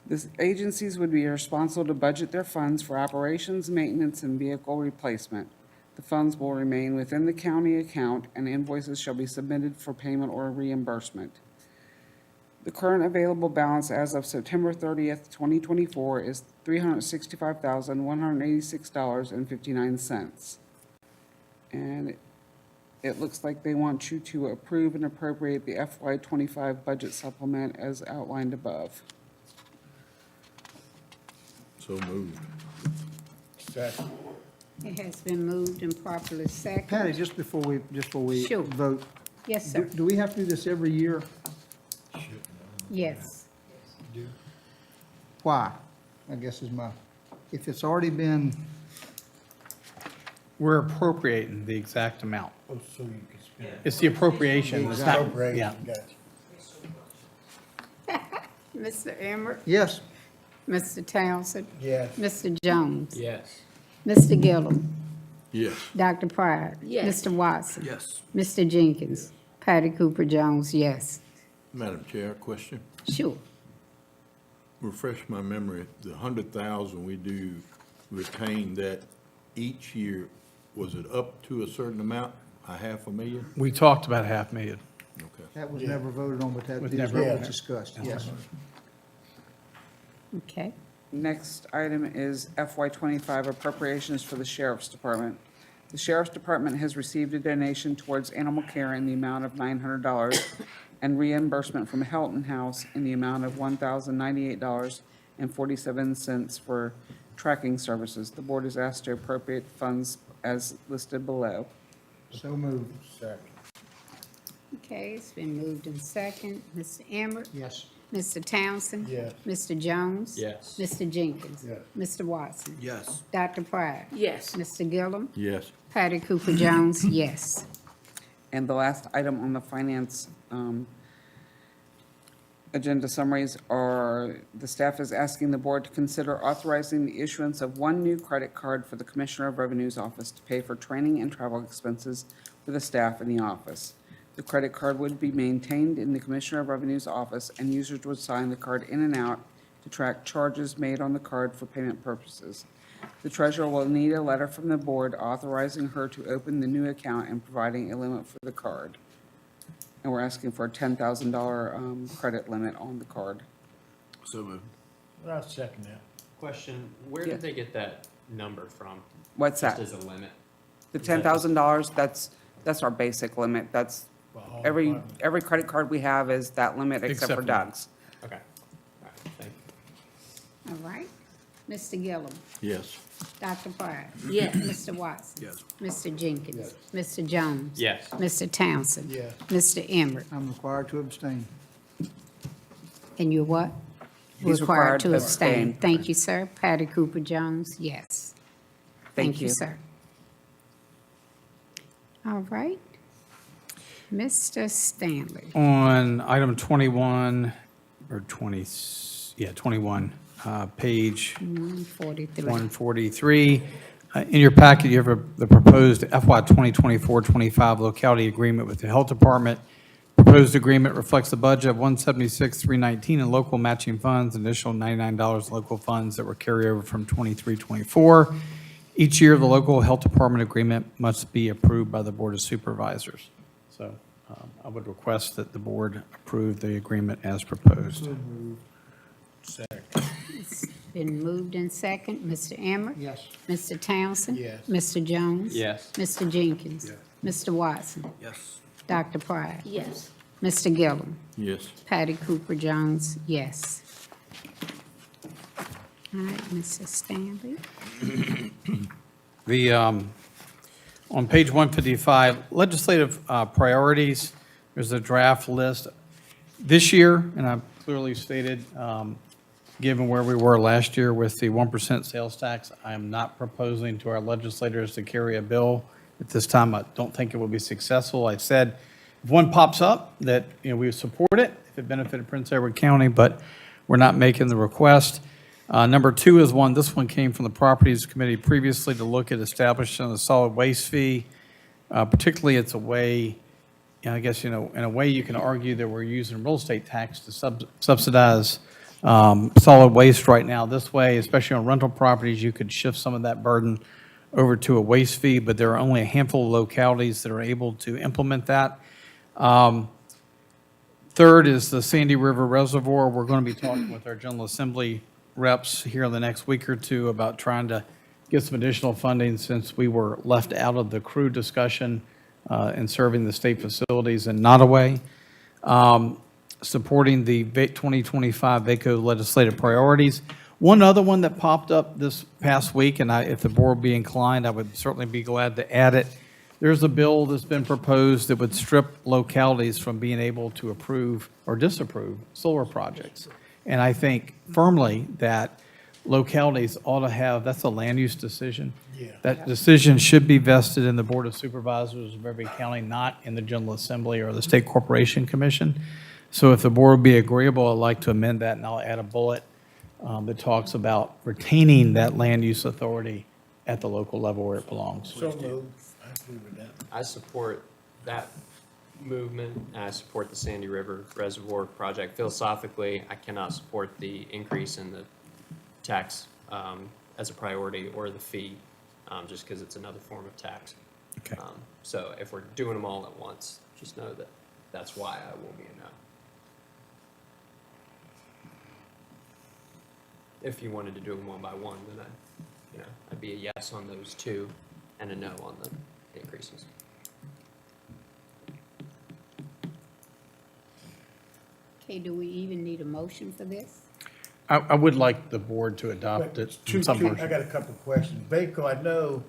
Speaker 5: The agencies would be responsible to budget their funds for operations, maintenance, and vehicle replacement. The funds will remain within the county account, and invoices shall be submitted for payment or reimbursement. The current available balance as of September 30th, 2024 is $365,186.59. And it looks like they want you to approve and appropriate the FY25 budget supplement as outlined above.
Speaker 3: So moved.
Speaker 4: Second.
Speaker 2: It has been moved and properly seconded.
Speaker 1: Patty, just before we
Speaker 2: Sure.
Speaker 1: vote.
Speaker 2: Yes, sir.
Speaker 1: Do we have to do this every year?
Speaker 2: Yes.
Speaker 1: Why? I guess is if it's already been,
Speaker 10: We're appropriating the exact amount.
Speaker 4: Oh, so you can spend.
Speaker 10: It's the appropriation. It's not,
Speaker 4: Appropriate,
Speaker 10: yeah.
Speaker 4: gotcha.
Speaker 2: Mr. Emmert?
Speaker 1: yes,
Speaker 2: Mr. Townsend?
Speaker 4: Yes.
Speaker 2: Mr. Jones?
Speaker 6: Yes.
Speaker 2: Mr. Gillum?
Speaker 3: Yes.
Speaker 2: Dr. Pride?
Speaker 8: Yes.
Speaker 2: Mr. Watson?
Speaker 7: Yes.
Speaker 2: Mr. Jenkins? Patty Cooper Jones, yes.
Speaker 3: Madam Chair, a question.
Speaker 2: Sure.
Speaker 3: Refresh my memory, the 100,000 we do retain that each year, was it up to a certain amount, $500,000?
Speaker 10: We talked about $500,000.
Speaker 3: Okay.
Speaker 1: that was never voted on, but that
Speaker 10: Was
Speaker 1: is
Speaker 10: never-
Speaker 1: what was discussed, yes.
Speaker 2: Okay.
Speaker 5: Next item is FY25 appropriations for the Sheriff's Department. The Sheriff's Department has received a donation towards animal care in the amount of $900 and reimbursement from Helton House in the amount of $1,098.47 for tracking services. The board is asked to appropriate funds as listed below.
Speaker 1: So moved.
Speaker 4: Second.
Speaker 2: Okay, it's been moved in second. Mr. Emmett?
Speaker 1: Yes.
Speaker 2: Mr. Townsend?
Speaker 4: Yes.
Speaker 2: Mr. Jones?
Speaker 11: Yes.
Speaker 2: Mr. Jenkins?
Speaker 4: Yes.
Speaker 2: Mr. Watson?
Speaker 7: Yes.
Speaker 2: Dr. Pryor?
Speaker 8: Yes.
Speaker 2: Mr. Gillum?
Speaker 3: Yes.
Speaker 2: Patty Cooper Jones, yes.
Speaker 5: And the last item on the finance agenda summaries are, the staff is asking the board to consider authorizing the issuance of one new credit card for the Commissioner of Revenue's office to pay for training and travel expenses for the staff in the office. The credit card would be maintained in the Commissioner of Revenue's office, and users would sign the card in and out to track charges made on the card for payment purposes. The treasurer will need a letter from the board authorizing her to open the new account and providing a limit for the card. And we're asking for a $10,000 credit limit on the card.
Speaker 7: So moved.
Speaker 4: I'll second that.
Speaker 6: Question, where
Speaker 5: Yeah.
Speaker 6: did they get that number from?
Speaker 5: What's that?
Speaker 6: Just as a limit?
Speaker 5: The
Speaker 6: Is that just-
Speaker 5: $10,000, that's our basic limit. That's, every credit card we have is that limit except for
Speaker 10: Except for-
Speaker 5: Doug's.
Speaker 6: Okay. All right, thank you.
Speaker 2: All right. Mr. Gillum?
Speaker 3: Yes.
Speaker 2: Dr. Pryor?
Speaker 8: Yes.
Speaker 2: Mr. Watson?
Speaker 7: Yes.
Speaker 2: Mr. Jenkins? Mr. Jones?
Speaker 11: Yes.
Speaker 2: Mr. Townsend?
Speaker 4: Yes.
Speaker 2: Mr. Emmett?
Speaker 1: I'm required to abstain.
Speaker 2: And you're what?
Speaker 5: He's required to abstain.
Speaker 2: Thank you, sir. Patty Cooper Jones, yes.
Speaker 5: Thank you.
Speaker 2: sir. All right. Mr. Stanley.
Speaker 10: On item 21, or 20, yeah, 21, page
Speaker 2: 143.
Speaker 10: 143. In your packet, you have the proposed FY 2024-25 locality agreement with the Health Department. Proposed agreement reflects the budget of $176,319 in local matching funds, additional $99 local funds that were carried over from 23-24. Each year, the local health department agreement must be approved by the Board of Supervisors. So I would request that the board approve the agreement as proposed.
Speaker 4: Second.
Speaker 2: It's been moved in second. Mr. Emmett?
Speaker 1: Yes.
Speaker 2: Mr. Townsend?
Speaker 4: Yes.
Speaker 2: Mr. Jones?
Speaker 11: Yes.
Speaker 2: Mr. Jenkins? Mr. Watson?
Speaker 7: Yes.
Speaker 2: Dr. Pryor?
Speaker 8: Yes.
Speaker 2: Mr. Gillum?
Speaker 3: Yes.
Speaker 2: Patty Cooper Jones, yes. All right, Mr. Stanley.
Speaker 10: The, on page 155, legislative priorities, there's a draft list. This year, and I've clearly stated, given where we were last year with the 1% sales tax, I am not proposing to our legislators to carry a bill. At this time, I don't think it will be successful. I said, if one pops up, that, we would support it if it benefited Prince Edward County, but we're not making the request. Number two is one, this one came from the Properties Committee previously to look at establishing a solid waste fee. Particularly, it's a way, I guess, in a way you can argue that we're using real estate tax to subsidize solid waste right now. This way, especially on rental properties, you could shift some of that burden over to a waste fee, but there are only a handful of localities that are able to implement that. Third is the Sandy River Reservoir. We're going to be talking with our General Assembly reps here in the next week or two about trying to get some additional funding since we were left out of the crew discussion in serving the state facilities in Nottaway. Supporting the 2025 VACO legislative priorities. One other one that popped up this past week, and if the board be inclined, I would certainly be glad to add it. There's a bill that's been proposed that would strip localities from being able to approve or disapprove solar projects. And I think firmly that localities ought to have, that's a land use decision.
Speaker 4: Yeah.
Speaker 10: That decision should be vested in the Board of Supervisors of every county, not in the General Assembly or the State Corporation Commission. So if the board would be agreeable, I'd like to amend that, and I'll add a bullet that talks about retaining that land use authority at the local level where it belongs.
Speaker 4: So moved. I agree with that.
Speaker 6: I support that movement, and I support the Sandy River Reservoir project. Philosophically, I cannot support the increase in the tax as a priority or the fee, just because it's another form of tax.
Speaker 10: Okay.
Speaker 6: So if we're doing them all at once, just know that that's why I will be a no. If you wanted to do them one by one, then I'd be a yes on those two and a no on the increases.
Speaker 2: Okay, do we even need a motion for this?
Speaker 10: I would like the board to adopt it in some
Speaker 4: I
Speaker 10: version.
Speaker 4: got a couple of questions. VACO, I know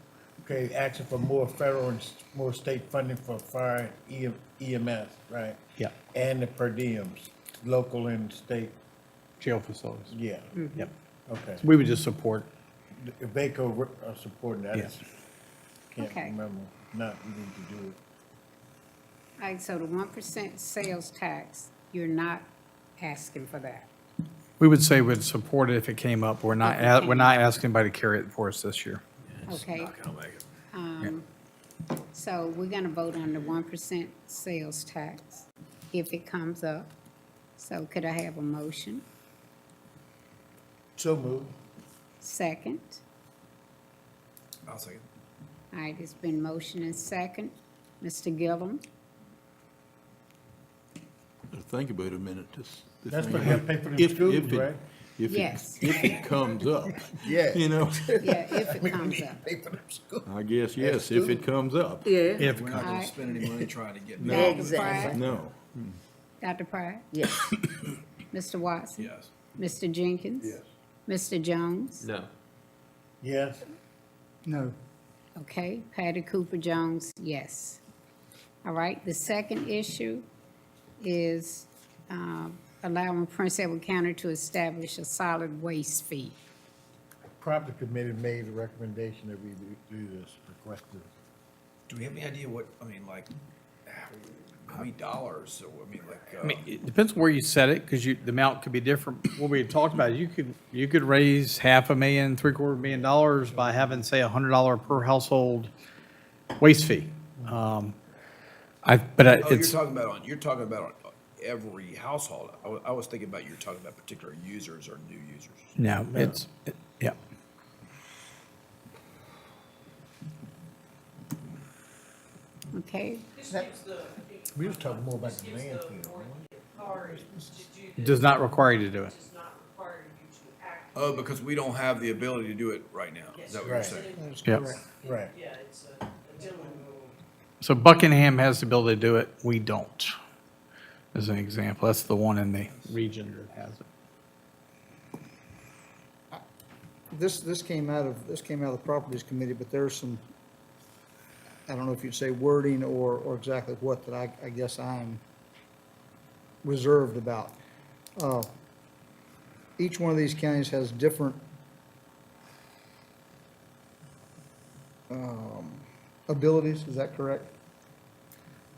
Speaker 4: Okay, asking for more federal and more state funding for fire and EMS, right?
Speaker 10: Yeah.
Speaker 4: And the per diems, local and state,
Speaker 10: Jail facilities.
Speaker 4: yeah,
Speaker 10: Yep.
Speaker 4: okay.
Speaker 10: We would just support,
Speaker 4: If they co supporting that, I
Speaker 10: Yeah.
Speaker 4: just can't
Speaker 2: Okay.
Speaker 4: remember, not, we need to do it.
Speaker 2: All right, so the 1% sales tax, you're not asking for that?
Speaker 10: we would say we'd support it if it came up. We're not,
Speaker 2: If it came
Speaker 10: we're not
Speaker 2: up.
Speaker 10: asking anybody to carry it for us this year.
Speaker 2: Okay. So we're gonna vote on the 1% sales tax if it comes up. So could I have a motion?
Speaker 4: So moved.
Speaker 2: Second?
Speaker 7: I'll second.
Speaker 2: All right, it's been motion and second. Mr. Gillum?
Speaker 3: Think about it a minute,
Speaker 4: That's for help pay for them schools, right?
Speaker 2: Yes.
Speaker 3: If it comes up,
Speaker 4: Yeah.
Speaker 3: you know,
Speaker 2: Yeah, if it comes up.
Speaker 4: Pay for them schools.
Speaker 3: I guess, yes, if it comes up.
Speaker 8: Yeah.
Speaker 10: If,
Speaker 7: We're not
Speaker 2: All
Speaker 7: gonna
Speaker 2: right.
Speaker 7: spend any money trying to get.
Speaker 2: Dr.
Speaker 8: Exactly.
Speaker 2: Pryor?
Speaker 3: No.
Speaker 2: Dr. Pryor?
Speaker 8: Yes.
Speaker 2: Mr. Watson?
Speaker 7: Yes.
Speaker 2: Mr. Jenkins?
Speaker 4: Yes.
Speaker 2: Mr. Jones?
Speaker 6: No.
Speaker 4: Yes,
Speaker 1: No.
Speaker 2: Okay, Patty Cooper Jones, yes. All right, the second issue is allowing Prince Edward County to establish a solid waste fee.
Speaker 4: property committee made a recommendation that we do this, requested.
Speaker 7: Do we have any idea what, I mean, like, how many dollars, so, I mean, like,
Speaker 10: I mean, it depends on where you set it, because the amount could be different. What we had talked about, you could raise $500,000, $750,000 by having, say, $100 per household waste fee.
Speaker 7: oh,
Speaker 10: It's,
Speaker 7: you're talking about on every household. I was thinking about you're talking about particular users or new users.
Speaker 10: no, yeah.
Speaker 2: Okay,
Speaker 4: We was talking more about the landfill.
Speaker 10: Does not require you to do it.
Speaker 7: Oh, because we don't have the ability to do it right now. Is that what you're
Speaker 4: Right.
Speaker 7: saying?
Speaker 10: Yep.
Speaker 4: Right.
Speaker 10: So Buckingham has the ability to do it, we don't, as an example. That's the one in the region that has it.
Speaker 1: This came out of the Properties Committee, but there's some, I don't know if you'd say wording or exactly what, that I guess I'm reserved about. Each one of these counties has different abilities, is that correct?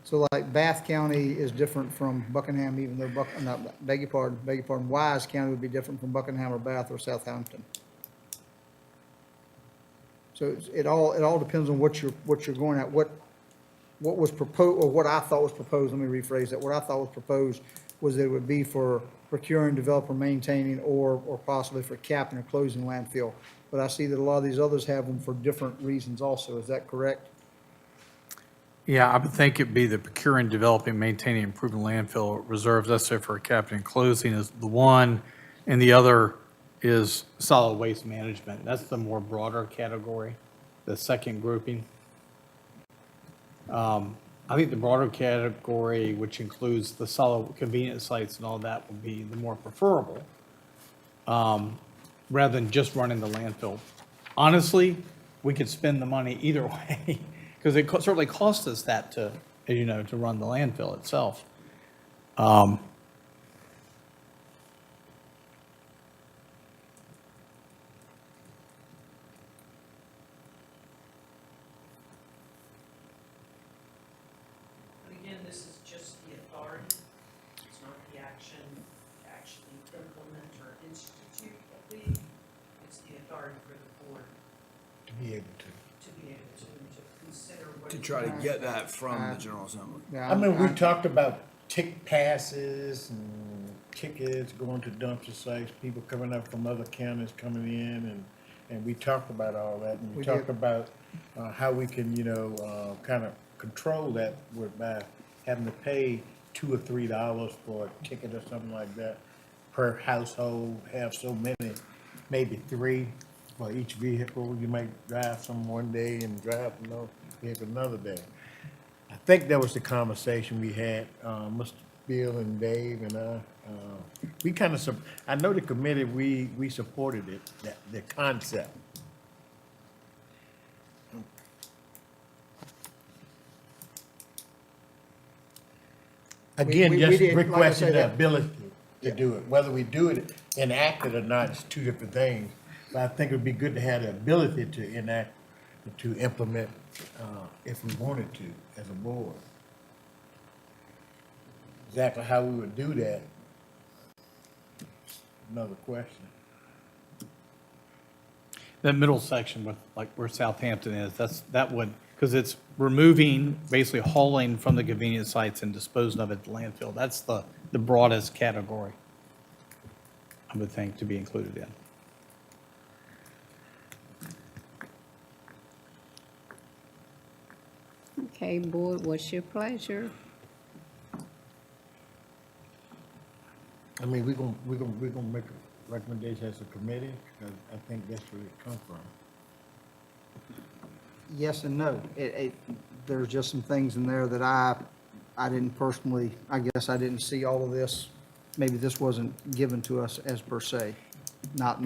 Speaker 1: So like Bath County is different from Buckingham, even though beg your pardon, Wise County would be different from Buckingham or Bath or Southampton. So it all depends on what you're going at, what was proposed, or what I thought was proposed, let me rephrase that. What I thought was proposed was that it would be for procuring, developing, maintaining, or possibly for capping or closing landfill. But I see that a lot of these others have them for different reasons also, is that correct?
Speaker 10: Yeah, I would think it'd be the procuring, developing, maintaining, improving landfill reserves necessary for capping and closing is the one, and the other is solid waste management. That's the more broader category, the second grouping. I think the broader category, which includes the solid convenience sites and all that, would be the more preferable, rather than just running the landfill. Honestly, we could spend the money either way, because it certainly costs us that to, as you know, to run the landfill itself.
Speaker 21: And again, this is just the authority. It's not the action to actually implement or institute a fee. It's the authority for the board
Speaker 4: To be able to.
Speaker 21: be able to consider what.
Speaker 7: To try to get that from the General Assembly.
Speaker 1: Yeah,
Speaker 4: I mean, we talked about tick passes and tickets going to dumpster sites, people coming up from other counties coming in, and we talked about all that. And we
Speaker 1: We
Speaker 4: talked
Speaker 1: did.
Speaker 4: about how we can, kind of control that by having to pay $2 or $3 for a ticket or something like that per household, have so many, maybe 3 for each vehicle. You might drive some one day and drive another vehicle another day. I think that was the conversation we had, Mr. Bill and Dave and I. We kind of, I know the committee, we supported it, the concept. Again,
Speaker 1: we
Speaker 4: just
Speaker 1: did, like I
Speaker 4: requesting
Speaker 1: said,
Speaker 4: the ability to do it. Whether we do it enacted or not is two different things. But I think it would be good to have the ability to enact, to implement, if we wanted to, as a board. Exactly how we would do that, another question.
Speaker 10: That middle section with, like, where Southampton is, that would, because it's removing, basically hauling from the convenience sites and disposing of it at the landfill. That's the broadest category, I would think, to be included in.
Speaker 2: Okay, board, what's your pleasure?
Speaker 4: I mean, we're gonna make a recommendation as a committee, because I think that's where it comes from.
Speaker 1: Yes and no. There's just some things in there that I didn't personally, I guess I didn't see all of this. Maybe this wasn't given to us as per se, not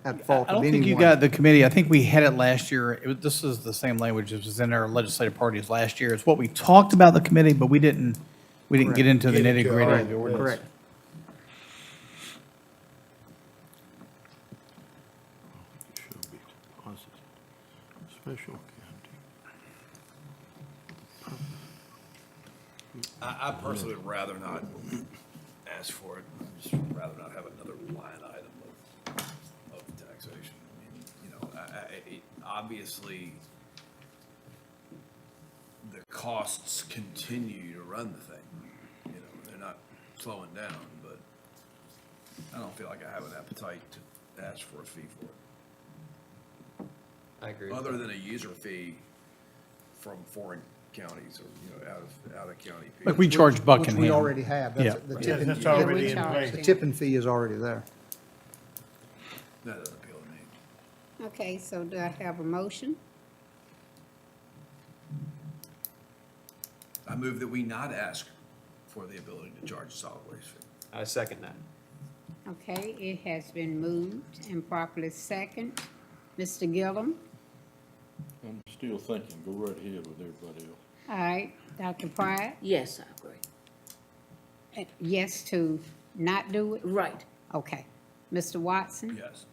Speaker 1: at fault
Speaker 10: I
Speaker 1: of
Speaker 10: don't
Speaker 1: anyone.
Speaker 10: think you got the committee, I think we had it last year. This is the same language as was in our legislative parties last year. It's what we talked about the committee, but we didn't get into the
Speaker 4: Get into
Speaker 10: nitty gritty
Speaker 4: it.
Speaker 10: of the ordinance.
Speaker 1: Correct.
Speaker 3: Shall be deposited. Special county.
Speaker 7: I personally would rather not ask for it. I'd just rather not have another line item of taxation. I mean, you know, obviously, the costs continue to run the thing. You know, they're not slowing down, but I don't feel like I have an appetite to ask for a fee for it.
Speaker 6: I agree with
Speaker 7: Other
Speaker 6: that.
Speaker 7: than a user fee from foreign counties or, you know, out of county.
Speaker 10: Like we charge Buckingham.
Speaker 1: Which we already have. That's
Speaker 10: Yeah.
Speaker 1: the
Speaker 4: Yes,
Speaker 1: tipping-
Speaker 4: that's already
Speaker 2: we
Speaker 4: in
Speaker 2: charge
Speaker 4: place.
Speaker 1: The
Speaker 2: them.
Speaker 1: tipping fee is already there.
Speaker 7: That doesn't appeal to me.
Speaker 2: Okay, so do I have a motion?
Speaker 7: I move that we not ask for the ability to charge a solid waste fee.
Speaker 6: I second that.
Speaker 2: Okay, it has been moved and properly second. Mr. Gillum?
Speaker 3: I'm still thinking, go right ahead with everybody else.
Speaker 2: All right, Dr. Pryor?
Speaker 8: Yes, I agree.
Speaker 2: Yes to not do it?
Speaker 8: Right.
Speaker 2: Okay. Mr. Watson?
Speaker 7: Yes.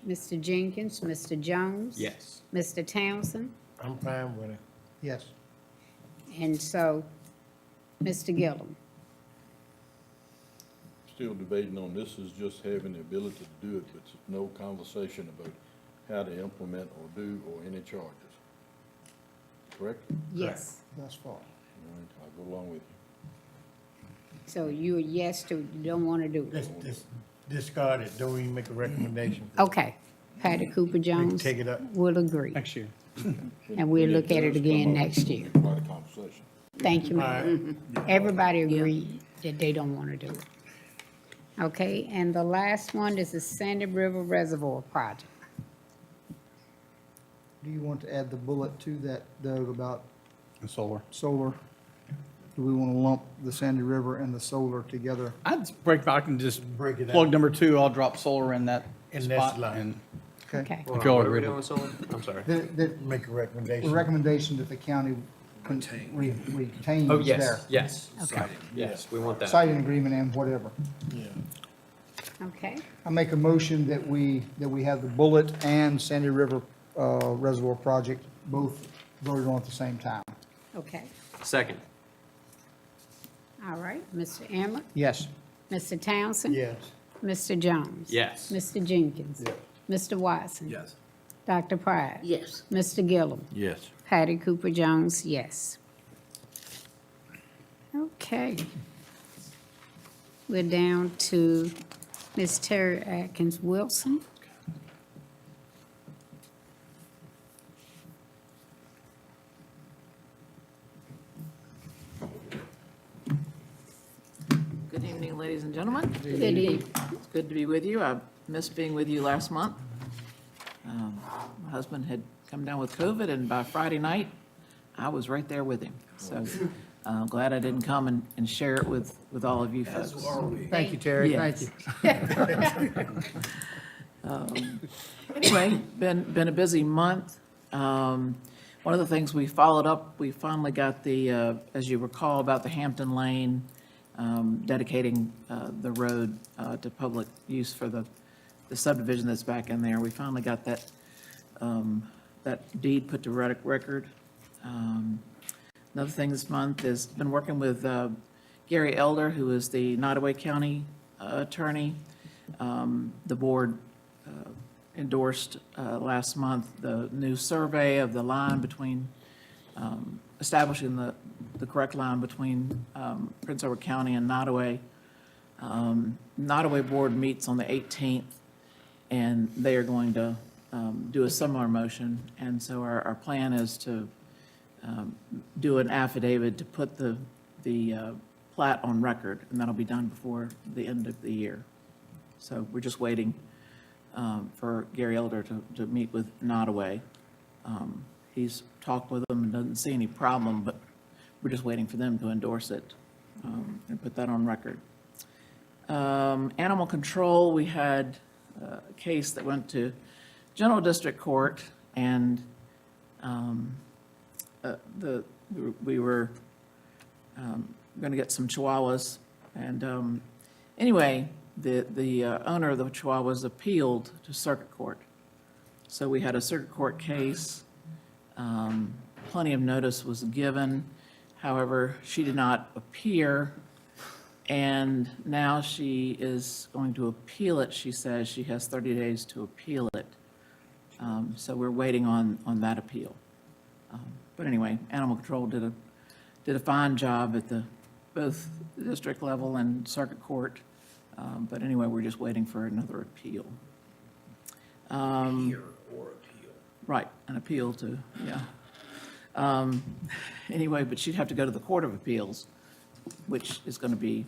Speaker 2: Mr. Jenkins? Mr. Jones?
Speaker 6: Yes.
Speaker 2: Mr. Townsend?
Speaker 4: I'm fine with it.
Speaker 1: Yes.
Speaker 2: And so, Mr. Gillum?
Speaker 3: Still debating on this, is just having the ability to do it, but no conversation about how to implement or do or any charges. Correct?
Speaker 2: Yes.
Speaker 1: Thus far.
Speaker 3: All right, I'll go along with you.
Speaker 2: So you're yes to, you don't want to do it?
Speaker 4: Let's discard it, don't even make a recommendation.
Speaker 2: Okay. Patty Cooper Jones
Speaker 4: take it up.
Speaker 2: will agree.
Speaker 10: Next year.
Speaker 2: And we'll look at it again next year.
Speaker 3: Quite a conversation.
Speaker 2: Thank you,
Speaker 4: All
Speaker 2: ma'am.
Speaker 4: right.
Speaker 2: Everybody agreed that they don't want to do it. Okay, and the last one is the Sandy River Reservoir Project.
Speaker 1: Do you want to add the bullet to that, Doug, about
Speaker 10: And solar.
Speaker 1: solar? Do we want to lump the Sandy River and the solar together?
Speaker 10: I can just
Speaker 4: Break it
Speaker 10: plug
Speaker 4: out.
Speaker 10: number 2, I'll drop solar in that
Speaker 4: In that
Speaker 10: spot.
Speaker 4: slot.
Speaker 10: And
Speaker 2: Okay.
Speaker 10: if y'all
Speaker 6: What are we
Speaker 10: agree.
Speaker 6: doing with solar? I'm sorry.
Speaker 1: The
Speaker 4: Make a recommendation.
Speaker 1: recommendation that the county retains
Speaker 6: Oh, yes,
Speaker 1: there.
Speaker 6: yes.
Speaker 2: Okay.
Speaker 6: Yes, we want that.
Speaker 1: Siting agreement and whatever.
Speaker 3: Yeah.
Speaker 2: Okay,
Speaker 1: I make a motion that we have the bullet and Sandy River Reservoir Project both voted on at the same time.
Speaker 2: okay.
Speaker 6: Second.
Speaker 2: All right, Mr. Emmett,
Speaker 1: Yes.
Speaker 2: Mr. Townsend?
Speaker 4: Yes.
Speaker 2: Mr. Jones?
Speaker 6: Yes.
Speaker 2: Mr. Jenkins? Mr. Watson?
Speaker 7: Yes.
Speaker 2: Dr. Pryor?
Speaker 8: Yes.
Speaker 2: Mr. Gillum?
Speaker 3: Yes.
Speaker 2: Patty Cooper Jones, yes. Okay. We're down to Ms. Terry Atkins Wilson.
Speaker 9: Good evening, ladies and gentlemen.
Speaker 2: Good evening.
Speaker 9: It's good to be with you. I missed being with you last month. My husband had come down with COVID, and by Friday night, I was right there with him. So I'm glad I didn't come and share it with all of you folks.
Speaker 1: Thank you, Terry.
Speaker 9: Yes.
Speaker 1: Thank you.
Speaker 9: Anyway, been a busy month. One of the things we followed up, we finally got the, as you recall, about the Hampton Lane, dedicating the road to public use for the subdivision that's back in there. We finally got that, that deed put to record. Another thing this month is been working with Gary Elder, who is the Nottaway County attorney. The board endorsed last month the new survey of the line between, establishing the correct line between Prince Edward County and Nottaway. Nottaway board meets on the 18th, and they are going to do a similar motion. And so our plan is to do an affidavit to put the plat on record, and that'll be done before the end of the year. So we're just waiting for Gary Elder to meet with Nottaway. He's talked with them and doesn't see any problem, but we're just waiting for them to endorse it and put that on record. Animal control, we had a case that went to General District Court, and we were going to get some chihuahuas. And anyway, the owner of the chihuahuas appealed to circuit court. So we had a circuit court case. Plenty of notice was given. However, she did not appear, and now she is going to appeal it. She says she has 30 days to appeal it. So we're waiting on that appeal. But anyway, animal control did a fine job at both the district level and circuit court. But anyway, we're just waiting for another appeal.
Speaker 7: Hear or appeal.
Speaker 9: Right, an appeal to, yeah. Anyway, but she'd have to go to the Court of Appeals, which is going to be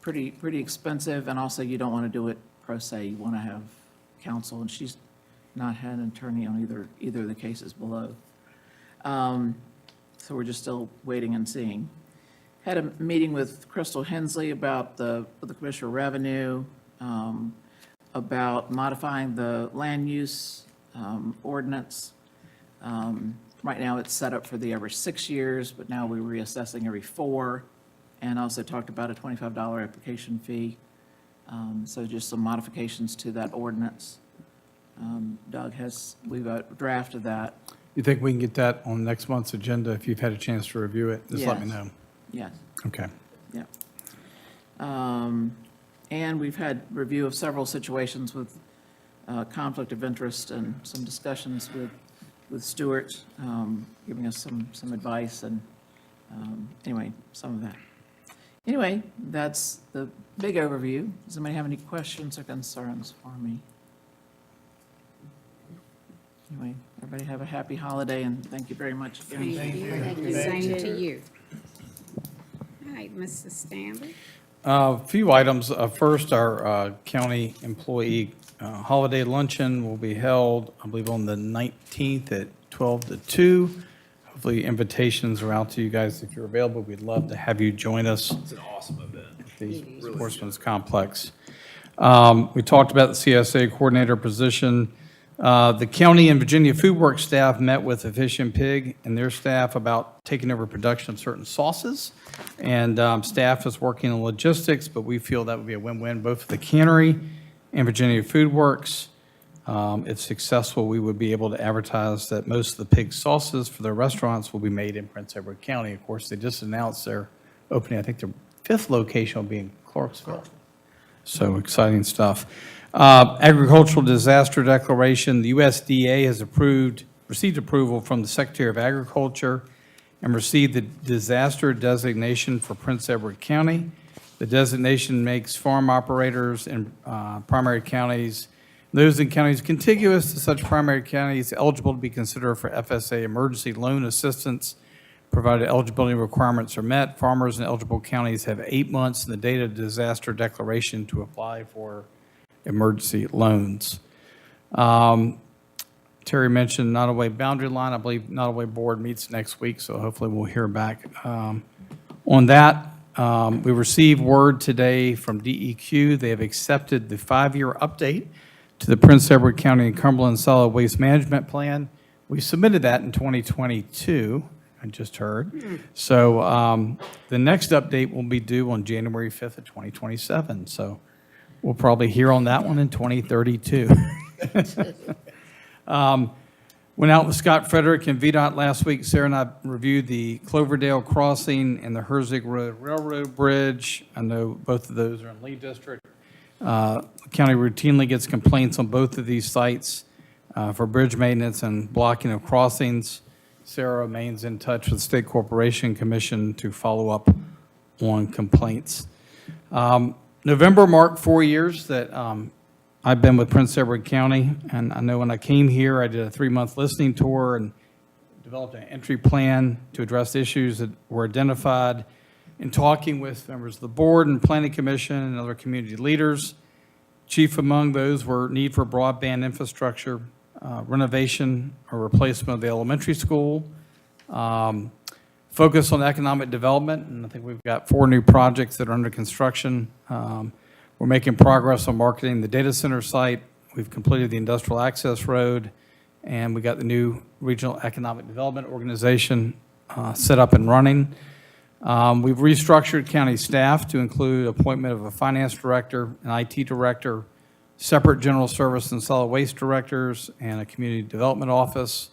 Speaker 9: pretty expensive, and also you don't want to do it pro se. You want to have counsel, and she's not had an attorney on either of the cases below. So we're just still waiting and seeing. Had a meeting with Crystal Hensley about the Commissioner of Revenue, about modifying the land use ordinance. Right now, it's set up for every 6 years, but now we're reassessing every 4, and also talked about a $25 application fee. So just some modifications to that ordinance. We've drafted that.
Speaker 10: You think we can get that on next month's agenda if you've had a chance to review it? Just let me
Speaker 9: Yes.
Speaker 10: know.
Speaker 9: Yes.
Speaker 10: Okay.
Speaker 9: Yeah. And we've had review of several situations with conflict of interest and some discussions with Stuart, giving us some advice and, anyway, some of that. Anyway, that's the big overview. Does anybody have any questions or concerns for me? Anyway, everybody have a happy holiday, and thank you very much again.
Speaker 2: Thank you. Thank you. Same to you. All right, Mr. Stanley.
Speaker 10: A few items. First, our county employee holiday luncheon will be held, I believe, on the 19th at 12 to 2. Hopefully, invitations are out to you guys if you're available. We'd love to have you join us.
Speaker 7: It's an awesome event.
Speaker 10: At the Sportsman's Complex. We talked about the CSA coordinator position. The county and Virginia Food Works staff met with the Fish and Pig and their staff about taking over production of certain sauces. And staff is working on logistics, but we feel that would be a win-win both for the cannery and Virginia Food Works. If successful, we would be able to advertise that most of the pig sauces for their restaurants will be made in Prince Edward County. Of course, they just announced their opening. I think their 5th location will be in Clarksville. So exciting stuff. Agricultural disaster declaration. The USDA has received approval from the Secretary of Agriculture and received the disaster designation for Prince Edward County. The designation makes farm operators in primary counties, those in counties contiguous to such primary counties, eligible to be considered for FSA emergency loan assistance, provided eligibility requirements are met. Farmers in eligible counties have 8 months from the date of disaster declaration to apply for emergency loans. Terry mentioned Nottaway boundary line. I believe Nottaway board meets next week, so hopefully we'll hear back on that. We received word today from DEQ. They have accepted the 5-year update to the Prince Edward County and Cumberland Solid Waste Management Plan. We submitted that in 2022, I just heard. So the next update will be due on January 5th of 2027. So we'll probably hear on that one in 2032. Went out with Scott Frederick and VDOT last week. Sarah and I reviewed the Cloverdale Crossing and the Herzig Road Railroad Bridge. I know both of those are in Lee District. The county routinely gets complaints on both of these sites for bridge maintenance and blocking of crossings. Sarah remains in touch with State Corporation Commission to follow up on complaints. November marked 4 years that I've been with Prince Edward County, and I know when I came here, I did a 3-month listening tour and developed an entry plan to address issues that were identified in talking with members of the board and planning commission and other community leaders. Chief among those were need for broadband infrastructure, renovation or replacement of the elementary school, focus on economic development, and I think we've got 4 new projects that are under construction. We're making progress on marketing the data center site. We've completed the industrial access road, and we got the new regional economic development organization set up and running. We've restructured county staff to include appointment of a finance director, an IT director, separate general service and solid waste directors, and a community development office.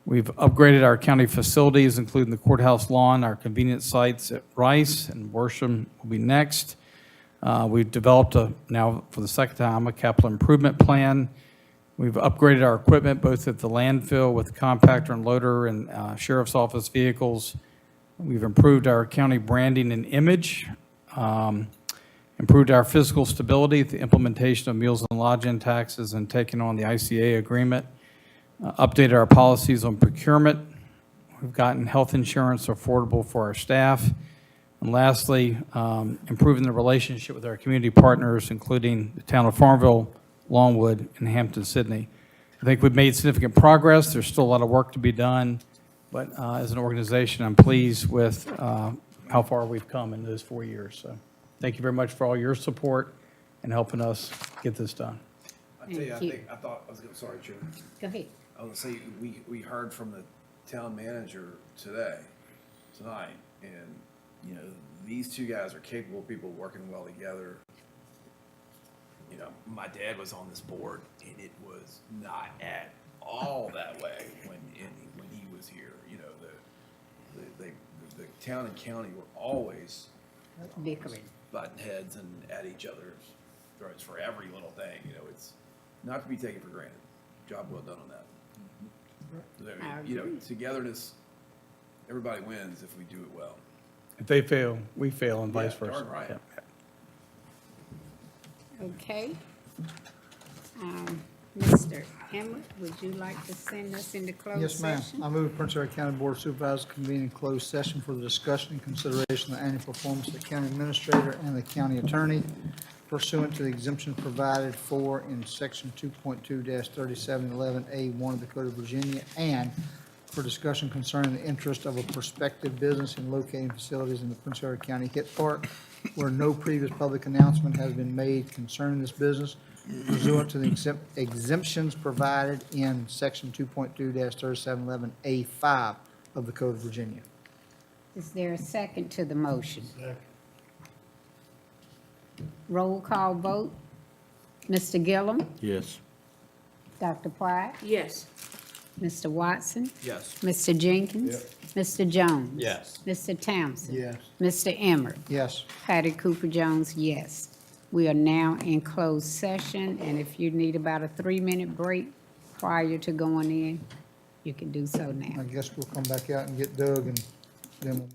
Speaker 10: We've upgraded our county facilities, including the courthouse lawn, our convenience sites at Rice and Worsham will be next. We've developed now for the second time, a capital improvement plan. We've upgraded our equipment both at the landfill with compactor and loader and sheriff's office vehicles. We've improved our county branding and image, improved our fiscal stability, the implementation of meals and lodging taxes, and taking on the ICA agreement, updated our policies on procurement. We've gotten health insurance affordable for our staff. And lastly, improving the relationship with our community partners, including the town of Farmville, Longwood, and Hampton-Sydney. I think we've made significant progress. There's still a lot of work to be done, but as an organization, I'm pleased with how far we've come in those 4 years. So thank you very much for all your support and helping us get this done.
Speaker 7: I tell you,
Speaker 2: Thank you.
Speaker 7: Sorry, Chair.
Speaker 2: Go ahead.
Speaker 7: I was gonna say, we heard from the town manager tonight, and, you know, these two guys are capable people working well together. You know, my dad was on this board, and it was not at all that way when he was here. You know, the town and county were always
Speaker 2: Bickering.
Speaker 7: butting heads and at each other's throats for every little thing. You know, it's not to be taken for granted. Job well done on that. I mean, you know, togetherness, everybody wins if we do it well.
Speaker 10: If they fail, we fail, and vice
Speaker 7: Yeah,
Speaker 10: versa.
Speaker 7: darn right.
Speaker 10: Yeah.
Speaker 2: Okay. Mr. Emmett, would you like to send us into closed
Speaker 1: Yes, ma'am.
Speaker 2: session?
Speaker 1: I move the Prince Edward County Board of Supervisors convene in closed session for the discussion and consideration of the annual performance of the county administrator and the county attorney pursuant to the exemption provided for in section 2.2-3711A1 of the Code of Virginia, and for discussion concerning the interest of a prospective business in locating facilities in the Prince Edward County HIT Park where no previous public announcement has been made concerning this business pursuant to the exemptions provided in section 2.2-3711A5 of the Code of Virginia.
Speaker 2: Is there a second to the motion? Roll call vote. Mr. Gillum?
Speaker 3: Yes.
Speaker 2: Dr. Pride?
Speaker 8: Yes.
Speaker 2: Mr. Watson?
Speaker 7: Yes.
Speaker 2: Mr. Jenkins? Mr. Jones?
Speaker 6: Yes.
Speaker 2: Mr. Townsend?
Speaker 1: Yes.
Speaker 2: Mr. Emmert?
Speaker 1: Yes.
Speaker 2: Patty Cooper Jones, yes. We are now in closed session, and if you need about a 3-minute break prior to going in, you can do so now.
Speaker 1: I guess we'll come back out and get Doug, and then we'll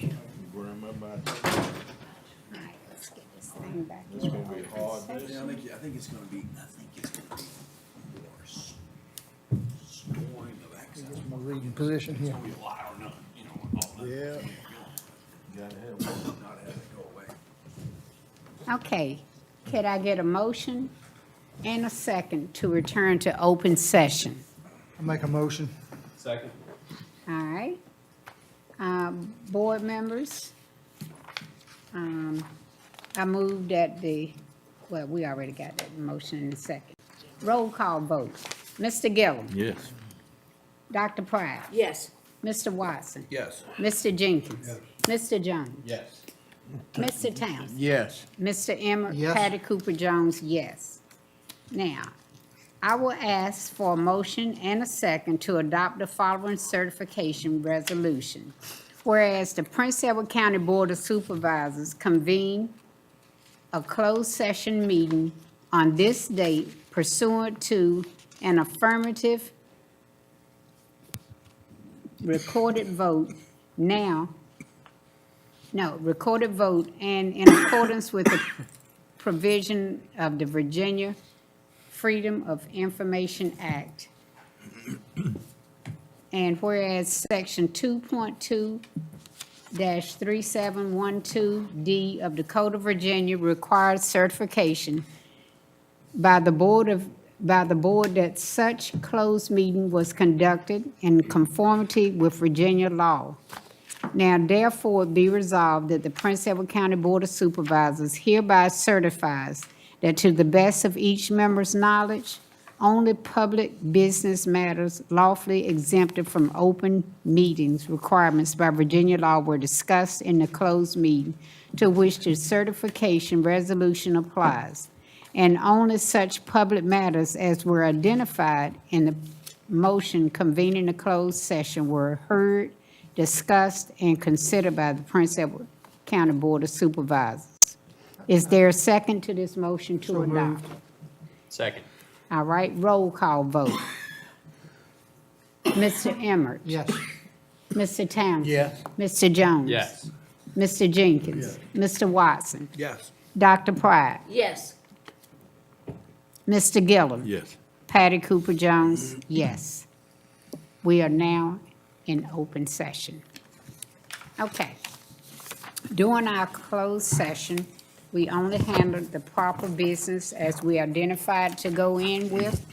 Speaker 3: Bring my back.
Speaker 2: All right, let's get this thing back.
Speaker 3: It's gonna be a hard day.
Speaker 7: I think it's gonna be worse. Scoring of access.
Speaker 1: My reading position here.
Speaker 7: It's gonna be a lot or none, you know, all that.
Speaker 1: Yeah.
Speaker 3: Gotta have one.
Speaker 7: Not have it go away.
Speaker 2: Okay, could I get a motion and a second to return to open session?
Speaker 1: I make a motion.
Speaker 6: Second.
Speaker 2: All right. Board members, I moved at well, we already got that motion in a second. Roll call vote. Mr. Gillum.
Speaker 3: Yes.
Speaker 2: Dr. Pryor.
Speaker 8: Yes.
Speaker 2: Mr. Watson.
Speaker 7: Yes.
Speaker 2: Mr. Jenkins. Mr. Jones.
Speaker 7: Yes.
Speaker 2: Mr. Townsend.
Speaker 3: Yes.
Speaker 2: Mr. Emmert.
Speaker 1: Yes.
Speaker 2: Patty Cooper Jones, yes. Now, I will ask for a motion and a second to adopt the following certification resolution. Whereas the Prince Edward County Board of Supervisors convened a closed session meeting on this date pursuant to an affirmative recorded vote recorded vote and in accordance with the provision of the Virginia Freedom of Information Act. And whereas Section 2.2-3712D of the Code of Virginia requires certification by the board that such closed meeting was conducted in conformity with Virginia law. Now therefore be resolved that the Prince Edward County Board of Supervisors hereby certifies that to the best of each member's knowledge, only public business matters lawfully exempted from open meetings requirements by Virginia law were discussed in the closed meeting to which the certification resolution applies, and only such public matters as were identified in the motion convening a closed session were heard, discussed, and considered by the Prince Edward County Board of Supervisors. Is there a second to this motion to
Speaker 1: So
Speaker 2: adopt?
Speaker 1: moved.
Speaker 6: Second.
Speaker 2: All right, roll call vote. Mr. Emmert.
Speaker 1: Yes.
Speaker 2: Mr. Townsend.
Speaker 3: Yes.
Speaker 2: Mr. Jones.
Speaker 6: Yes.
Speaker 2: Mr. Jenkins. Mr. Watson.
Speaker 7: Yes.
Speaker 2: Dr. Pryor.
Speaker 8: Yes.
Speaker 2: Mr. Gillum.
Speaker 3: Yes.
Speaker 2: Patty Cooper Jones, yes. We are now in open session. Okay. During our closed session, we only handled the proper business as we identified to go in with.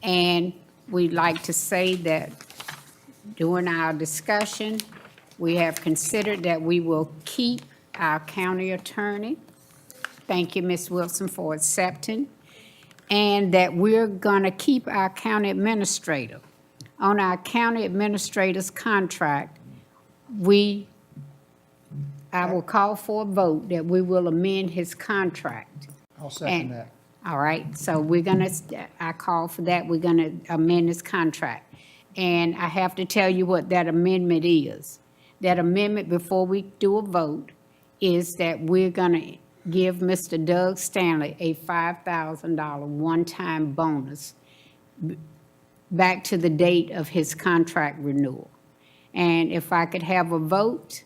Speaker 2: And we'd like to say that during our discussion, we have considered that we will keep our county attorney. Thank you, Ms. Wilson, for accepting. And that we're going to keep our county administrator. On our county administrator's contract, I will call for a vote that we will amend his contract.
Speaker 1: I'll second
Speaker 2: And-
Speaker 1: that.
Speaker 2: All right, so I call for that, we're gonna amend his contract. And I have to tell you what that amendment is. That amendment, before we do a vote, is that we're gonna give Mr. Doug Stanley a $5,000 one-time bonus back to the date of his contract renewal. And if I could have a vote,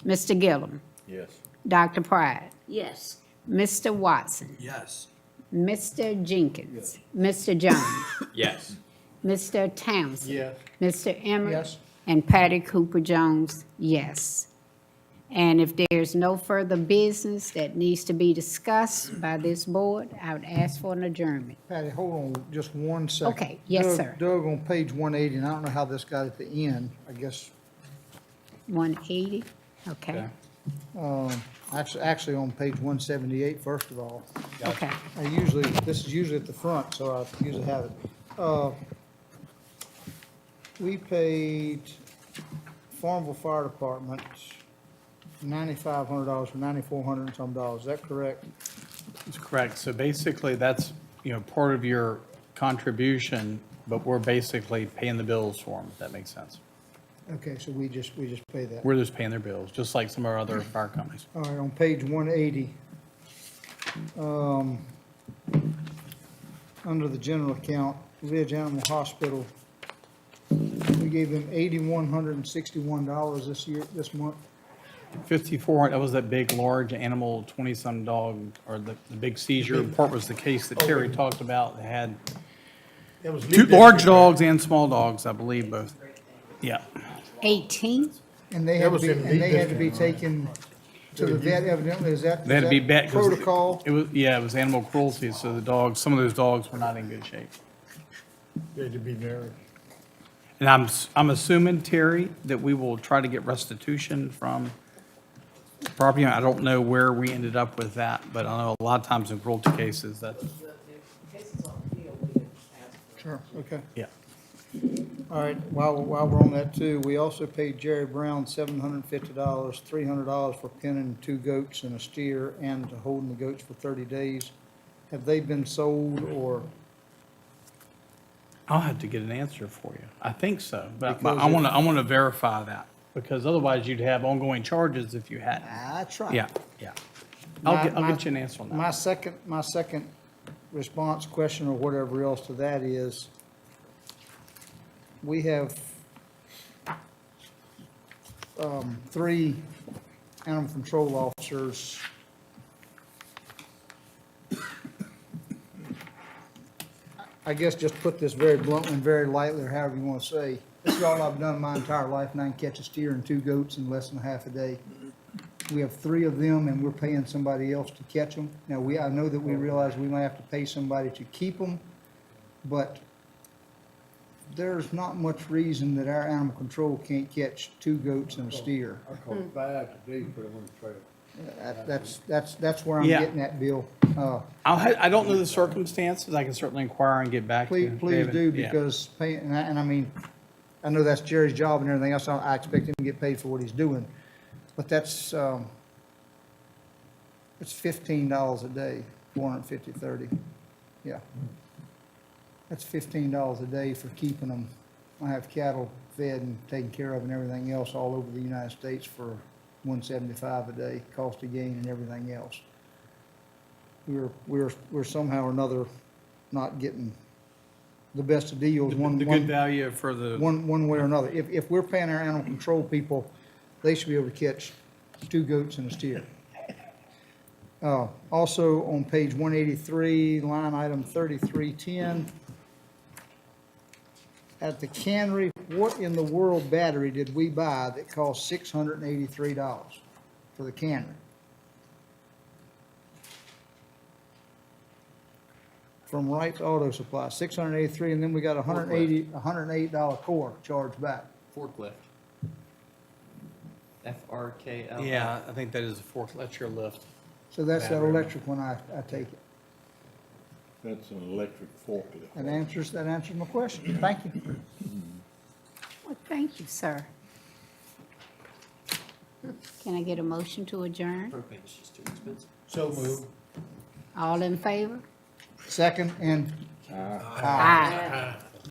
Speaker 2: Mr. Gillum,
Speaker 3: Yes.
Speaker 2: Dr. Pryor,
Speaker 8: Yes.
Speaker 2: Mr. Watson,
Speaker 7: Yes.
Speaker 2: Mr. Jenkins, Mr. Jones,
Speaker 6: Yes.
Speaker 2: Mr. Townsend.
Speaker 3: Yes.
Speaker 2: Mr. Emmert.
Speaker 1: Yes.
Speaker 2: And Patty Cooper Jones, yes. And if there's no further business that needs to be discussed by this board, I would ask for an adjournment.
Speaker 1: Patty, hold on just one second.
Speaker 2: Okay, yes,
Speaker 1: Doug-
Speaker 2: sir.
Speaker 1: Doug, on page 180, and I don't know how this got at the end, I guess,
Speaker 2: 180, okay,
Speaker 1: actually on page 178, first of all.
Speaker 2: okay.
Speaker 1: This is usually at the front, so I usually have it. We paid Farmville Fire Department $9,500 for $9,400 and some dollars. Is that correct?
Speaker 10: That's correct. So basically, that's, part of your contribution, but we're basically paying the bills for them, if that makes sense.
Speaker 1: Okay, so we just pay that.
Speaker 10: We're just paying their bills, just like some of our other fire companies.
Speaker 1: All right, on page 180, under the general account, Ridge Animal Hospital, we gave them $8,161 this month.
Speaker 10: 54, that was that big, large animal, 20-some dog, or the big seizure. In part was the case that Terry talked about. They had
Speaker 4: It was
Speaker 10: two large dogs and small dogs, I believe, both. Yeah.
Speaker 2: 18?
Speaker 1: And they
Speaker 4: That
Speaker 1: had to
Speaker 4: was
Speaker 1: be,
Speaker 4: in
Speaker 1: and they had to be
Speaker 4: deep district,
Speaker 1: taken to the vet evidently, is that
Speaker 10: They had to be bet. 'cause
Speaker 1: protocol?
Speaker 10: It was, yeah, it was animal cruelty, so the dogs, some of those dogs were not in good shape.
Speaker 4: They had to be married.
Speaker 10: And I'm assuming, Terry, that we will try to get restitution from property. I don't know where we ended up with that, but I know a lot of times in cruelty cases, that's,
Speaker 1: Sure, okay.
Speaker 10: yeah.
Speaker 1: All right, while we're on that too, we also paid Jerry Brown $750, $300 for penning 2 goats and a steer and to holding the goats for 30 days. Have they been sold or?
Speaker 10: I'll have to get an answer for you. I think so, but
Speaker 1: Because
Speaker 10: I want to verify that, because otherwise you'd have ongoing charges if you hadn't.
Speaker 1: That's right.
Speaker 10: Yeah, yeah.
Speaker 1: My-
Speaker 10: I'll get you an answer on that.
Speaker 1: My second response, question, or whatever else to that is, we have 3 animal control officers. I guess just put this very bluntly and very lightly, or however you want to say, this is all I've done my entire life, and I can catch a steer and 2 goats in less than half a day. We have 3 of them, and we're paying somebody else to catch them. Now, I know that we realize we might have to pay somebody to keep them, but there's not much reason that our animal control can't catch 2 goats and a steer.
Speaker 4: I caught 5 today, put them on the trail.
Speaker 1: That's where I'm
Speaker 10: Yeah.
Speaker 1: getting at, Bill.
Speaker 10: I don't know the circumstances. I can certainly inquire and get back to you.
Speaker 1: Please
Speaker 10: David.
Speaker 1: do,
Speaker 10: Yeah.
Speaker 1: because paying, and I mean, I know that's Jerry's job and everything else. I expect him to get paid for what he's doing. But that's, it's $15 a day, 450, 30. Yeah. That's $15 a day for keeping them. I have cattle fed and taken care of and everything else all over the United States for $175 a day, cost of gain and everything else. We're somehow or another not getting the best of deals,
Speaker 10: The good value for the.
Speaker 1: one way or another. If we're paying our animal control people, they should be able to catch 2 goats and a steer. Also, on page 183, line item 3310, at the cannery, what in the world battery did we buy that cost $683 for the cannery? From Wright's Auto Supply, $683, and then we got a $108 core charge back.
Speaker 6: Forklift. FRKL.
Speaker 10: Yeah, I think that is a fork. That's your lift.
Speaker 1: So that's that
Speaker 10: Battery.
Speaker 1: electric one, I take it.
Speaker 4: That's an electric forklift.
Speaker 1: That answers my question. Thank you.
Speaker 2: Well, thank you, sir. Can I get a motion to adjourn?
Speaker 6: Propane's just too expensive.
Speaker 4: So moved.
Speaker 2: All in favor?
Speaker 1: Second and
Speaker 2: Aye.